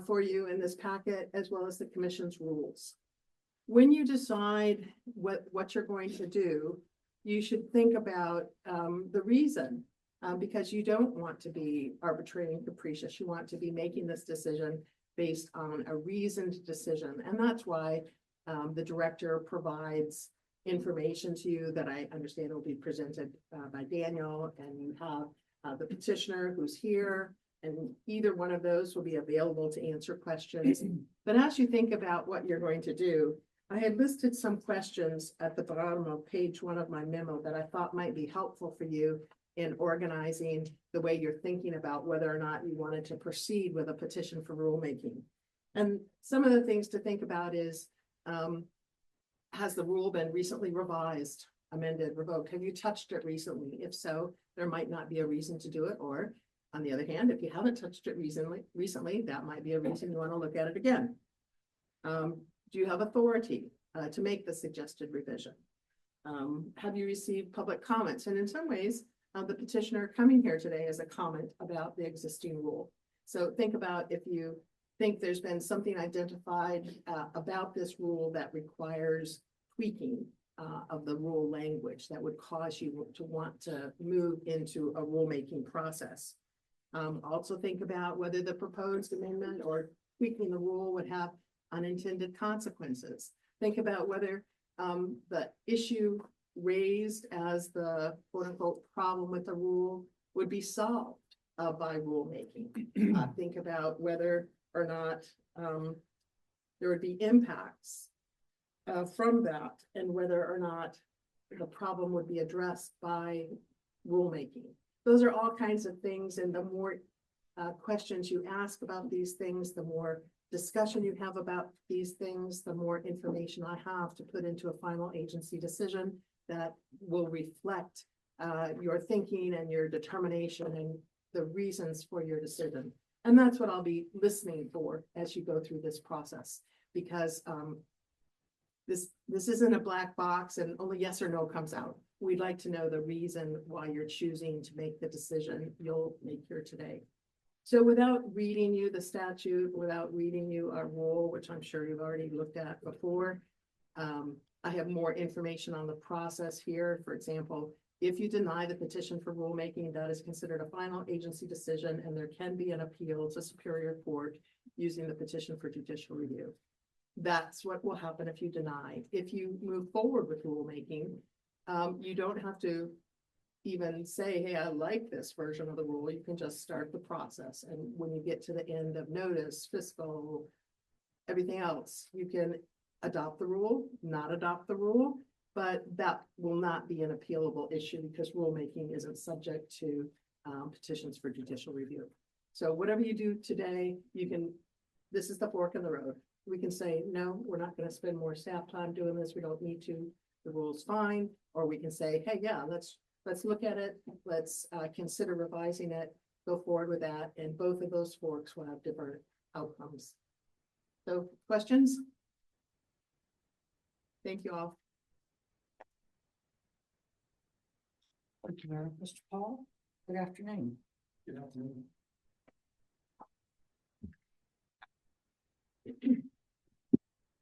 for you in this packet, as well as the commission's rules. When you decide what you're going to do, you should think about the reason, because you don't want to be arbitrary and capricious. You want to be making this decision based on a reasoned decision. And that's why the director provides information to you that I understand will be presented by Daniel, and you have the petitioner who's here, and either one of those will be available to answer questions. But as you think about what you're going to do, I had listed some questions at the bottom of page 1 of my memo that I thought might be helpful for you in organizing the way you're thinking about whether or not you wanted to proceed with a petition for rulemaking. And some of the things to think about is, has the rule been recently revised, amended, revoked? Have you touched it recently? If so, there might not be a reason to do it. Or on the other hand, if you haven't touched it recently, that might be a reason you want to look at it again. Do you have authority to make the suggested revision? Have you received public comments? And in some ways, the petitioner coming here today is a comment about the existing rule. So think about if you think there's been something identified about this rule that requires tweaking of the rule language that would cause you to want to move into a rulemaking process. Also think about whether the proposed amendment or tweaking the rule would have unintended consequences. Think about whether the issue raised as the quote unquote problem with the rule would be solved by rulemaking. Think about whether or not there would be impacts from that, and whether or not the problem would be addressed by rulemaking. Those are all kinds of things, and the more questions you ask about these things, the more discussion you have about these things, the more information I have to put into a final agency decision that will reflect your thinking and your determination and the reasons for your decision. And that's what I'll be listening for as you go through this process, because this isn't a black box and only yes or no comes out. We'd like to know the reason why you're choosing to make the decision you'll make here today. So without reading you the statute, without reading you our rule, which I'm sure you've already looked at before, I have more information on the process here. For example, if you deny the petition for rulemaking, that is considered a final agency decision, and there can be an appeal to Superior Court using the petition for judicial review. That's what will happen if you deny. If you move forward with rulemaking, you don't have to even say, hey, I like this version of the rule. You can just start the process. And when you get to the end of notice, fiscal, everything else, you can adopt the rule, not adopt the rule, but that will not be an appealable issue because rulemaking isn't subject to petitions for judicial review. So whatever you do today, you can, this is the fork in the road. We can say, no, we're not going to spend more staff time doing this. We don't need to. The rule's fine. Or we can say, hey, yeah, let's look at it. Let's consider revising it, go forward with that. And both of those forks will have different outcomes. So questions? Thank you all. Thank you, Mr. Paul. Good afternoon. Good afternoon.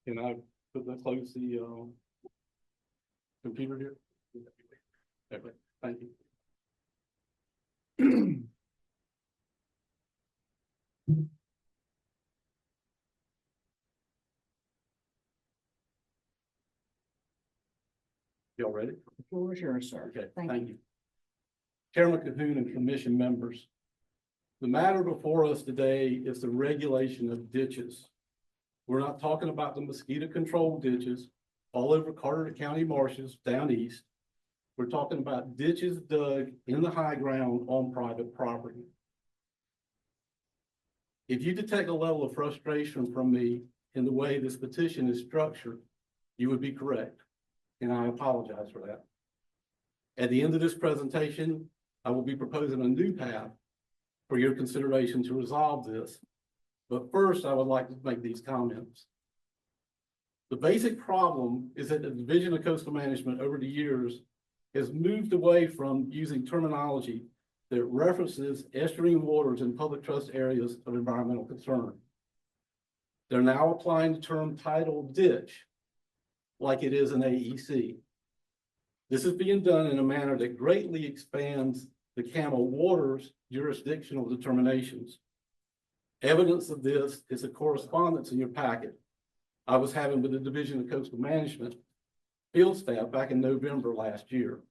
Can I close the computer here? Okay, thank you. Y'all ready? The floor is yours, sir. Okay, Thank thank you. Chairman Cahoon and commission members. The matter before us today is the regulation of ditches. We're not talking about the mosquito control ditches all over Carter County marshes down east. We're talking about ditches dug in the high ground on private property. If you detect a level of frustration from me in the way this petition is structured, you would be correct, and I apologize for that. At the end of this presentation, I will be proposing a new path for your consideration to resolve this. But first, I would like to make these comments. The basic problem is that the Division of Coastal Management over the years has moved away from using terminology that references estuarine waters in public trust areas of environmental concern. They're now applying the term tidal ditch like it is an AEC. This is being done in a manner that greatly expands the CAMA waters jurisdictional determinations. Evidence of this is a correspondence in your packet I was having with the Division of Coastal Management field staff back in November last year.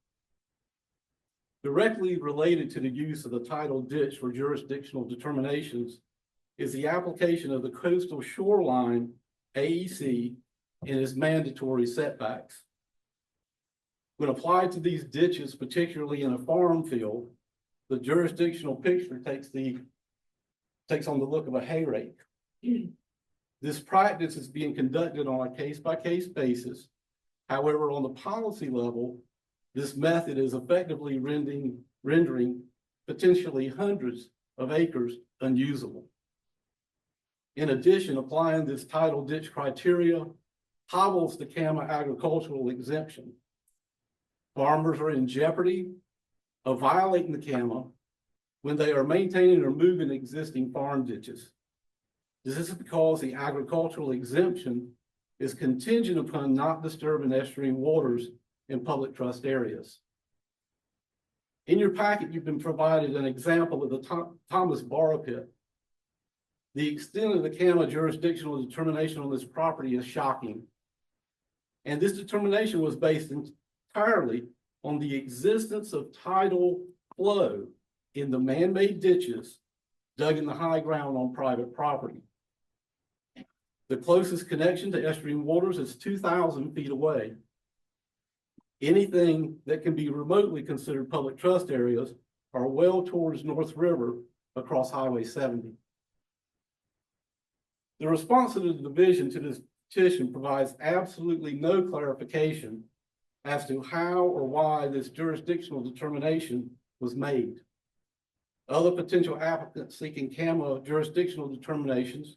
Directly related to the use of the tidal ditch for jurisdictional determinations is the application of the coastal shoreline AEC and its mandatory setbacks. When applied to these ditches, particularly in a farm field, the jurisdictional picture takes on the look of a hay rake. This practice is being conducted on a case-by-case basis. However, on the policy level, this method is effectively rendering potentially hundreds of acres unusable. In addition, applying this tidal ditch criteria hobbles the CAMA agricultural exemption. Farmers are in jeopardy of violating the CAMA when they are maintaining or moving existing farm ditches. This is because the agricultural exemption is contingent upon not disturbing estuarine waters in public trust areas. In your packet, you've been provided an example of the Thomas Borrow Pit. The extent of the CAMA jurisdictional determination on this property is shocking. And this determination was based entirely on the existence of tidal flow in the man-made ditches dug in the high ground on private property. The closest connection to estuarine waters is 2,000 feet away. Anything that can be remotely considered public trust areas are well towards North River across Highway 70. The response of the division to this petition provides absolutely no clarification as to how or why this jurisdictional determination was made. Other potential applicants seeking CAMA jurisdictional determinations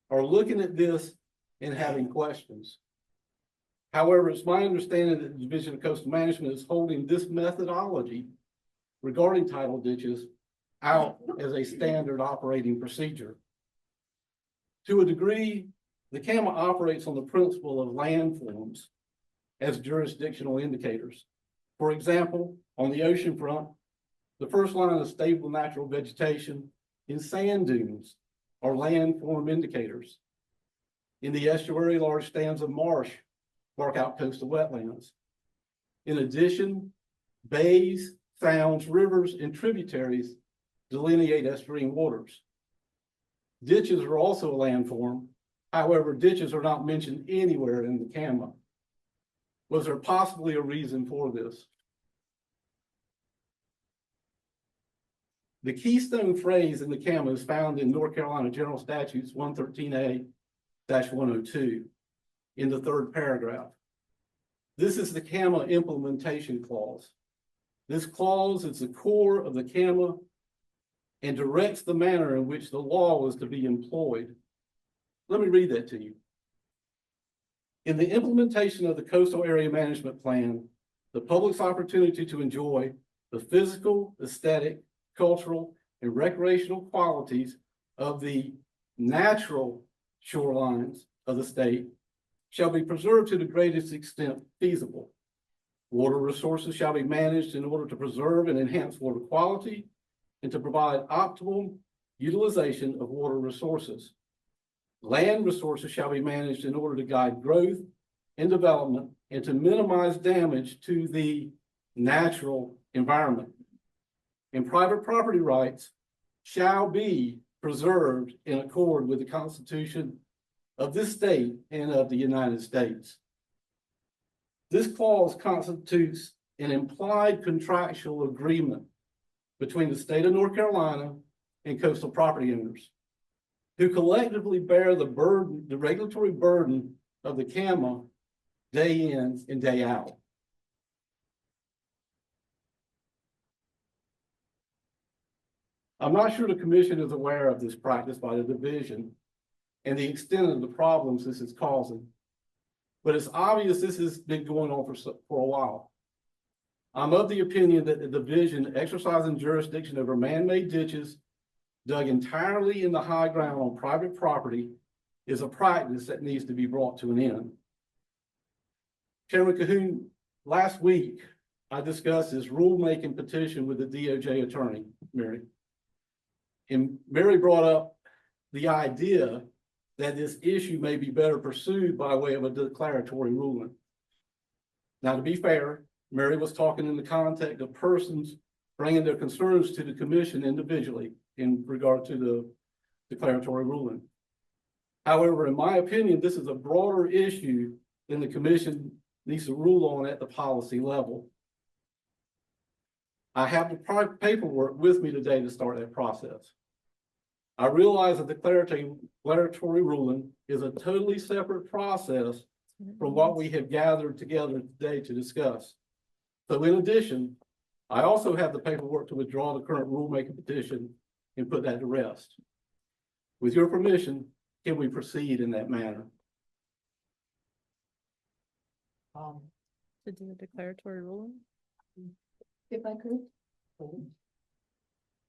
are looking at this and having questions. However, it's my understanding that the Division of Coastal Management is holding this methodology regarding tidal ditches out as a standard operating procedure. To a degree, the CAMA operates on the principle of landforms as jurisdictional indicators. For example, on the ocean front, the first line of stable natural vegetation in sand dunes are landform indicators. In the estuary, large stands of marsh mark out coastal wetlands. In addition, bays, sounds, rivers, and tributaries delineate estuarine waters. Ditches are also a landform. However, ditches are not mentioned anywhere in the CAMA. Was there possibly a reason for this? The keystone phrase in the CAMA is found in North Carolina General Statutes 113A-102 in the third paragraph. This is the CAMA implementation clause. This clause is the core of the CAMA and directs the manner in which the law is to be employed. Let me read that to you. In the implementation of the Coastal Area Management Plan, the public's opportunity to enjoy the physical, aesthetic, cultural, and recreational qualities of the natural shorelines of the state shall be preserved to the greatest extent feasible. Water resources shall be managed in order to preserve and enhance water quality and to provide optimal utilization of water resources. Land resources shall be managed in order to guide growth and development and to minimize damage to the natural environment. And private property rights shall be preserved in accord with the Constitution of this state and of the United States. This clause constitutes an implied contractual agreement between the state of North Carolina and coastal property owners, who collectively bear the burden, the regulatory burden of the CAMA day in and day out. I'm not sure the commission is aware of this practice by the division and the extent of the problems this is causing. But it's obvious this has been going on for a while. I'm of the opinion that the division exercising jurisdiction over man-made ditches dug entirely in the high ground on private property is a practice that needs to be brought to an end. Chairman Cahoon, last week, I discussed this rulemaking petition with the DOJ attorney, Mary. And Mary brought up the idea that this issue may be better pursued by way of a declaratory ruling. Now, to be fair, Mary was talking in the context of persons bringing their concerns to the commission individually in regard to the declaratory ruling. However, in my opinion, this is a broader issue than the commission needs to rule on at the policy level. I have the paperwork with me today to start that process. I realize that the declaratory ruling is a totally separate process from what we have gathered together today to discuss. So in addition, I also have the paperwork to withdraw the current rulemaking petition and put that to rest. With your permission, can we proceed in that manner? To do a declaratory ruling? If I could.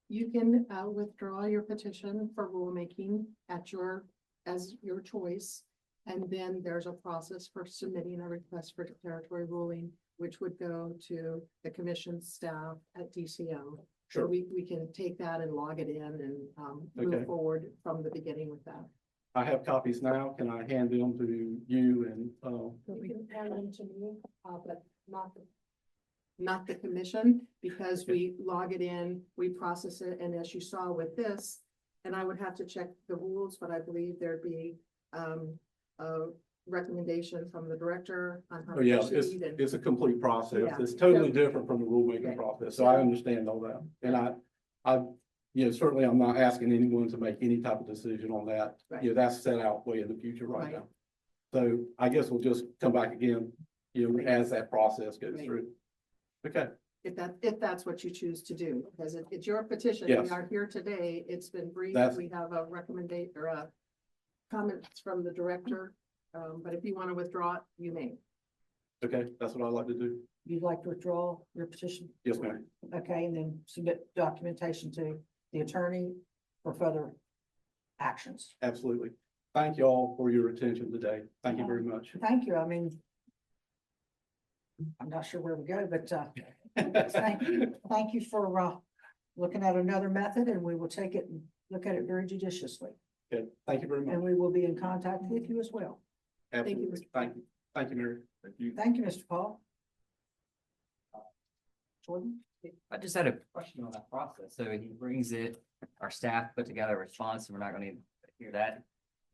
You can withdraw your petition for rulemaking as your choice. And then there's a process for submitting a request for declaratory ruling, which would go to the commission staff at DCO. So Sure. we can take that and log it in and Okay. move forward from the beginning with that. I have copies now. Can I hand them to you and, You can hand them to me, but not the commission, because we log it in, we process it, and as you saw with this, and I would have to check the rules, but I believe there'd be a recommendation from the director on how oh to yeah, proceed. And it's a complete process. Yeah. It's totally So- different from the rulemaking Okay. process. So I understand all that. And certainly I'm not asking anyone to make any type of decision on that. Right. That's set out way in the future right Right. now. So I guess we'll just come back again, as that process goes Right. through. Okay, if that's what you choose to do, because it's your petition, Yes. we are here today, it's been brief, That's- we have a recommendation or a comments from the director. But if you want to withdraw it, you may. okay, that's what I'd like to do. You'd like to withdraw your petition? Yes, ma'am. Okay, and then submit documentation to the attorney for further actions. Absolutely. Thank you all for your attention today. Thank you very much. Thank you. I mean, I'm not sure where we go, but thank you for looking at another method, and we will take it and look at it very judiciously. Okay, thank you very much. And we will be in contact with you as well. Absolutely. Mr. Thank you. Thank you, Mary. Thank you. Thank you, Mr. Paul. Jordan? I just had a question on that process. So he brings it, our staff put together a response, and we're not gonna hear that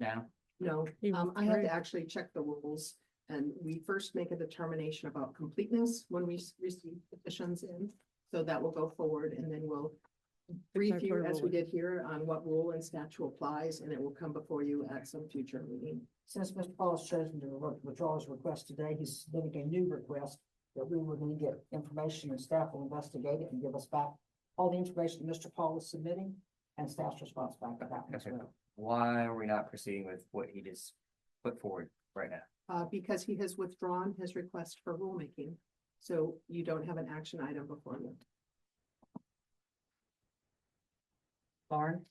now? No, He I have withdrew. to actually check the rules, and we first make a determination about completeness when we receive petitions in. So that will go forward, and then we'll brief you Declaratory as we ruling. did here on what rule and statute applies, and it will come before you at some future meeting. Since Mr. Paul has chosen to withdraw his request today, he's submitting a new request that we will need to get information, and staff will investigate it and give us back all the information Mr. Paul is submitting and staff's response back to that as Okay. well. Why are we not proceeding with what he just put forward right now? Because he has withdrawn his request for rulemaking. So you don't have an action item before you. Lauren?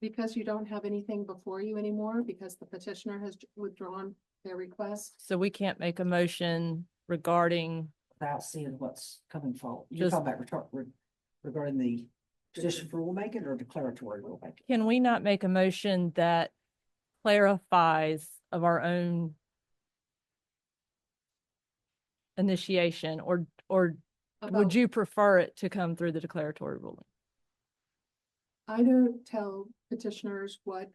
Because you don't have anything before you anymore, because the petitioner has withdrawn their request. So we can't make a motion regarding, Without seeing what's coming forward. You're Just- talking about regarding the petition for rulemaking or declaratory rulemaking? can we not make a motion that clarifies of our own initiation, or would About- you prefer it to come through the declaratory ruling? I don't tell petitioners what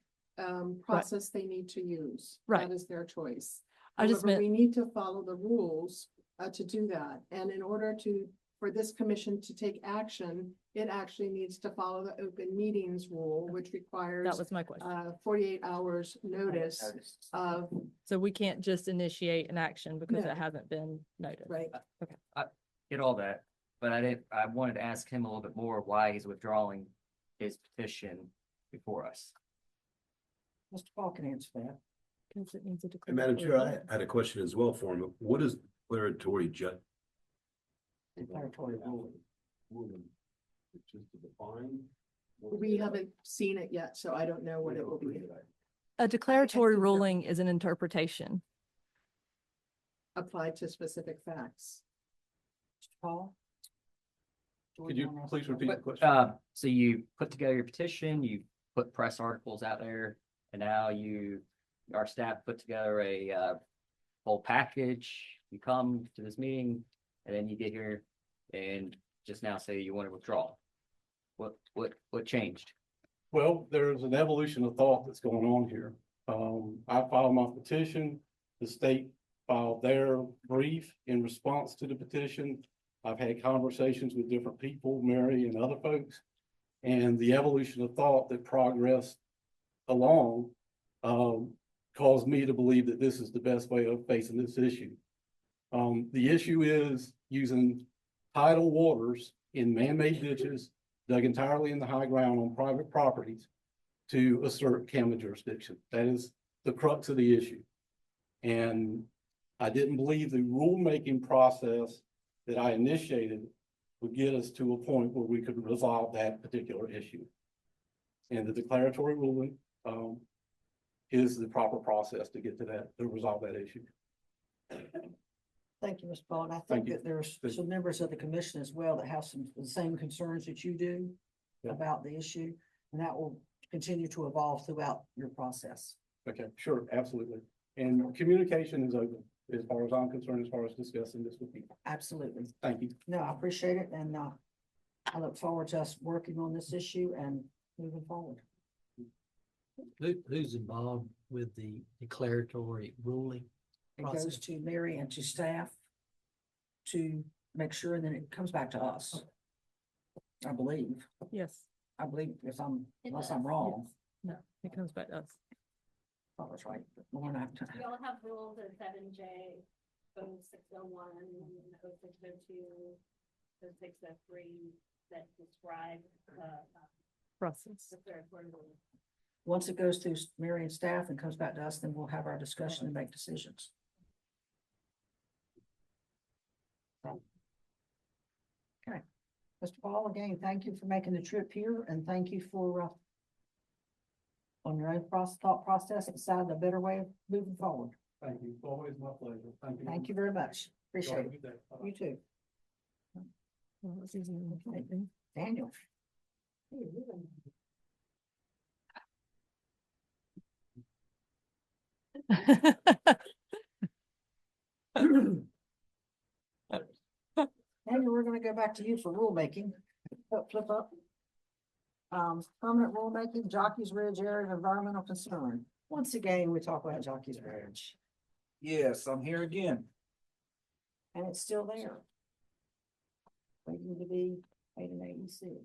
process they need to use. Right. That is their choice. I just However, meant- we need to follow the rules to do that. And in order to for this commission to take action, it actually needs to follow the open meetings rule, which requires That was my question. 48 hours notice of, So we can't just initiate an action because No. it hasn't been noted. right, Get all that, but I wanted to ask him a little bit more why he's withdrawing his petition before us. Mr. Paul can answer that. Because it needs a And Madam declaratory Chair, I ruling. had a question as well for him. What is declaratory Declaratory ruling. Which is to define? we haven't seen it yet, so I don't know what it will be. A declaratory ruling is an interpretation. Applied to specific facts. Mr. Paul? Could you please repeat the But, question? so you put together your petition, you put press articles out there, and now our staff put together a whole package. You come to this meeting, and then you get here and just now say you want to withdraw. What changed? Well, there's an evolution of thought that's going on here. I filed my petition, the state filed their brief in response to the petition. I've had conversations with different people, Mary and other folks. And the evolution of thought that progressed along, caused me to believe that this is the best way of facing this issue. The issue is using tidal waters in man-made ditches dug entirely in the high ground on private properties to assert county jurisdiction. That is the crux of the issue. And I didn't believe the rulemaking process that I initiated would get us to a point where we could resolve that particular issue. And the declaratory ruling, is the proper process to get to that, to resolve that issue. Thank you, Mr. Paul. And I Thank think you. that there's some members of the commission as well that have the same concerns that you do Yeah. about the issue, and that will continue to evolve throughout your process. Okay, sure, absolutely. And communication is open as far as I'm concerned, as far as discussing this with people. Absolutely. Thank you. No, I appreciate it, and I look forward to us working on this issue and moving forward. Who's involved with the declaratory ruling It goes process? to Mary and to staff to make sure, and then it comes back to us. I believe, Yes. unless I'm wrong. No, it comes back to us. I was right. We're gonna have to- We all have rules in 7J, 0601, 0602, 0603 that describe Process. the third word. Once it goes through Mary and staff and comes back to us, then we'll have our discussion and make decisions. Okay, Mr. Paul, again, thank you for making the trip here, and thank you for on your own thought process, deciding a better way of moving forward. Thank you. Always my pleasure. Thank you. Thank you very much. Appreciate Have a it. good day. Bye-bye. You too. Well, it's easy enough, I Okay. think. Daniel. Daniel, we're gonna go back to you for rulemaking. Flip up. Permanent rulemaking, Jockey's Ridge area of environmental concern. Once again, we talk about Jockey's Ridge, Yes, I'm here again. and it's still there. Waiting to be made an AEC.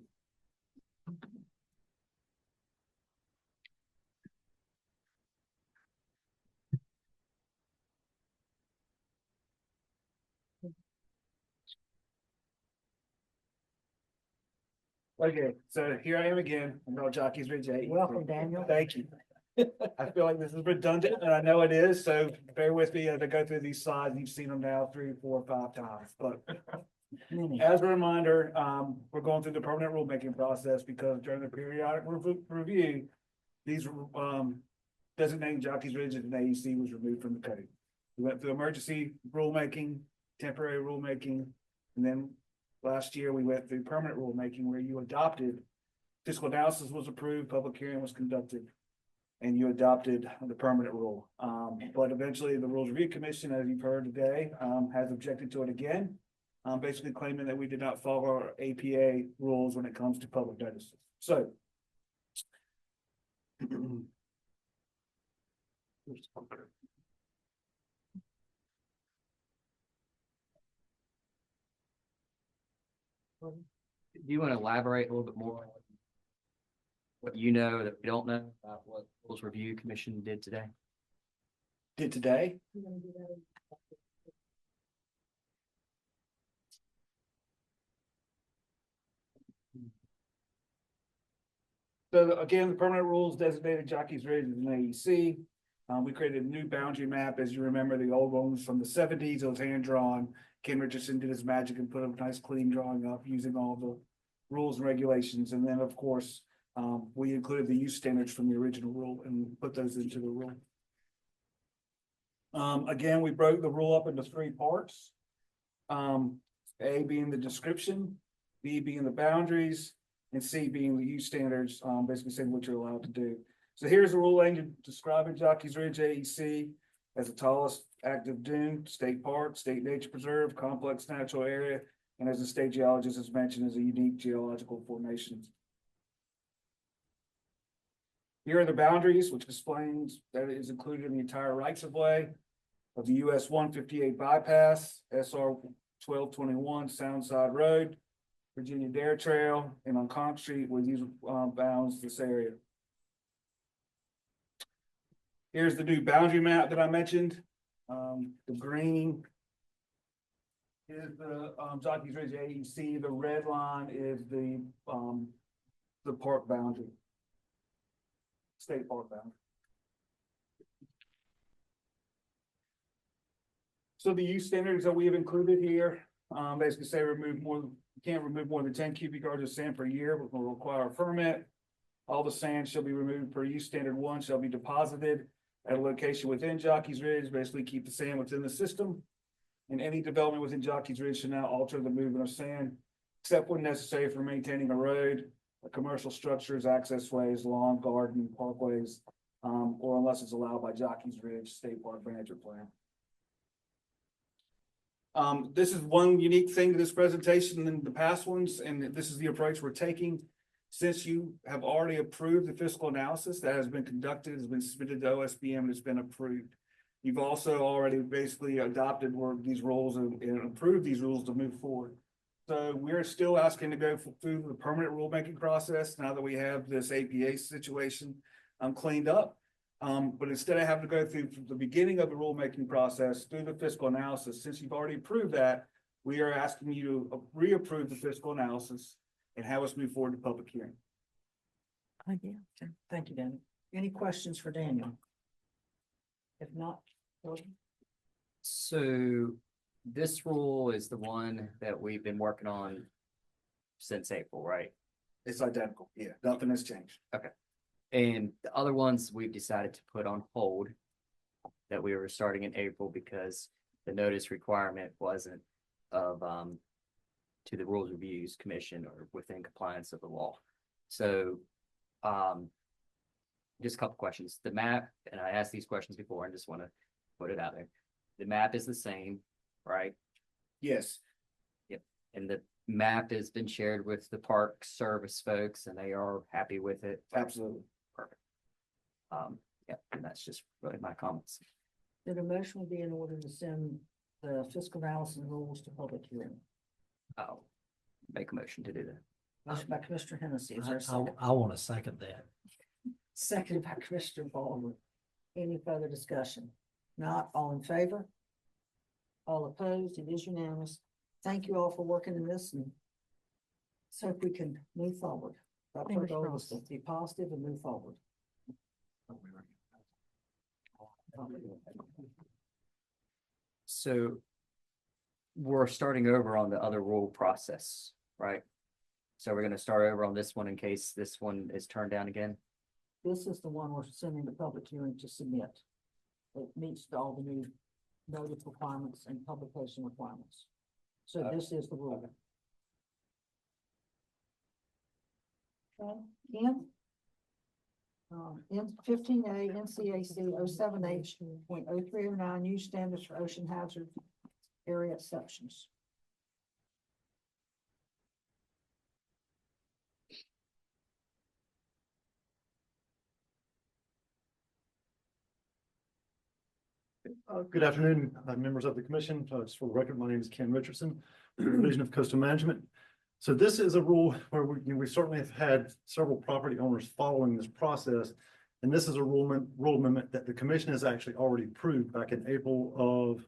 Okay, so here I am again, I'm no Jockey's Ridge. Welcome, Daniel. Thank you. I feel like this is redundant, and I know it is, so bear with me as I go through these slides. You've seen them now 3, 4, 5 times, but Many. as a reminder, we're going through the permanent rulemaking process because during the periodic review, these, designating Jockey's Ridge as an AEC was removed from the code. We went through emergency rulemaking, temporary rulemaking, and then last year we went through permanent rulemaking where you adopted, fiscal analysis was approved, public hearing was conducted, and you adopted the permanent rule. But eventually the Rules Review Commission, as you've heard today, has objected to it again, basically claiming that we did not follow our APA rules when it comes to public notices. So Do you want to elaborate a little bit more? On what you know that we don't know about what Rules Review Commission did today? Did today? So again, the permanent rules designated Jockey's Ridge as an AEC. We created a new boundary map. As you remember, the old one was from the seventies. It was hand drawn. Ken Richardson did his magic and put a nice clean drawing up using all the rules and regulations. And then, of course, we included the use standards from the original rule and put those into the rule. Again, we broke the rule up into 3 parts. A being the description, B being the boundaries, and C being the use standards, basically saying what you're allowed to do. So here's the rule language describing Jockey's Ridge AEC as the tallest active dune, state park, state nature preserve, complex natural area, and as the state geologist has mentioned, is a unique geological formation. Here are the boundaries, which explains that it is included in the entire rights of way of the US 158 bypass, SR 1221 Soundside Road, Virginia Dare Trail, and on Conch Street where these bounds this area. Here's the new boundary map that I mentioned. The green is the Jockey's Ridge AEC. The red line is the park boundary, state park boundary. So the use standards that we have included here, basically say you can't remove more than 10 cubic yards of sand per year, but will require a permit. All the sand shall be removed per use standard 1 shall be deposited at a location within Jockey's Ridge, basically keep the sand within the system. And any development within Jockey's Ridge should now alter the movement of sand, except when necessary for maintaining a road, commercial structures, access ways, lawn, garden, parkways, or unless it's allowed by Jockey's Ridge State Park Manager Plan. This is one unique thing to this presentation than the past ones, and this is the approach we're taking. Since you have already approved the fiscal analysis that has been conducted, has been submitted to OSBM, and it's been approved. You've also already basically adopted these rules and approved these rules to move forward. So we're still asking to go through the permanent rulemaking process now that we have this APA situation cleaned up. But instead of having to go through the beginning of the rulemaking process through the fiscal analysis, since you've already approved that, we are asking you to reapprove the fiscal analysis and have us move forward to public hearing. Okay, thank you, Daniel. Any questions for Daniel? If not, Gordon? So this rule is the one that we've been working on since April, right? It's identical. Yeah, nothing has changed. Okay. And the other ones we've decided to put on hold that we were starting in April because the notice requirement wasn't of to the Rules Reviews Commission or within compliance of the law. So just a couple questions. The map, and I asked these questions before, I just want to put it out there. The map is the same, right? Yes. Yep. And the map has been shared with the Park Service folks and they are happy with it. Absolutely. Perfect. Yeah, and that's just really my comments. Then a motion will be in order to send the fiscal analysis and rules to public hearing. I'll make a motion to do that. Motion by Commissioner Hennessy. Is there a second? I want to second that. Seconded by Commissioner Baldwin. Any further discussion? Not all in favor? All opposed? It is unanimous. Thank you all for working in this and so if we can move forward. Our Fingers goal is crossed. to be positive and move forward. So we're starting over on the other rule process, right? So we're gonna start over on this one in case this one is turned down again. This is the one we're sending to public hearing to submit. It meets all the new notice requirements and publication requirements. So this is the rule. Okay, Ken? In 15A NCAC 07H.0309 use standards for ocean hazard area exceptions. Good afternoon, members of the commission. Just for the record, my name is Ken Richardson, Division of Coastal Management. So this is a rule where we certainly have had several property owners following this process. And this is a rule amendment that the commission has actually already approved back in April of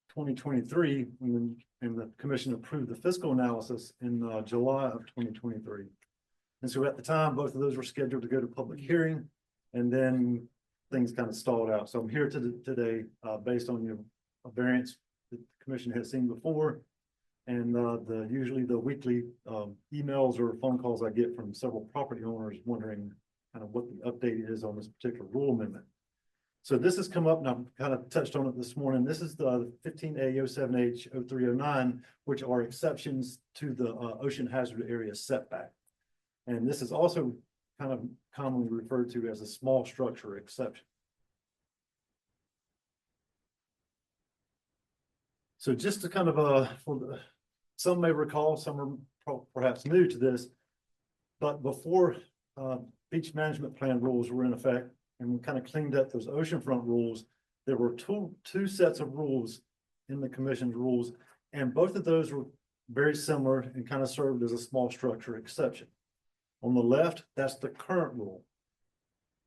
2023, and the commission approved the fiscal analysis in July of 2023. And so at the time, both of those were scheduled to go to public hearing, and then things kind of stalled out. So I'm here today based on a variance that the commission has seen before, and usually the weekly emails or phone calls I get from several property owners wondering kind of what the update is on this particular rule amendment. So this has come up, and I've kind of touched on it this morning. This is the 15A07H0309, which are exceptions to the ocean hazard area setback. And this is also kind of commonly referred to as a small structure exception. So just to kind of, some may recall, some are perhaps new to this, but before beach management plan rules were in effect, and we kind of cleaned up those oceanfront rules, there were two sets of rules in the commission's rules, and both of those were very similar and kind of served as a small structure exception. On the left, that's the current rule,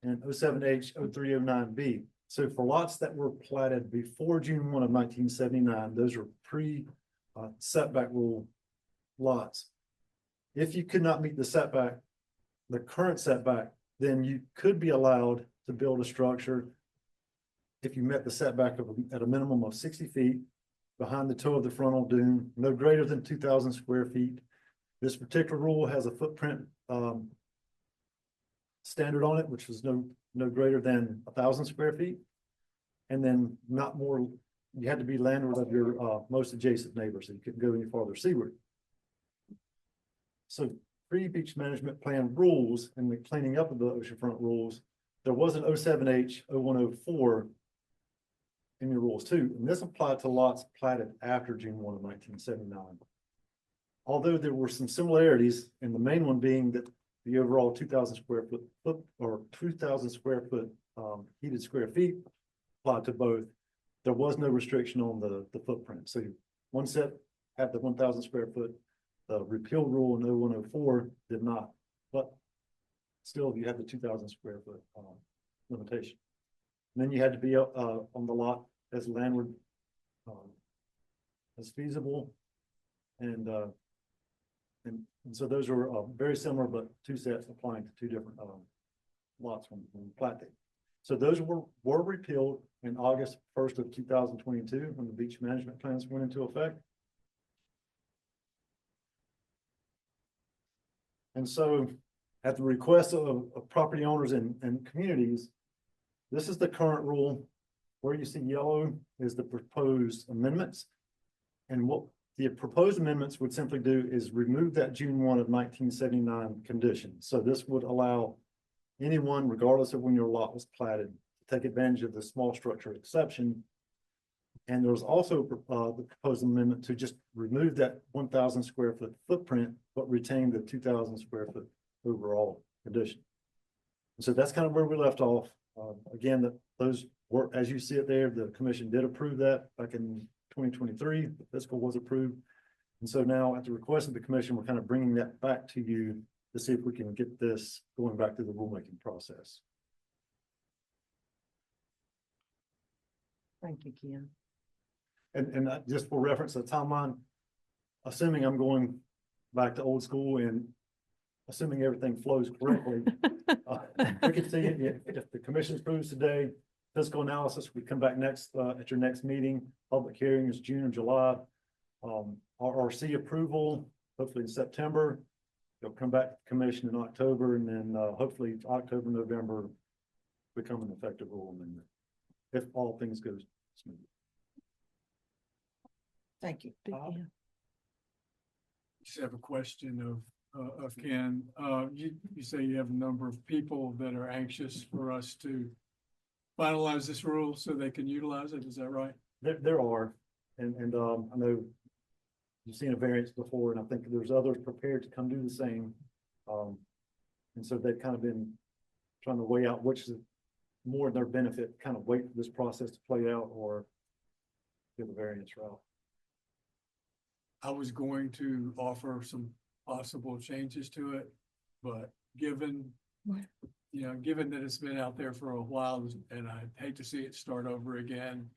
and 07H0309B. So for lots that were platted before June 1 of 1979, those are setback rule lots. If you could not meet the setback, the current setback, then you could be allowed to build a structure if you met the setback at a minimum of 60 feet behind the toe of the frontal dune, no greater than 2,000 square feet. This particular rule has a footprint standard on it, which is no greater than 1,000 square feet. And then not more, you had to be landward of your most adjacent neighbor, so you couldn't go any farther seaward. So pre-beach management plan rules and the cleaning up of the oceanfront rules, there was an 07H0104 in your rules too, and this applied to lots platted after June 1 of 1979. Although there were some similarities, and the main one being that the overall 2,000 square foot or 2,000 square foot heated square feet applied to both. There was no restriction on the footprint. So one set had the 1,000 square foot. The repeal rule in 0104 did not, but still you had the 2,000 square foot limitation. And then you had to be on the lot as landward as feasible, and so those were very similar, but two sets applying to two different lots when plat date. So those were repealed in August 1st of 2022 when the beach management plans went into effect. And so at the request of property owners and communities, this is the current rule. Where you see yellow is the proposed amendments. And what the proposed amendments would simply do is remove that June 1 of 1979 condition. So this would allow anyone, regardless of when your lot was platted, to take advantage of the small structure exception. And there was also the proposed amendment to just remove that 1,000 square foot footprint, but retain the 2,000 square foot overall condition. And so that's kind of where we left off. Again, those were, as you see it there, the commission did approve that back in 2023. The fiscal was approved. And so now at the request of the commission, we're kind of bringing that back to you to see if we can get this going back to the rulemaking process. Thank you, Ken. And just for reference, the timeline, assuming I'm going back to old school and assuming everything flows correctly, we can see it if the commission approves today, fiscal analysis, we come back next at your next meeting. Public hearing is June and July. RRC approval, hopefully in September. They'll come back to the commission in October, and then hopefully October, November, become an effective rule amendment if all things go smoothly. Thank you. Bob? Just have a question of Ken. You say you have a number of people that are anxious for us to finalize this rule so they can utilize it. Is that right? There are, and I know you've seen a variance before, and I think there's others prepared to come do the same. And so they've kind of been trying to weigh out which is more in their benefit, kind of wait for this process to play out or do the variance route. I was going to offer some possible changes to it, but given, given that it's been out there for a while, and I hate to see it start over again.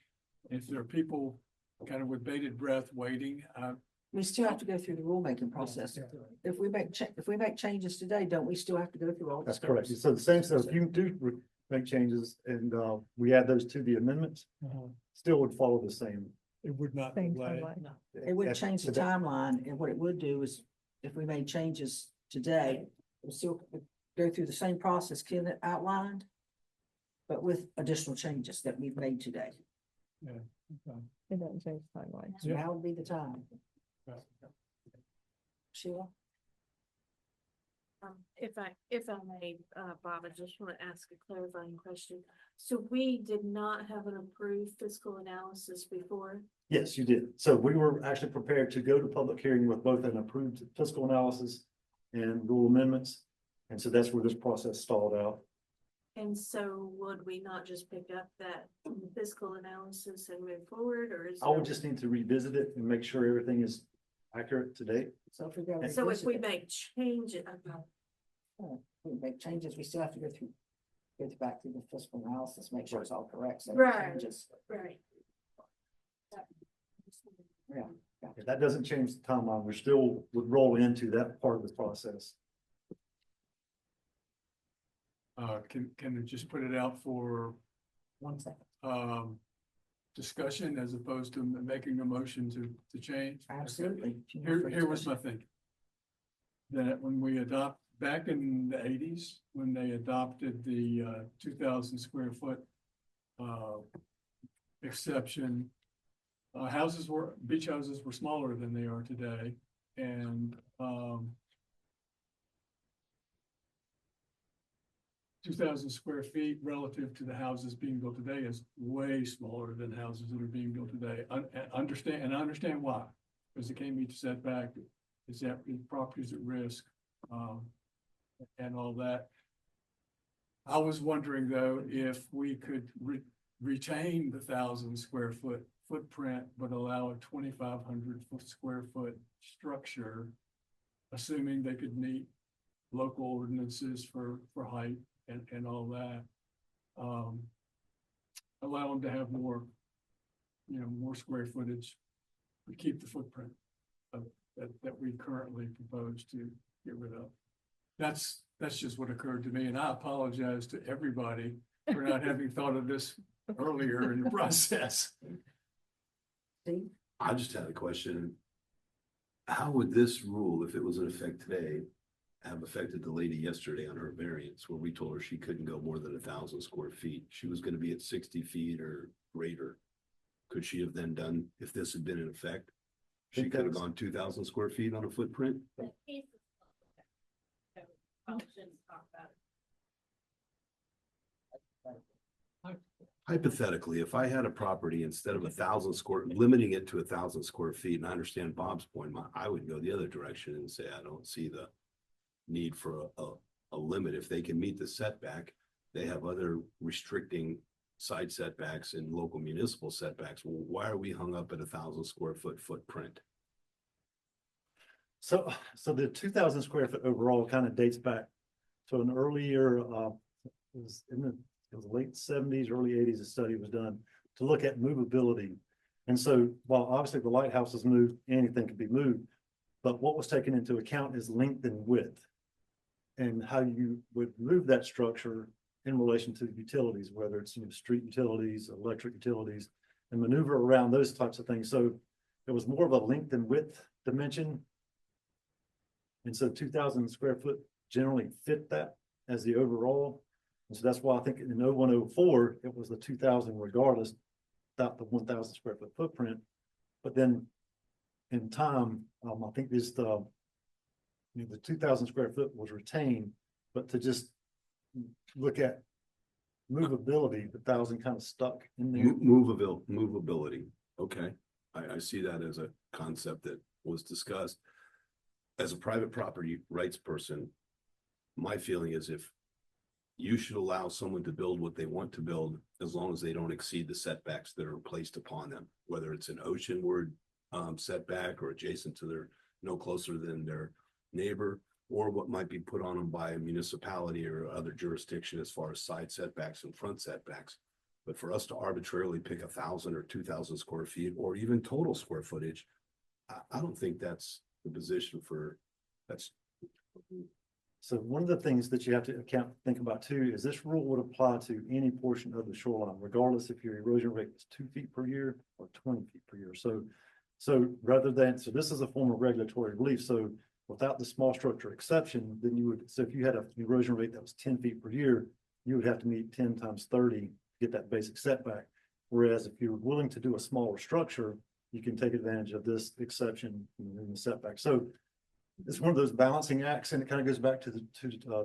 If there are people kind of with bated breath waiting, We still have to go through the rulemaking process. If we make changes today, don't we still have to go through all? That's correct. So the same, so if you do make changes and we add those to the amendments, still would follow the same. it would not Same delay. timeline. It would change the Today. timeline, and what it would do is, if we made changes today, we'll still go through the same process Ken outlined, but with additional changes that we've made today. Yeah. Okay. It doesn't change the timeline. So now would be the time. Sheila? If I may, Bob, I just want to ask a clarifying question. So we did not have an approved fiscal analysis before? Yes, you did. So we were actually prepared to go to public hearing with both an approved fiscal analysis and rule amendments. And so that's where this process stalled out. And so would we not just pick up that fiscal analysis and move forward, or is? I would just need to revisit it and make sure everything is accurate to date. So if we go. So if we revisit it, make changes, we make changes, we still have to go back through the fiscal analysis, make sure it's all correct. So Right. changes. right? Yeah. If that doesn't change the timeline, we still would roll into that part of the process. Can we just put it out for, 1 second. discussion as opposed to making a motion to change? Absolutely. Here was my thinking. That when we back in the 80s, when they adopted the 2,000 square foot exception, beach houses were smaller than they are today. And 2,000 square feet relative to the houses being built today is way smaller than houses that are being built today. I understand why, because it can't meet the setback, is that the property's at risk, and all that. I was wondering though, if we could retain the 1,000 square foot footprint, but allow a 2,500 square foot structure, assuming they could meet local ordinances for height and all that. Allow them to have more, more square footage, but keep the footprint that we currently propose to get rid of. That's just what occurred to me, and I apologize to everybody for not having thought of this earlier in the process. Steve? I just had a question. How would this rule, if it was in effect today, have affected the lady yesterday on her variance, where we told her she couldn't go more than 1,000 square feet? She was gonna be at 60 feet or greater. Could she have then done, if this had been in effect? She could have gone 2,000 square feet on a footprint? Hypothetically, if I had a property, instead of 1,000 square, limiting it to 1,000 square feet, and I understand Bob's point, I would go the other direction and say, I don't see the need for a limit. If they can meet the setback, they have other restricting side setbacks and local municipal setbacks. Well, why are we hung up at 1,000 square foot footprint? So the 2,000 square foot overall kind of dates back to an earlier, it was late 70s, early 80s, a study was done to look at movability. And so while obviously the lighthouse is moved, anything can be moved, but what was taken into account is length and width and how you would move that structure in relation to the utilities, whether it's street utilities, electric utilities, and maneuver around those types of things. So it was more of a length and width dimension. And so 2,000 square foot generally fit that as the overall. And so that's why I think in 0104, it was the 2,000 regardless, without the 1,000 square foot footprint. But then in time, I think this the 2,000 square foot was retained, but to just look at movability, the 1,000 kind of stuck in there. Movability. Okay. I see that as a concept that was discussed. As a private property rights person, my feeling is if you should allow someone to build what they want to build, as long as they don't exceed the setbacks that are placed upon them, whether it's an oceanward setback or adjacent to their, no closer than their neighbor, or what might be put on them by a municipality or other jurisdiction as far as side setbacks and front setbacks. But for us to arbitrarily pick 1,000 or 2,000 square feet, or even total square footage, I don't think that's the position for, that's. So one of the things that you have to think about too, is this rule would apply to any portion of the shoreline, regardless if your erosion rate is 2 feet per year or 20 feet per year. So rather than, so this is a form of regulatory relief. So without the small structure exception, then you would, so if you had an erosion rate that was 10 feet per year, you would have to meet 10 times 30 to get that basic setback. Whereas if you're willing to do a smaller structure, you can take advantage of this exception in the setback. So it's one of those balancing acts, and it kind of goes back to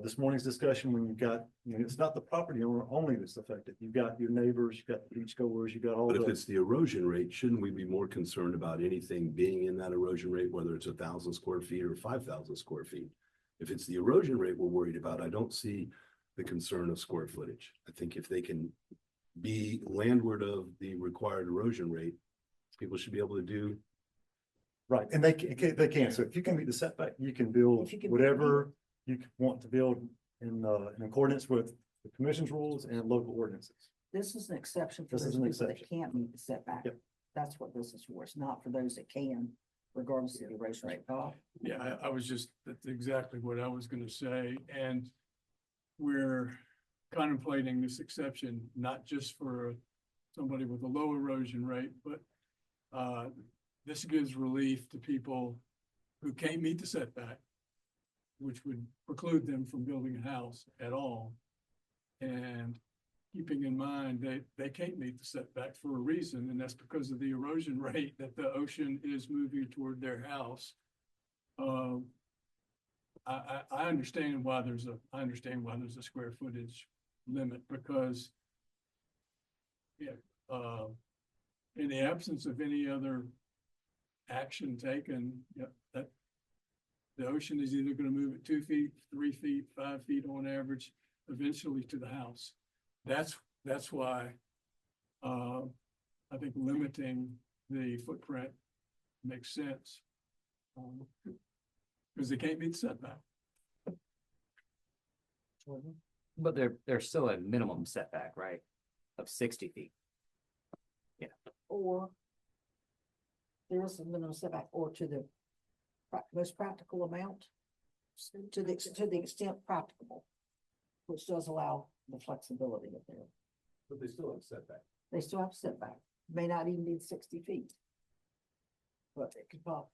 this morning's discussion when you've got, it's not the property owner only that's affected. You've got your neighbors, you've got the beachgoers, you've got all. But if it's the erosion rate, shouldn't we be more concerned about anything being in that erosion rate, whether it's 1,000 square feet or 5,000 square feet? If it's the erosion rate we're worried about, I don't see the concern of square footage. I think if they can be landward of the required erosion rate, people should be able to do. Right, and they can. So if you can meet the setback, you can build whatever you want to build in accordance with the commission's rules and local ordinances. This is an exception for This those is an people that exception. can't meet the setback. Yep. That's what this is for. It's not for those that can, regardless of the erosion rate. Bob? Yeah, I was just, that's exactly what I was gonna say, and we're contemplating this exception, not just for somebody with a low erosion rate, but this gives relief to people who can't meet the setback, which would preclude them from building a house at all. And keeping in mind they can't meet the setback for a reason, and that's because of the erosion rate that the ocean is moving toward their house. I understand why there's a square footage limit, because in the absence of any other action taken, that the ocean is either going to move at 2 feet, 3 feet, 5 feet on average, eventually to the house. That's why I think limiting the footprint makes sense, because they can't meet the setback. But there's still a minimum setback, right, of 60 feet. Yeah. Or there is a minimum setback, or to the most practical amount, to the extent practicable, which does allow the flexibility of there. But they still have setback. They still have setback, may not even need 60 feet. But it could pop,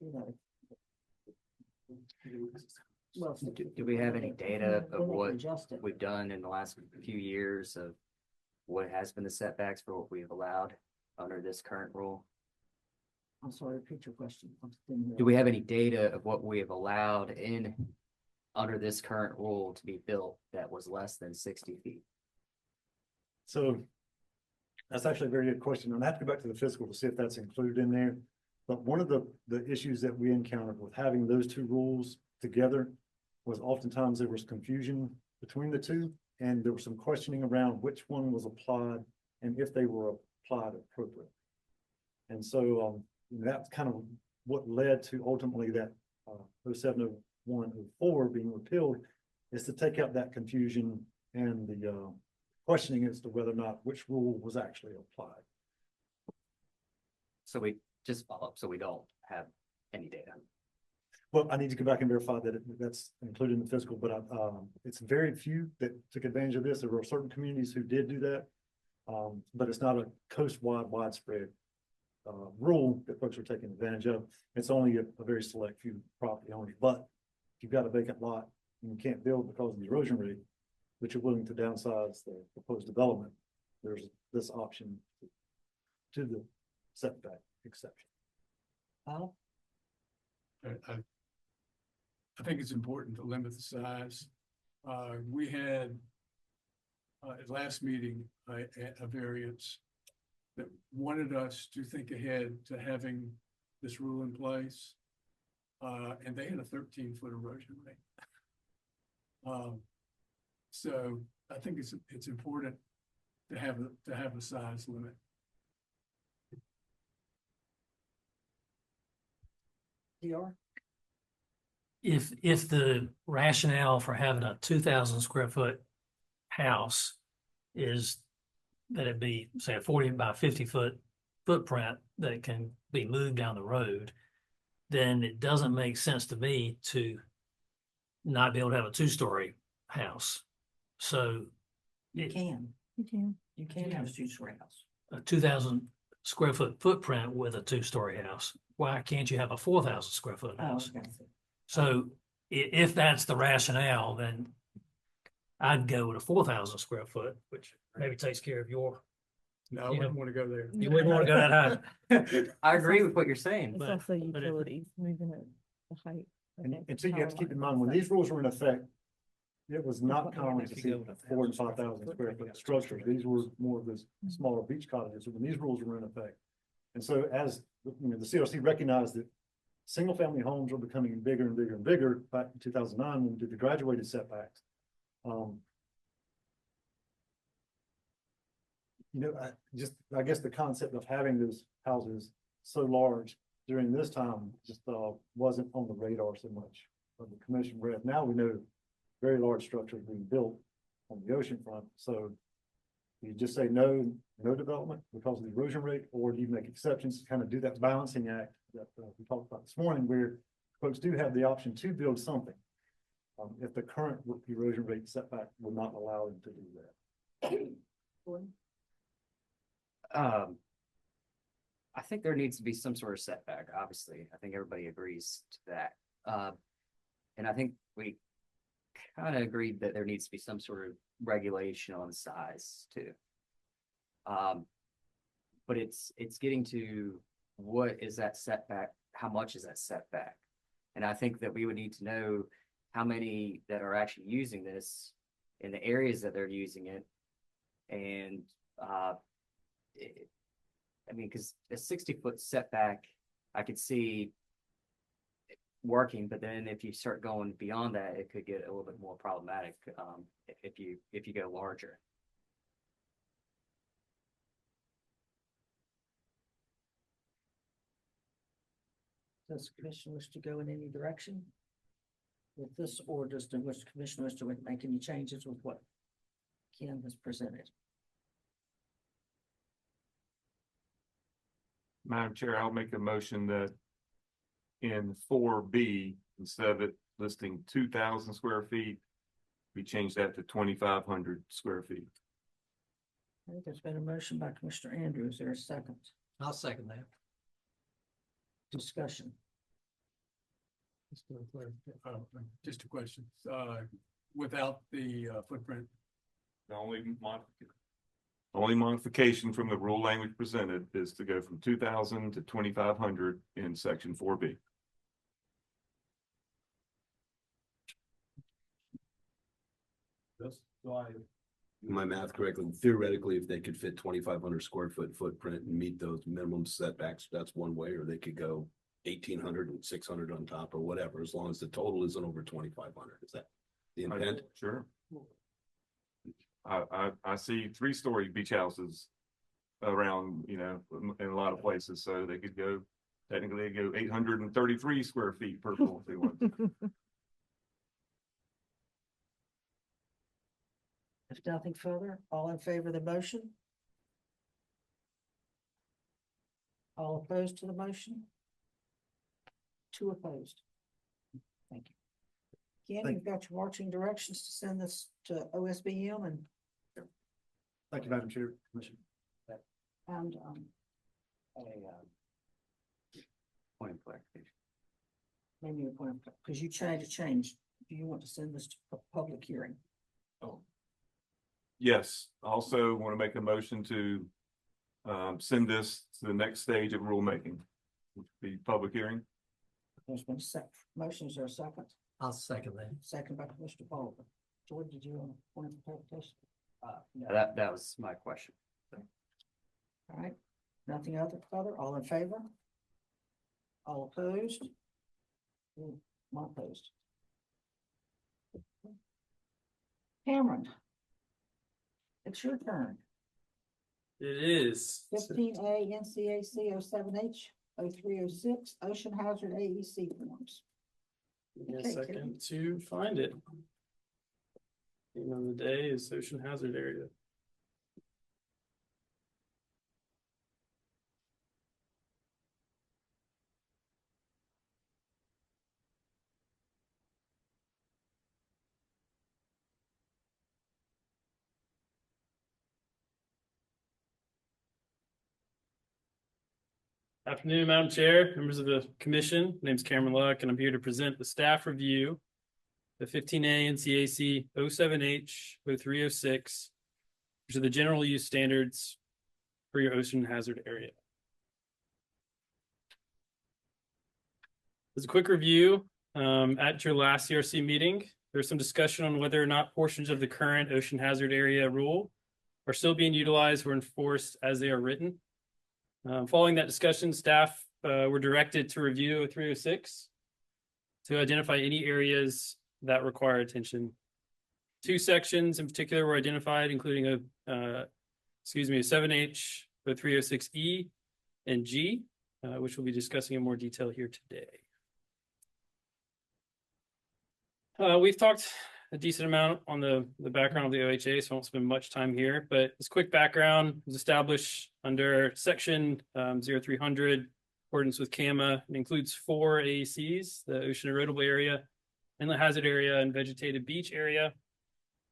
Well, Do we have any data then of they what can adjust it. we've done in the last few years of what has been the setbacks for what we've allowed under this current rule? I'm sorry, repeat your question. Do we have any data of what we have allowed under this current rule to be built that was less than 60 feet? So that's actually a very good question. And I have to go back to the fiscal to see if that's included in there. But one of the issues that we encountered with having those two rules together was oftentimes there was confusion between the two, and there was some questioning around which one was applied and if they were applied appropriately. And so that's kind of what led to ultimately that 070104 being repealed, is to take out that confusion and the questioning as to whether or not which rule was actually applied. So we just follow up, so we don't have any data. Well, I need to go back and verify that that's included in the fiscal, but it's very few that took advantage of this. There were certain communities who did do that, but it's not a coast-wide widespread rule that folks are taking advantage of. It's only a very select few property owners. But if you've got a vacant lot and you can't build because of the erosion rate, but you're willing to downsize the proposed development, there's this option to the setback exception. I think it's important to limit the size. We had at last meeting, a variance that wanted us to think ahead to having this rule in place. And they had a 13-foot erosion rate. So I think it's important to have a size limit. DR? If the rationale for having a 2,000 square foot house is that it be, say, a 40 by 50 foot footprint that can be moved down the road, then it doesn't make sense to me to not be able to have a 2-story house. So You can, You can. you can have a two-story house. a 2,000 square foot footprint with a 2-story house, why can't you have a 4,000 square foot Oh, house? okay. So if that's the rationale, then I'd go with a 4,000 square foot, which maybe takes care of your, No, I You wouldn't know, want to go there. you wouldn't want to go that high. I agree with what you're saying. It's But- also but if- utilities, moving it, the height. of And, the and so you have to power keep in line. mind, when these rules were in effect, it was not Well, common if to you see go with a 4,000 and 1,000 5,000 square square foot, you foot got structures. 2 These were more of the smaller beach cottages. So when these rules were in effect. And so as, the CRC recognized that single family homes were becoming bigger and bigger and bigger back in 2009 when we did the graduated setbacks. I guess the concept of having those houses so large during this time just wasn't on the radar so much of the commission. Whereas now we know very large structures being built on the ocean front. So you just say no development because of the erosion rate, or do you make exceptions to kind of do that balancing act that we talked about this morning, where folks do have the option to build something if the current erosion rate setback will not allow them to do that. I think there needs to be some sort of setback, obviously. I think everybody agrees to that. And I think we kind of agreed that there needs to be some sort of regulation on size too. But it's getting to what is that setback? How much is that setback? And I think that we would need to know how many that are actually using this in the areas that they're using it. And I mean, because a 60-foot setback, I could see working, but then if you start going beyond that, it could get a little bit more problematic if you go larger. Does the commission wish to go in any direction with this, or does the commission wish to make any changes with what Ken has presented? Madam Chair, I'll make a motion that in 4B, instead of it listing 2,000 square feet, we change that to 2,500 square feet. I think there's been a motion by Commissioner Andrews. Is there a second? I'll second that. Discussion. Just a question, without the footprint, The only modification from the rule language presented is to go from 2,000 to 2,500 in section 4B. My math correctly, theoretically, if they could fit 2,500 square foot footprint and meet those minimum setbacks, that's one way, or they could go 1,800 and 600 on top or whatever, as long as the total isn't over 2,500. Is that the intent? Sure. I see 3-story beach houses around, in a lot of places, so they could go, technically go 833 square feet per pool if they want to. If nothing further, all in favor of the motion? All opposed to the motion? 2 opposed. Thank you. Ken, you've got your marching directions to send this to OSBM and Thank you, Madam Chair, Commission. and Point of clarification. maybe a point, because you tried to change. Do you want to send this to public hearing? Yes, also want to make a motion to send this to the next stage of rulemaking, which would be public hearing. There's been a motion, is there a second? I'll second that. Second by Commissioner Baldwin. George, did you want to point of clarification? That was my question. All right, nothing further, all in favor? All opposed? Not opposed. Cameron. It's your turn. It is. 15A NCAC 07H 0306 ocean hazard AEC forms. Give me a Okay, second to find it. Name of the day is ocean hazard area. Afternoon, Madam Chair, members of the commission. My name's Cameron Luck, and I'm here to present the staff review. The 15A NCAC 07H 0306, which are the general use standards for your ocean hazard area. As a quick review, at your last CRC meeting, there's some discussion on whether or not portions of the current ocean hazard area rule are still being utilized or enforced as they are written. Following that discussion, staff were directed to review 0306 to identify any areas that require attention. Two sections in particular were identified, including a 7H 0306E and G, which we'll be discussing in more detail here today. We've talked a decent amount on the background of the OHA, so I won't spend much time here, but this quick background was established under section 0300, accordance with CAMA. It includes 4 AECs, the ocean erodible area, inlet hazard area, and vegetated beach area,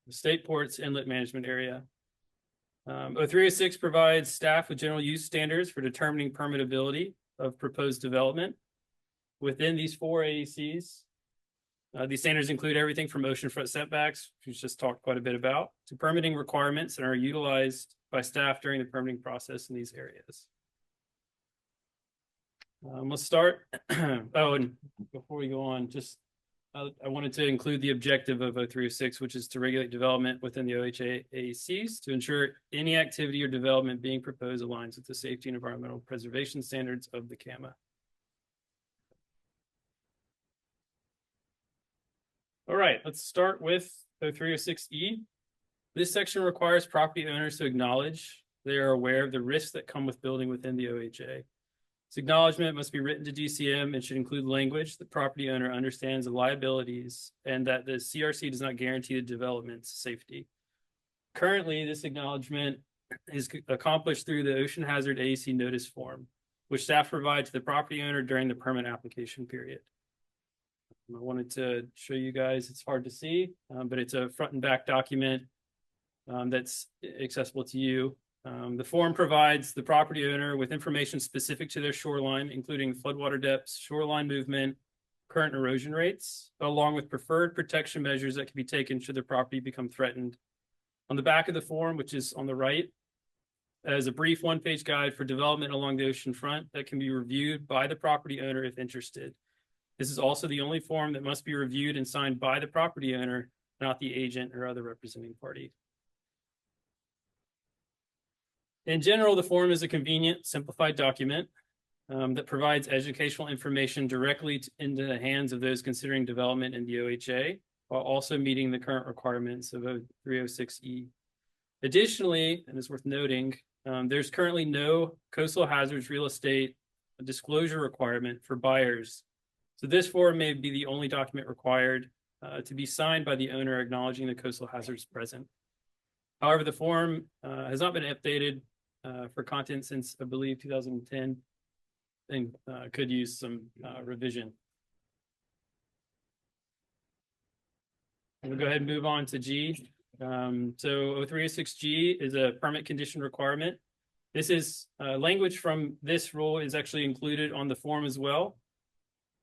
the state ports inlet management area. 0306 provides staff with general use standards for determining permittability of proposed development within these 4 AECs. These standards include everything from oceanfront setbacks, which we just talked quite a bit about, to permitting requirements that are utilized by staff during the permitting process in these areas. Let's start. Oh, and before we go on, I wanted to include the objective of 0306, which is to regulate development within the OHA AECs to ensure any activity or development being proposed aligns with the safety and environmental preservation standards of the CAMA. All right, let's start with 0306E. This section requires property owners to acknowledge they are aware of the risks that come with building within the OHA. This acknowledgement must be written to DCM and should include language that property owner understands the liabilities and that the CRC does not guarantee the development's safety. Currently, this acknowledgement is accomplished through the ocean hazard AEC notice form, which staff provide to the property owner during the permit application period. I wanted to show you guys, it's hard to see, but it's a front and back document that's accessible to you. The form provides the property owner with information specific to their shoreline, including floodwater depths, shoreline movement, current erosion rates, along with preferred protection measures that can be taken should the property become threatened. On the back of the form, which is on the right, is a brief one-page guide for development along the ocean front that can be reviewed by the property owner if interested. This is also the only form that must be reviewed and signed by the property owner, not the agent or other representing party. In general, the form is a convenient, simplified document that provides educational information directly into the hands of those considering development in the OHA, while also meeting the current requirements of 0306E. Additionally, and it's worth noting, there's currently no coastal hazards real estate disclosure requirement for buyers. So this form may be the only document required to be signed by the owner acknowledging the coastal hazards present. However, the form has not been updated for content since, I believe, 2010 and could use some revision. We'll go ahead and move on to G. So 0306G is a permit condition requirement. This is language from this rule is actually included on the form as well.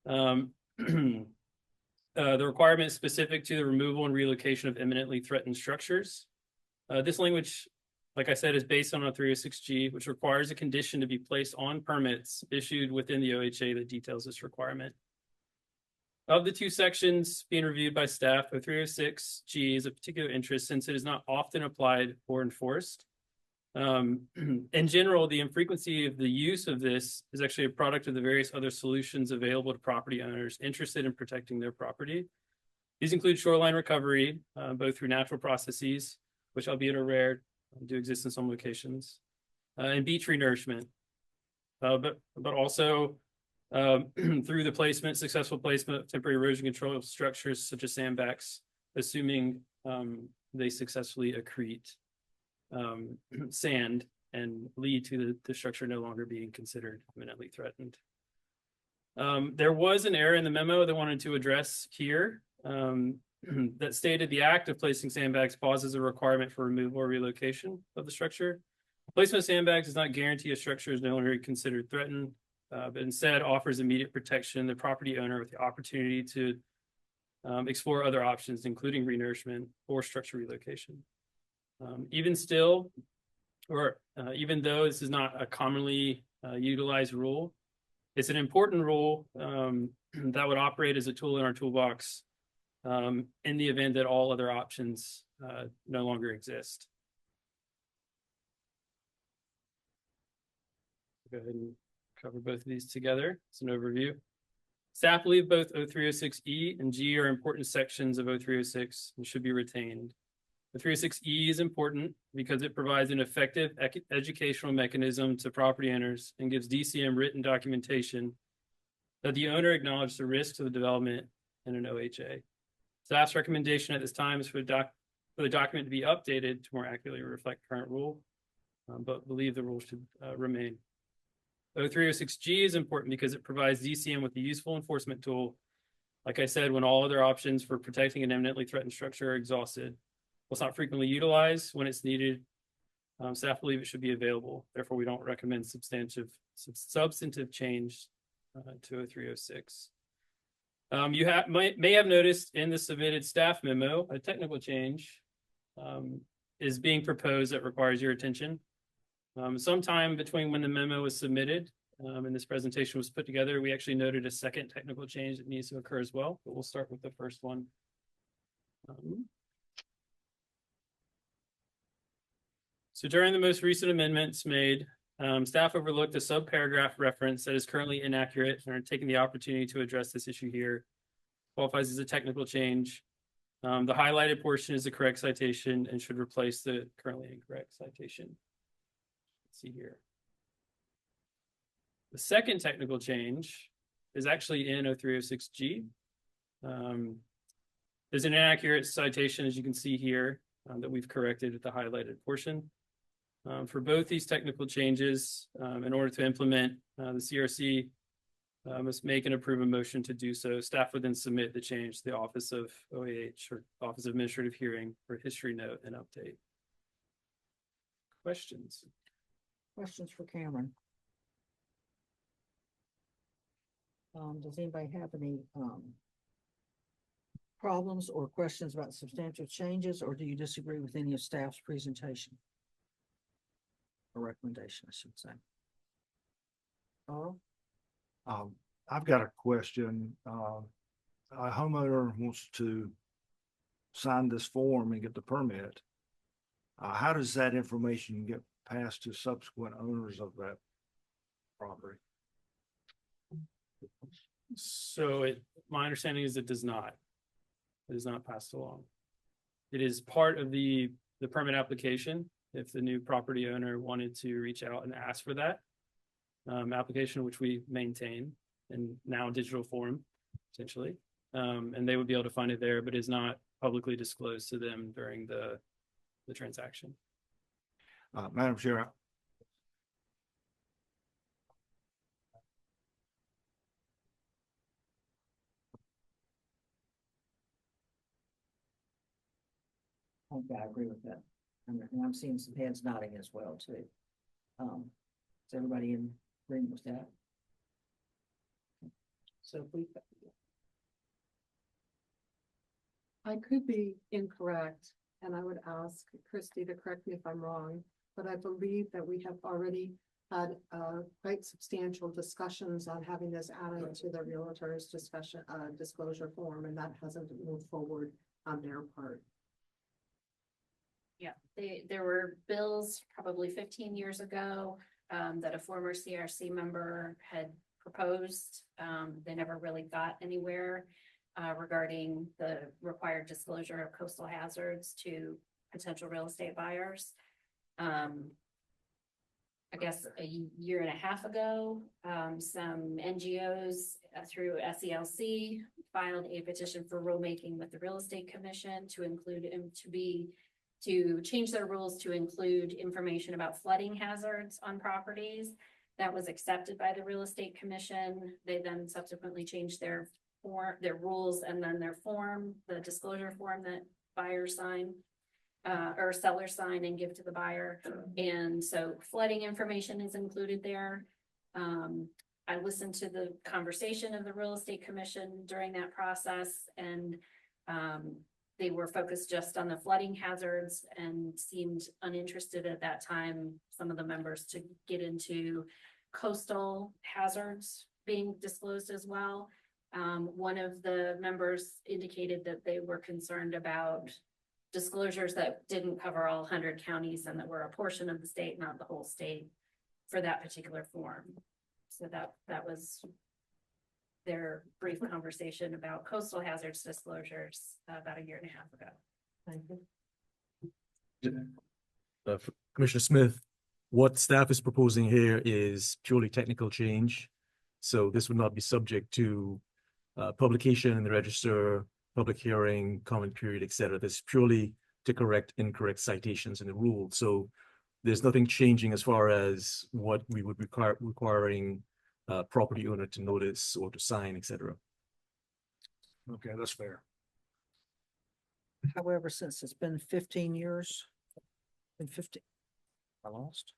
The requirement is specific to the removal and relocation of imminently threatened structures. This language, like I said, is based on 0306G, which requires a condition to be placed on permits issued within the OHA that details this requirement. Of the 2 sections being reviewed by staff, 0306G is of particular interest since it is not often applied or enforced. In general, the infrequency of the use of this is actually a product of the various other solutions available to property owners interested in protecting their property. These include shoreline recovery, both through natural processes, which albeit are rare, do exist in some locations, and beach renourishment. but also through the placement, successful placement of temporary erosion control structures such as sandbags, assuming they successfully accrete sand and lead to the structure no longer being considered imminently threatened. There was an error in the memo that I wanted to address here that stated the act of placing sandbags pauses a requirement for removal or relocation of the structure. Placement of sandbags does not guarantee a structure is no longer considered threatened, but instead offers immediate protection to the property owner with the opportunity to explore other options, including renourishment or structure relocation. Even still, or even though this is not a commonly utilized rule, it's an important rule that would operate as a tool in our toolbox in the event that all other options no longer exist. Go ahead and cover both of these together. It's an overview. Staff believe both 0306E and G are important sections of 0306 and should be retained. The 306E is important because it provides an effective educational mechanism to property owners and gives DCM written documentation that the owner acknowledged the risks of the development in an OHA. Staff's recommendation at this time is for the document to be updated to more accurately reflect current rule, but believe the rule should remain. 0306G is important because it provides DCM with a useful enforcement tool. Like I said, when all other options for protecting an eminently threatened structure are exhausted, it's not frequently utilized when it's needed. Staff believe it should be available. Therefore, we don't recommend substantive change to 0306. You may have noticed in the submitted staff memo, a technical change is being proposed that requires your attention. Sometime between when the memo was submitted and this presentation was put together, we actually noted a second technical change that needs to occur as well, but we'll start with the first one. So during the most recent amendments made, staff overlooked a subparagraph reference that is currently inaccurate and are taking the opportunity to address this issue here. Qualifies as a technical change. The highlighted portion is the correct citation and should replace the currently incorrect citation. Let's see here. The second technical change is actually in 0306G. There's an inaccurate citation, as you can see here, that we've corrected with the highlighted portion. For both these technical changes, in order to implement the CRC, must make and approve a motion to do so. Staff would then submit the change to the Office of OAH or Office of Administrative Hearing for history note and update. Questions? Questions for Cameron? Does anybody have any problems or questions about substantial changes, or do you disagree with any of staff's presentation? Or recommendation, I should say. Carl? I've got a question. A homeowner wants to sign this form and get the permit. How does that information get passed to subsequent owners of that property? So my understanding is it does not. It is not passed along. It is part of the permit application. If the new property owner wanted to reach out and ask for that application, which we maintain in now digital form, essentially, and they would be able to find it there, but is not publicly disclosed to them during the transaction. Madam Chair. Okay, I agree with that. And I'm seeing some heads nodding as well, too. Is everybody in agreement with that? So if we. I could be incorrect, and I would ask Christy to correct me if I'm wrong, but I believe that we have already had quite substantial discussions on having this added to the realtor's discussion disclosure form, and that hasn't moved forward on their part. Yeah, there were bills probably 15 years ago that a former CRC member had proposed. They never really got anywhere regarding the required disclosure of coastal hazards to potential real estate buyers. I I guess, a year and a half ago, some NGOs through SELC filed a petition for rulemaking with the Real Estate Commission to include, to change their rules to include information about flooding hazards on properties. That was accepted by the Real Estate Commission. They then subsequently changed their rules and then their form, the disclosure form that buyers sign or sellers sign and give to the buyer. And so flooding information is included there. I listened to the conversation of the Real Estate Commission during that process, and they were focused just on the flooding hazards and seemed uninterested at that time, some of the members, to get into coastal hazards being disclosed as well. One of the members indicated that they were concerned about disclosures that didn't cover all 100 counties and that were a portion of the state, not the whole state, for that particular form. So that was their brief conversation about coastal hazards disclosures about a year and a half ago. Thank you. Commissioner Smith, what staff is proposing here is purely technical change. So this would not be subject to publication in the register, public hearing, comment period, et cetera. This is purely to correct incorrect citations in the rule. So there's nothing changing as far as what we would requiring property owner to notice or to sign, et cetera. Okay, that's fair. However, since it's been 15 years, I lost.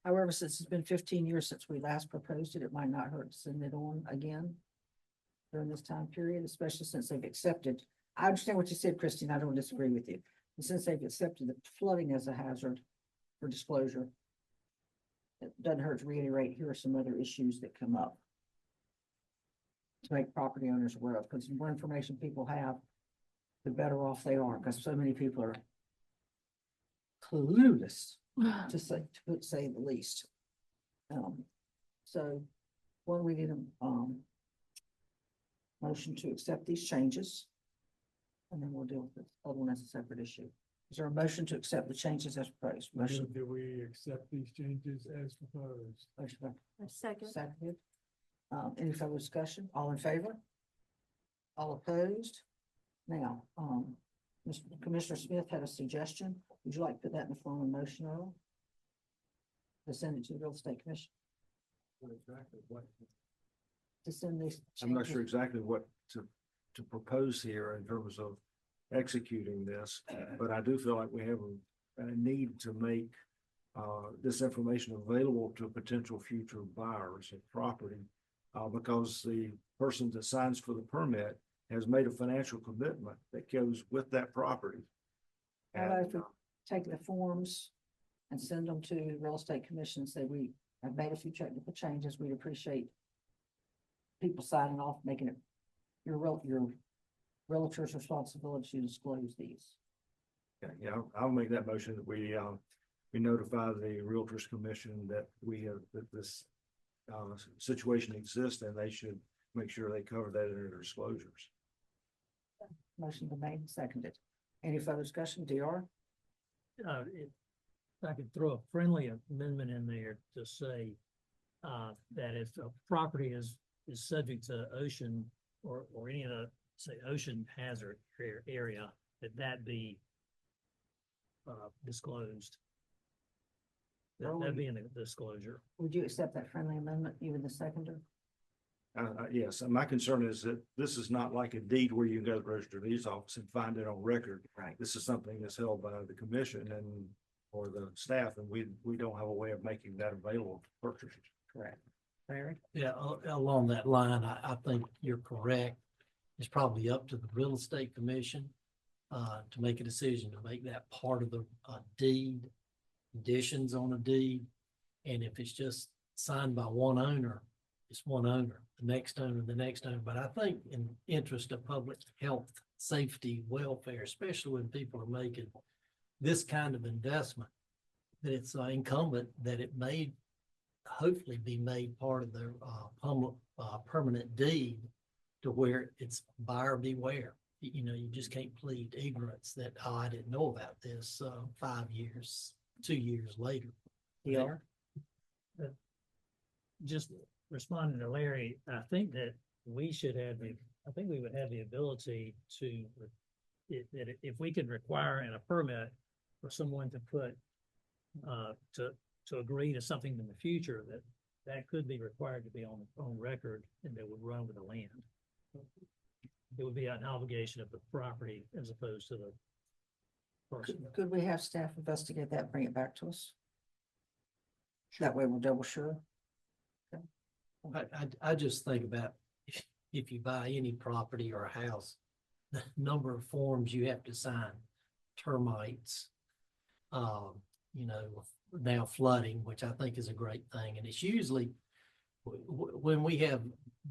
However, since it's been 15 years since we last proposed it, it might not hurt to send it on again during this time period, especially since they've accepted. I understand what you said, Christine. I don't disagree with you. And since they've accepted the flooding as a hazard for disclosure, it doesn't hurt to reiterate, here are some other issues that come up to make property owners aware of, because the more information people have, the better off they are, because so many people are clueless, to say the least. So one, we need a motion to accept these changes, and then we'll deal with the other one as a separate issue. Is there a motion to accept the changes as proposed? Motion. Do we accept these changes as proposed? Motion by A second. seconded. Any further discussion? All in favor? All opposed? Now, Mr. Commissioner Smith had a suggestion. Would you like to put that in the form of a motion, Earl? To send it to the Real Estate Commission? Exactly what? To send these. I'm not changes? sure exactly what to propose here in terms of executing this, but I do feel like we have a need to make this information available to potential future buyers of property, because the person that signs for the permit has made a financial commitment that goes with that property. How about if we take the forms and send them to the Real Estate Commission, say we have made a few technical changes, we'd appreciate people signing off, making it your realtor's responsibility to disclose these. Yeah, I'll make that motion that we notify the Realtors Commission that that this situation exists, and they should make sure they cover that in their disclosures. Motion been made and seconded. Any further discussion, DR? If I could throw a friendly amendment in there to say that if a property is subject to ocean or any of the, say, ocean hazard area, that be disclosed. That'd be in the disclosure. Would you accept that friendly amendment, even the seconder? Yes, and my concern is that this is not like a deed where you can go to the register of deeds office and find it on record. Right. This is something that's held by the commission and or the staff, and we don't have a way of making that available to purchasers. Correct. Larry? Yeah, along that line, I think you're correct. It's probably up to the Real Estate Commission to make a decision to make that part of the deed, conditions on a deed. And if it's just signed by one owner, it's one owner, the next owner, the next owner. But I think in interest of public health, safety, welfare, especially when people are making this kind of investment, that it's incumbent that it may hopefully be made part of their permanent deed, to where it's buyer beware. You know, you just can't plead ignorance that, oh, I didn't know about this 5 years, 2 years later. DR? Just responding to Larry, I think that we should have I think we would have the ability to, if we could require in a permit for someone to put, to agree to something in the future, that could be required to be on record and that would run with the land. It would be an obligation of the property as opposed to the person. Could we have staff investigate that, bring it back to us? That way we're double sure. I just think about if you buy any property or a house, the number of forms you have to sign, termites, now flooding, which I think is a great thing. And it's usually when we have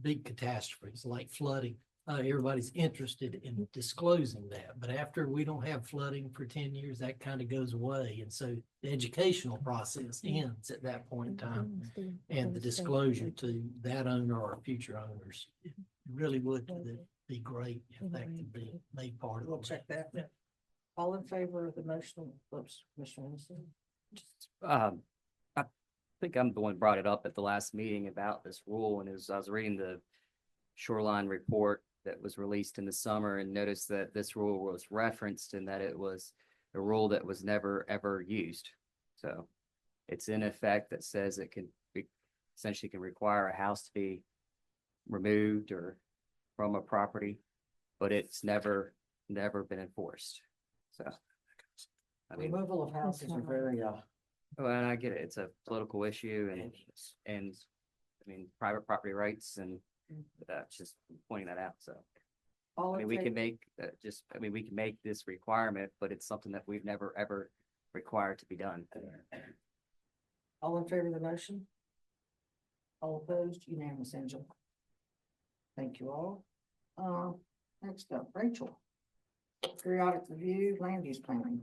big catastrophes like flooding, everybody's interested in disclosing that. But after we don't have flooding for 10 years, that kind of goes away. And so the educational process ends at that point in time. And the disclosure to that owner or future owners, it really would be great if that could be made part of it. We'll check that. All in favor of the motion? Oops, Commissioner Wilson. I think I'm the one who brought it up at the last meeting about this rule, and I was reading the shoreline report that was released in the summer and noticed that this rule was referenced and that it was a rule that was never ever used. So it's in effect that says it can essentially can require a house to be removed or from a property, but it's never been enforced. So I mean, Removal of houses are very, well, and I get it. It's a political issue and I mean, private property rights and just pointing that out. So, all I mean, in we can favor- make we can make this requirement, but it's something that we've never ever required to be done. all in favor of the motion? All opposed? Unanimous, Angela. Thank you all. Next up, Rachel. Periodic review, land use planning.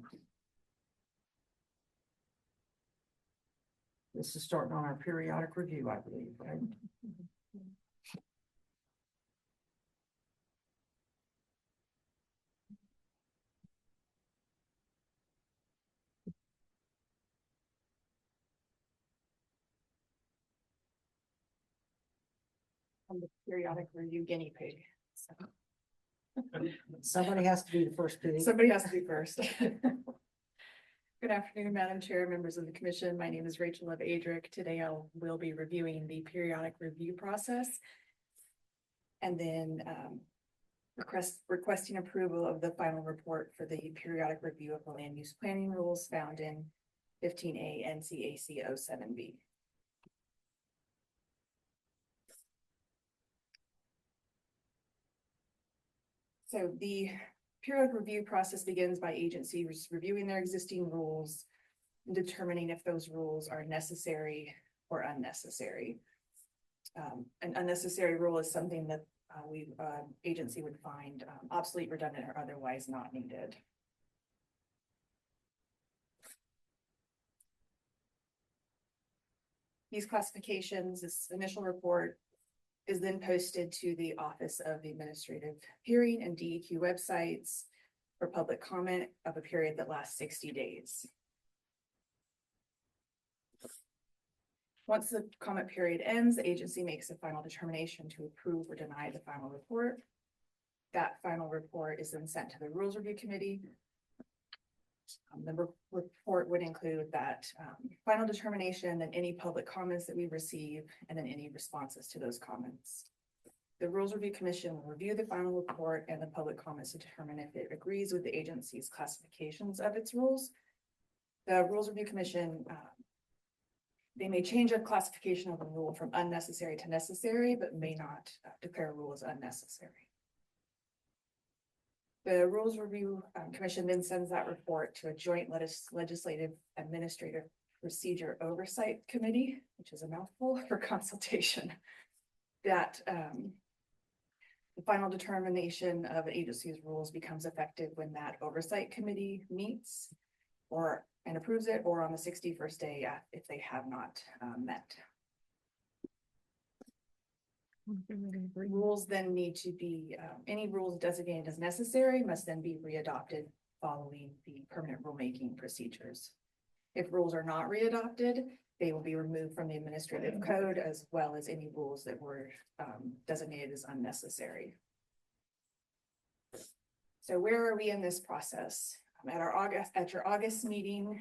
This is starting on our periodic review, I believe, right? I'm the periodic review guinea pig. So Somebody has to be the first pig. somebody has to be first. Good afternoon, Madam Chair, members of the commission. My name is Rachel of Adric. Today I will be reviewing the periodic review process. And then requesting approval of the final report for the periodic review of the land use planning rules found in 15A NCAC 07B. So the periodic review process begins by agencies reviewing their existing rules and determining if those rules are necessary or unnecessary. An unnecessary rule is something that agency would find obsolete, redundant, or otherwise not needed. These classifications, this initial report is then posted to the Office of the Administrative Hearing and DEQ websites for public comment of a period that lasts 60 days. Once the comment period ends, the agency makes a final determination to approve or deny the final report. That final report is then sent to the Rules Review Committee. The report would include that final determination and any public comments that we receive, and then any responses to those comments. The Rules Review Commission will review the final report and the public comments to determine if it agrees with the agency's classifications of its rules. The Rules Review Commission, they may change a classification of a rule from unnecessary to necessary, but may not declare a rule as unnecessary. The Rules Review Commission then sends that report to a joint legislative administrative procedure oversight committee, which is a mouthful, for consultation. That the final determination of an agency's rules becomes effective when that oversight committee meets and approves it, or on the 61st day if they have not met. Rules then need to be, any rules designated as necessary must then be readopted following the permanent rulemaking procedures. If rules are not readopted, they will be removed from the administrative code as well as any rules that were designated as unnecessary. So where are we in this process? At your August meeting,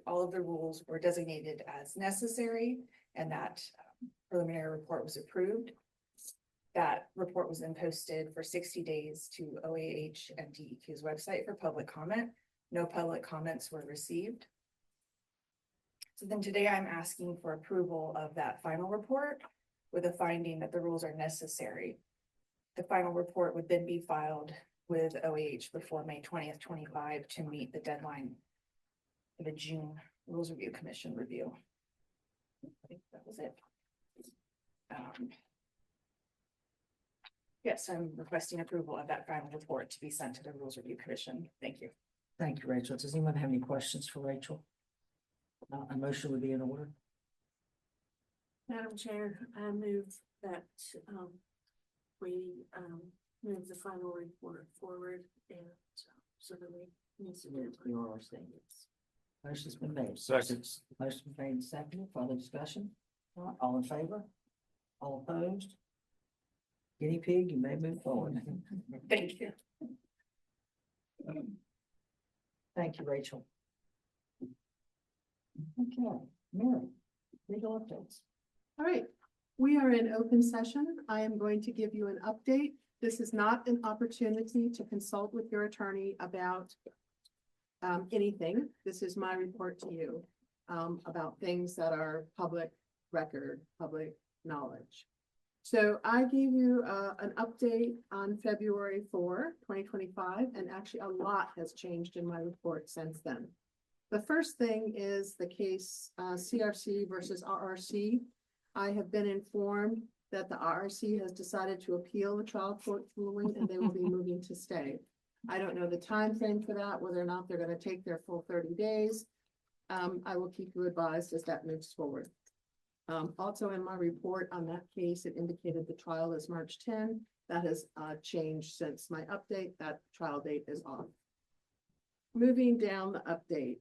all of the rules were designated as necessary, and that preliminary report was approved. That report was then posted for 60 days to OAH and DEQ's website for public comment. No public comments were received. So then today I'm asking for approval of that final report with a finding that the rules are necessary. The final report would then be filed with OAH before May 20th, 25 to meet the deadline for the June Rules Review Commission review. I think that was it. Yes, I'm requesting approval of that final report to be sent to the Rules Review Commission. Thank you. Thank you, Rachel. Does anyone have any questions for Rachel? A motion would be in order. Madam Chair, I move that, we, move the final report forward and so that we need to do Your statements. Motion's been made. Seconds. Motion been made and seconded. Further discussion? Not all in favor? All opposed? Guinea pig, you may move forward. Thank you. Thank you, Rachel. Okay, Mary, legal updates. All right, we are in open session. I am going to give you an update. This is not an opportunity to consult with your attorney about anything. This is my report to you about things that are public record, public knowledge. So I gave you an update on February 4, 2025, and actually a lot has changed in my report since then. The first thing is the case CRC versus RRC. I have been informed that the RRC has decided to appeal the trial court ruling and they will be moving to stay. I don't know the time frame for that, whether or not they're going to take their full 30 days. I will keep you advised as that moves forward. Also in my report on that case, it indicated the trial is March 10. That has changed since my update. That trial date is off. Moving down the update,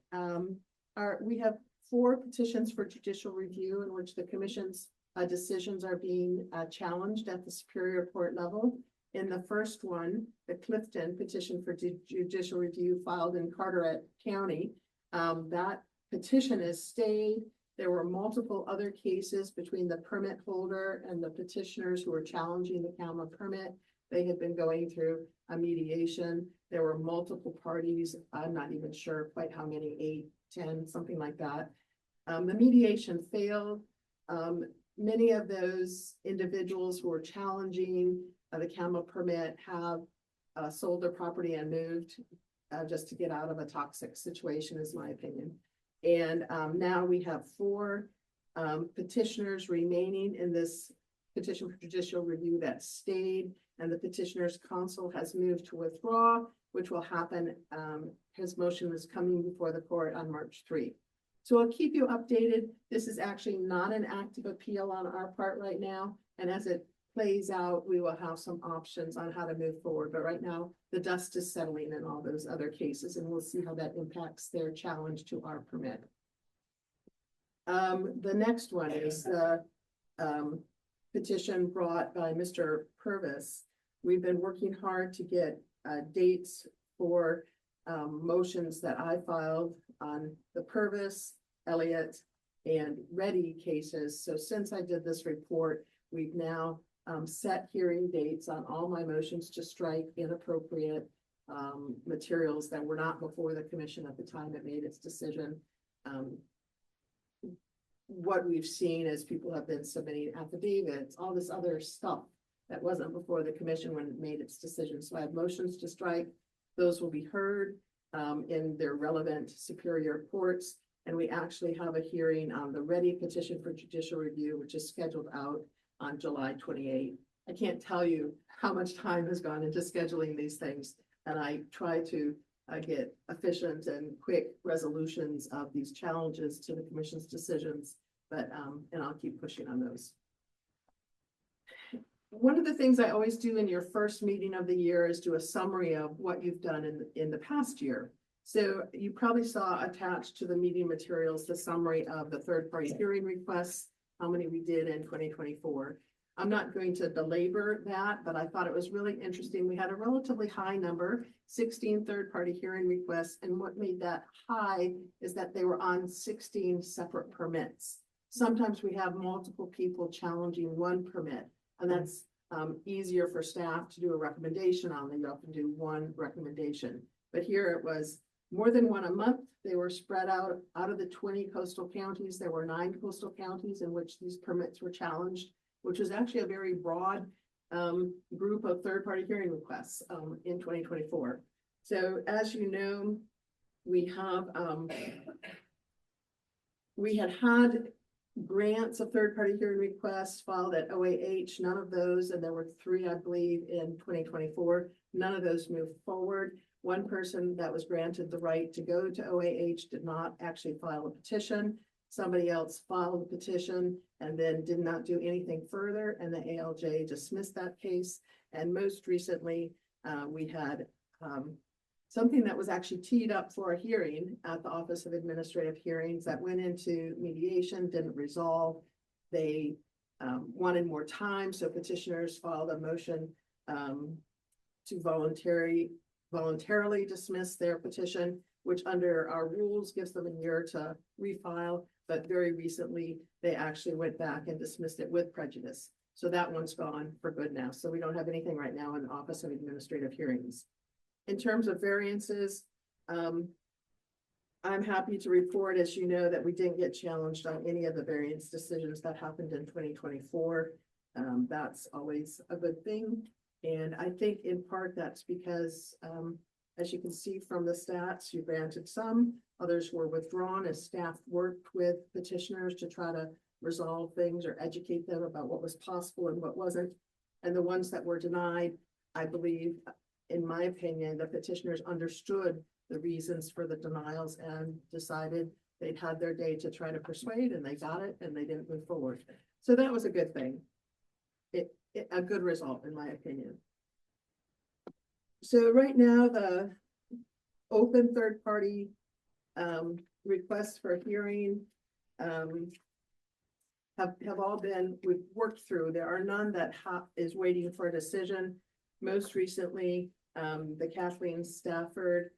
we have 4 petitions for judicial review in which the commission's decisions are being challenged at the Superior Court level. In the first one, the Clifton petition for judicial review filed in Carteret County, that petition is stayed. There were multiple other cases between the permit holder and the petitioners who were challenging the camera permit. They had been going through a mediation. There were multiple parties. I'm not even sure quite how many, 8, 10, something like that. The mediation failed. Many of those individuals who were challenging the camera permit have sold their property and moved just to get out of a toxic situation, is my opinion. And now we have 4 petitioners remaining in this petition for judicial review that stayed, and the petitioner's counsel has moved to withdraw, which will happen. His motion is coming before the court on March 3. So I'll keep you updated. This is actually not an active appeal on our part right now. And as it plays out, we will have some options on how to move forward. But right now, the dust is settling in all those other cases, and we'll see how that impacts their challenge to our permit. The next one is the petition brought by Mr. Purvis. We've been working hard to get dates for motions that I filed on the Purvis, Elliott, and Reddy cases. So since I did this report, we've now set hearing dates on all my motions to strike inappropriate materials that were not before the commission at the time it made its decision. What we've seen is people have been submitting affidavits, all this other stuff that wasn't before the commission when it made its decision. So I have motions to strike. Those will be heard in their relevant superior courts. And we actually have a hearing on the Reddy petition for judicial review, which is scheduled out on July 28th. I can't tell you how much time has gone into scheduling these things. And I try to get efficient and quick resolutions of these challenges to the commission's decisions, but and I'll keep pushing on those. One of the things I always do in your first meeting of the year is do a summary of what you've done in the past year. So you probably saw attached to the meeting materials, the summary of the third-party hearing requests, how many we did in 2024. I'm not going to belabor that, but I thought it was really interesting. We had a relatively high number, 16 third-party hearing requests. And what made that high is that they were on 16 separate permits. Sometimes we have multiple people challenging one permit, and that's easier for staff to do a recommendation on. They often do one recommendation. But here it was more than one a month. They were spread out of the 20 coastal counties. There were 9 coastal counties in which these permits were challenged, which was actually a very broad group of third-party hearing requests in 2024. So as you know, we had grants of third-party hearing requests filed at OAH, none of those, and there were 3, I believe, in 2024. None of those moved forward. One person that was granted the right to go to OAH did not actually file a petition. Somebody else filed a petition and then did not do anything further, and the ALJ dismissed that case. And most recently, we had something that was actually teed up for a hearing at the Office of Administrative Hearings that went into mediation, didn't resolve. They wanted more time, so petitioners filed a motion to voluntarily dismiss their petition, which under our rules gives them a year to refile. But very recently, they actually went back and dismissed it with prejudice. So that one's gone for good now. So we don't have anything right now in the Office of Administrative Hearings. In terms of variances, I'm happy to report, as you know, that we didn't get challenged on any of the variance decisions that happened in 2024. That's always a good thing. And I think in part that's because, as you can see from the stats, you granted some, others were withdrawn as staff worked with petitioners to try to resolve things or educate them about what was possible and what wasn't. And the ones that were denied, I believe, in my opinion, the petitioners understood the reasons for the denials and decided they'd had their day to try to persuade, and they got it and they didn't move forward. So that was a good thing. A good result, in my opinion. So right now, the open third-party requests for hearing have all been, we've worked through. There are none that is waiting for a decision. Most recently, the Kathleen Stafford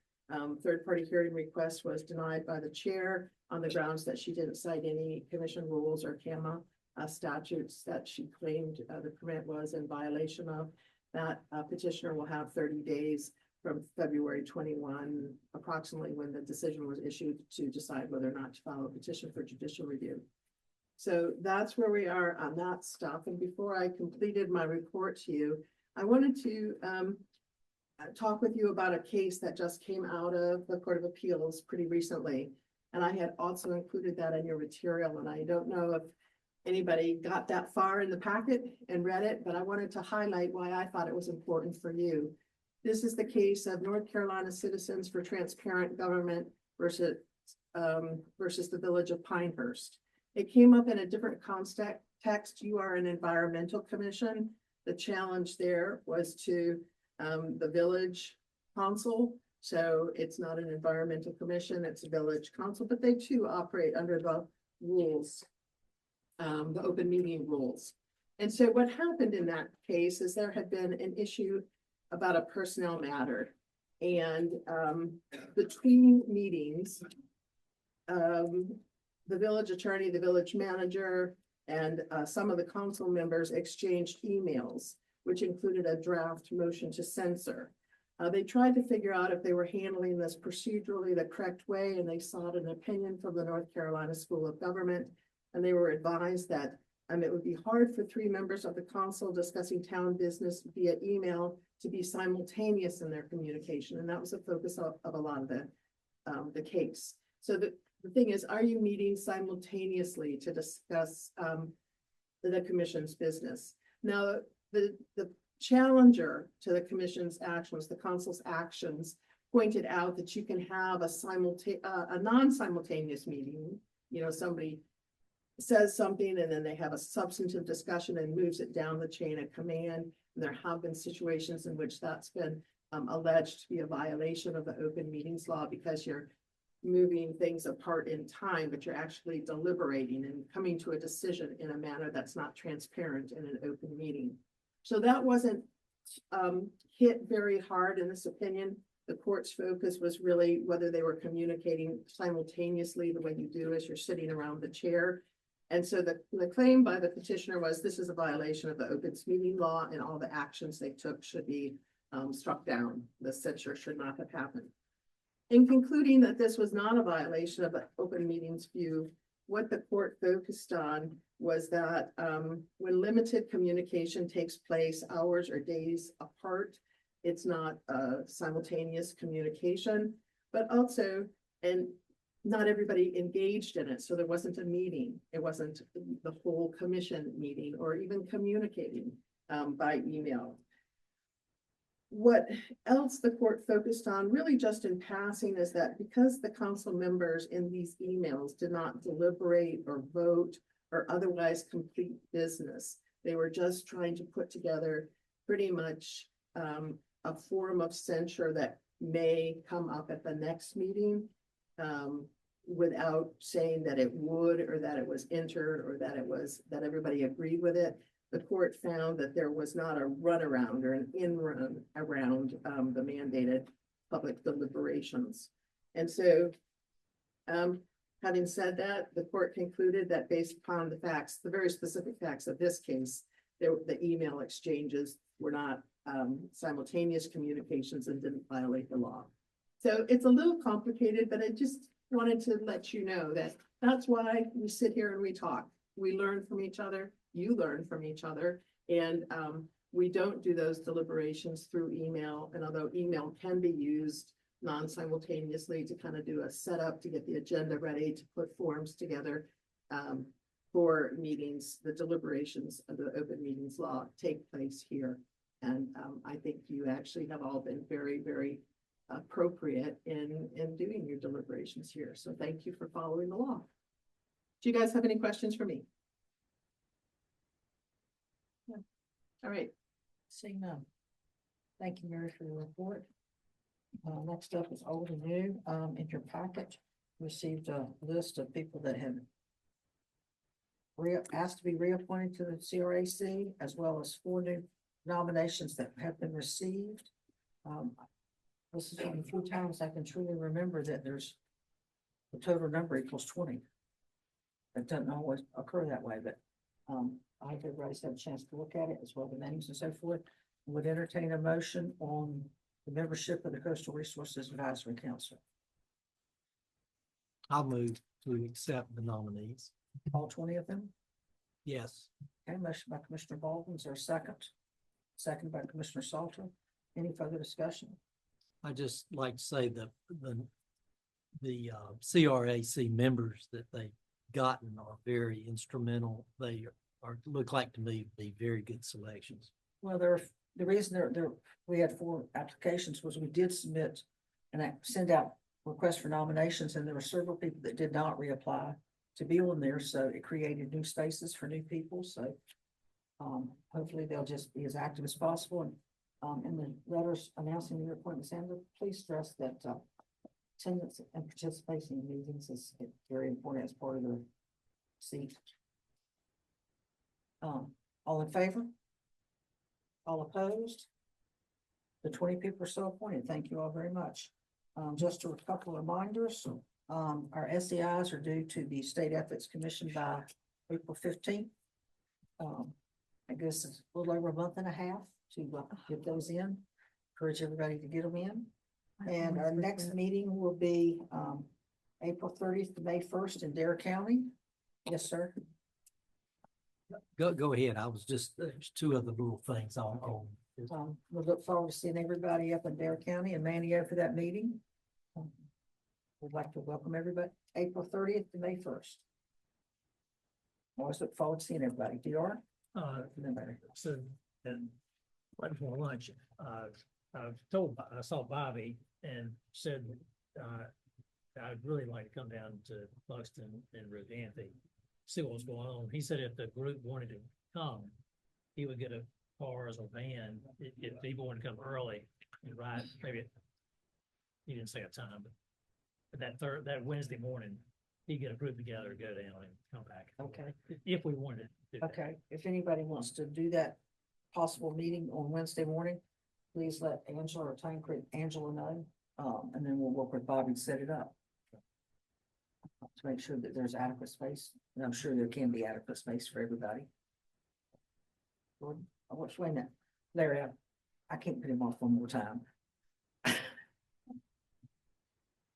third-party hearing request was denied by the chair on the grounds that she didn't cite any commission rules or CAMA statutes that she claimed the permit was in violation of. That petitioner will have 30 days from February 21, approximately when the decision was issued, to decide whether or not to file a petition for judicial review. So that's where we are on that stuff. And before I completed my report to you, I wanted to talk with you about a case that just came out of the Court of Appeals pretty recently. And I had also included that in your material, and I don't know if anybody got that far in the packet and read it, but I wanted to highlight why I thought it was important for you. This is the case of North Carolina Citizens for Transparent Government versus the Village of Pinehurst. It came up in a different context. You are an environmental commission. The challenge there was to the village council. So it's not an environmental commission, it's a village council, but they too operate under the rules, the open meeting rules. And so what happened in that case is there had been an issue about a personnel matter. And between meetings, the village attorney, the village manager, and some of the council members exchanged emails, which included a draft motion to censor. They tried to figure out if they were handling this procedurally the correct way, and they sought an opinion from the North Carolina School of Government. And they were advised that it would be hard for 3 members of the council discussing town business via email to be simultaneous in their communication. And that was the focus of a lot of the case. So the thing is, are you meeting simultaneously to discuss the commission's business? Now, the challenger to the commission's actions, the council's actions, pointed out that you can have a non-simultaneous meeting. You know, somebody says something and then they have a substantive discussion and moves it down the chain of command. And there have been situations in which that's been alleged to be a violation of the open meetings law because you're moving things apart in time, but you're actually deliberating and coming to a decision in a manner that's not transparent in an open meeting. So that wasn't hit very hard in this opinion. The court's focus was really whether they were communicating simultaneously the way you do as you're sitting around the chair. And so the claim by the petitioner was this is a violation of the open meeting law and all the actions they took should be struck down. The censure should not have happened. In concluding that this was not a violation of the open meetings view, what the court focused on was that when limited communication takes place hours or days apart, it's not a simultaneous communication, but also, and not everybody engaged in it. So there wasn't a meeting. It wasn't the whole commission meeting or even communicating by email. What else the court focused on, really just in passing, is that because the council members in these emails did not deliberate or vote or otherwise complete business, they were just trying to put together pretty much a form of censure that may come up at the next meeting without saying that it would or that it was entered or that it was that everybody agreed with it. The court found that there was not a runaround or an in run around the mandated public deliberations. And so having said that, the court concluded that based upon the facts, the very specific facts of this case, the email exchanges were not simultaneous communications and didn't violate the law. So it's a little complicated, but I just wanted to let you know that that's why we sit here and we talk. We learn from each other. You learn from each other. And we don't do those deliberations through email. And although email can be used non-simultaneously to kind of do a setup to get the agenda ready, to put forms together for meetings, the deliberations of the open meetings law take place here. And I think you actually have all been very, very appropriate in doing your deliberations here. So thank you for following the law. Do you guys have any questions for me? Yeah. All right. Seeing none. Thank you, Mary, for your report. Next up is old and new. In your packet, received a list of people that have asked to be reappointed to the CRAC, as well as 4 new nominations that have been received. This is one of the few times I can truly remember that there's the total number equals 20. It doesn't always occur that way, but I hope everybody's had a chance to look at it, as well as the names and so forth. Would entertain a motion on the membership of the Coastal Resources Advisory Council. I'll move to accept the nominees. All 20 of them? Yes. Okay, motion by Commissioner Baldwin, is there a second? Second by Commissioner Salter. Any further discussion? I just like to say the CRAC members that they've gotten are very instrumental. They look like to me to be very good selections. Well, the reason we had 4 applications was we did submit and send out requests for nominations, and there were several people that did not reapply to be on there, so it created new spaces for new people. So hopefully they'll just be as active as possible. And in the letters announcing your appointment, Sandra, please stress that attendance and participation in meetings is very important as part of the seat. All in favor? All opposed? The 20 people are so appointed. Thank you all very much. Just a couple of reminders. Our SEIs are due to the State Ethics Commission by April 15th. I guess it's a little over a month and a half to get those in. Encourage everybody to get them in. And our next meeting will be April 30th to May 1st in Dare County. Yes, sir. Go ahead. I was just, there's 2 other little things on. We look forward to seeing everybody up in Dare County and Manio for that meeting. We'd like to welcome everybody April 30th to May 1st. Always look forward to seeing everybody. DR? So, and right before lunch, I saw Bobby and said, I'd really like to come down to Buxton and Rodanthe, see what was going on. He said if the group wanted to come, he would get a car or a van if people wanted to come early. You're right, maybe. You didn't say a time, but that Wednesday morning, he get a group together, go down and come back. Okay. If we wanted. to do that. Okay, if anybody wants to do that possible meeting on Wednesday morning, please let Angela or Angela know. And then we'll work with Bobby to set it up. To make sure that there's adequate space, and I'm sure there can be adequate space for everybody. Gordon, wait a minute, Larry, I can't put him off one more time.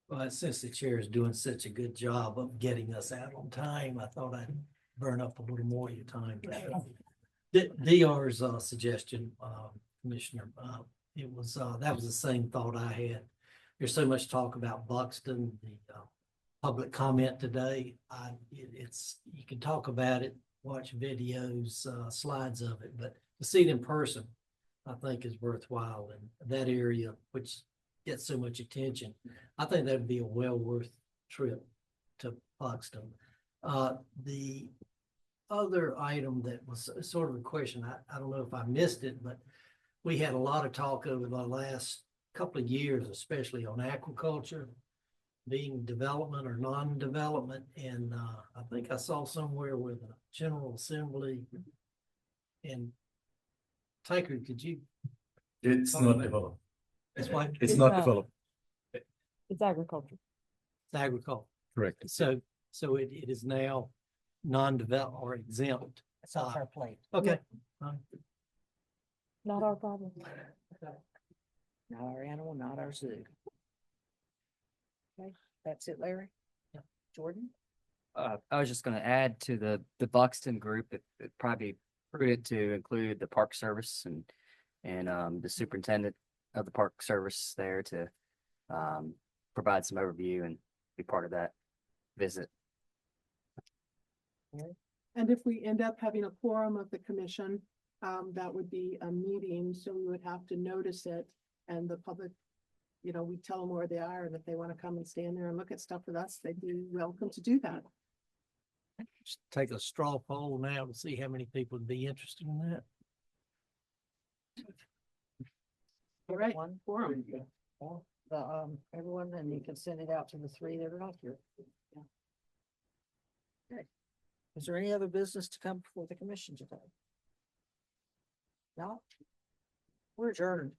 Well, since the chair is doing such a good job of getting us out on time, I thought I'd burn up a little more of your time. DR's suggestion, Commissioner, it was, that was the same thought I had. There's so much talk about Buxton, the public comment today. It's, you can talk about it, watch videos, slides of it, but to see it in person, I think is worthwhile. And that area, which gets so much attention, I think that'd be a well worth trip to Buxton. The other item that was sort of a question, I don't know if I missed it, but we had a lot of talk over the last couple of years, especially on aquaculture, being development or non-development. And I think I saw somewhere where the General Assembly and Taker, could you? It's talk not about- developed. It's what? It's not developed. It's agriculture. It's agriculture. Correct. So it is now non-developed or exempt. It's off our plate. Okay. Not our problem. Not our animal, not our zoo. Okay, that's it, Larry? Yeah. Jordan? I was just gonna add to the Buxton group, it probably prudent to include the Park Service and the superintendent of the Park Service there to provide some overview and be part of that visit. And if we end up having a quorum of the commission, that would be a meeting, so we would have to notice it, and the public, you know, we tell them where they are, and if they want to come and stand there and look at stuff with us, they'd be welcome to do that. Just take a straw poll now to see how many people would be interested in that. All right, One. quorum. Well, everyone, and you can send it out to the three that are not here. Yeah. Okay. Is there any other business to come before the commission today? No? We're adjourned.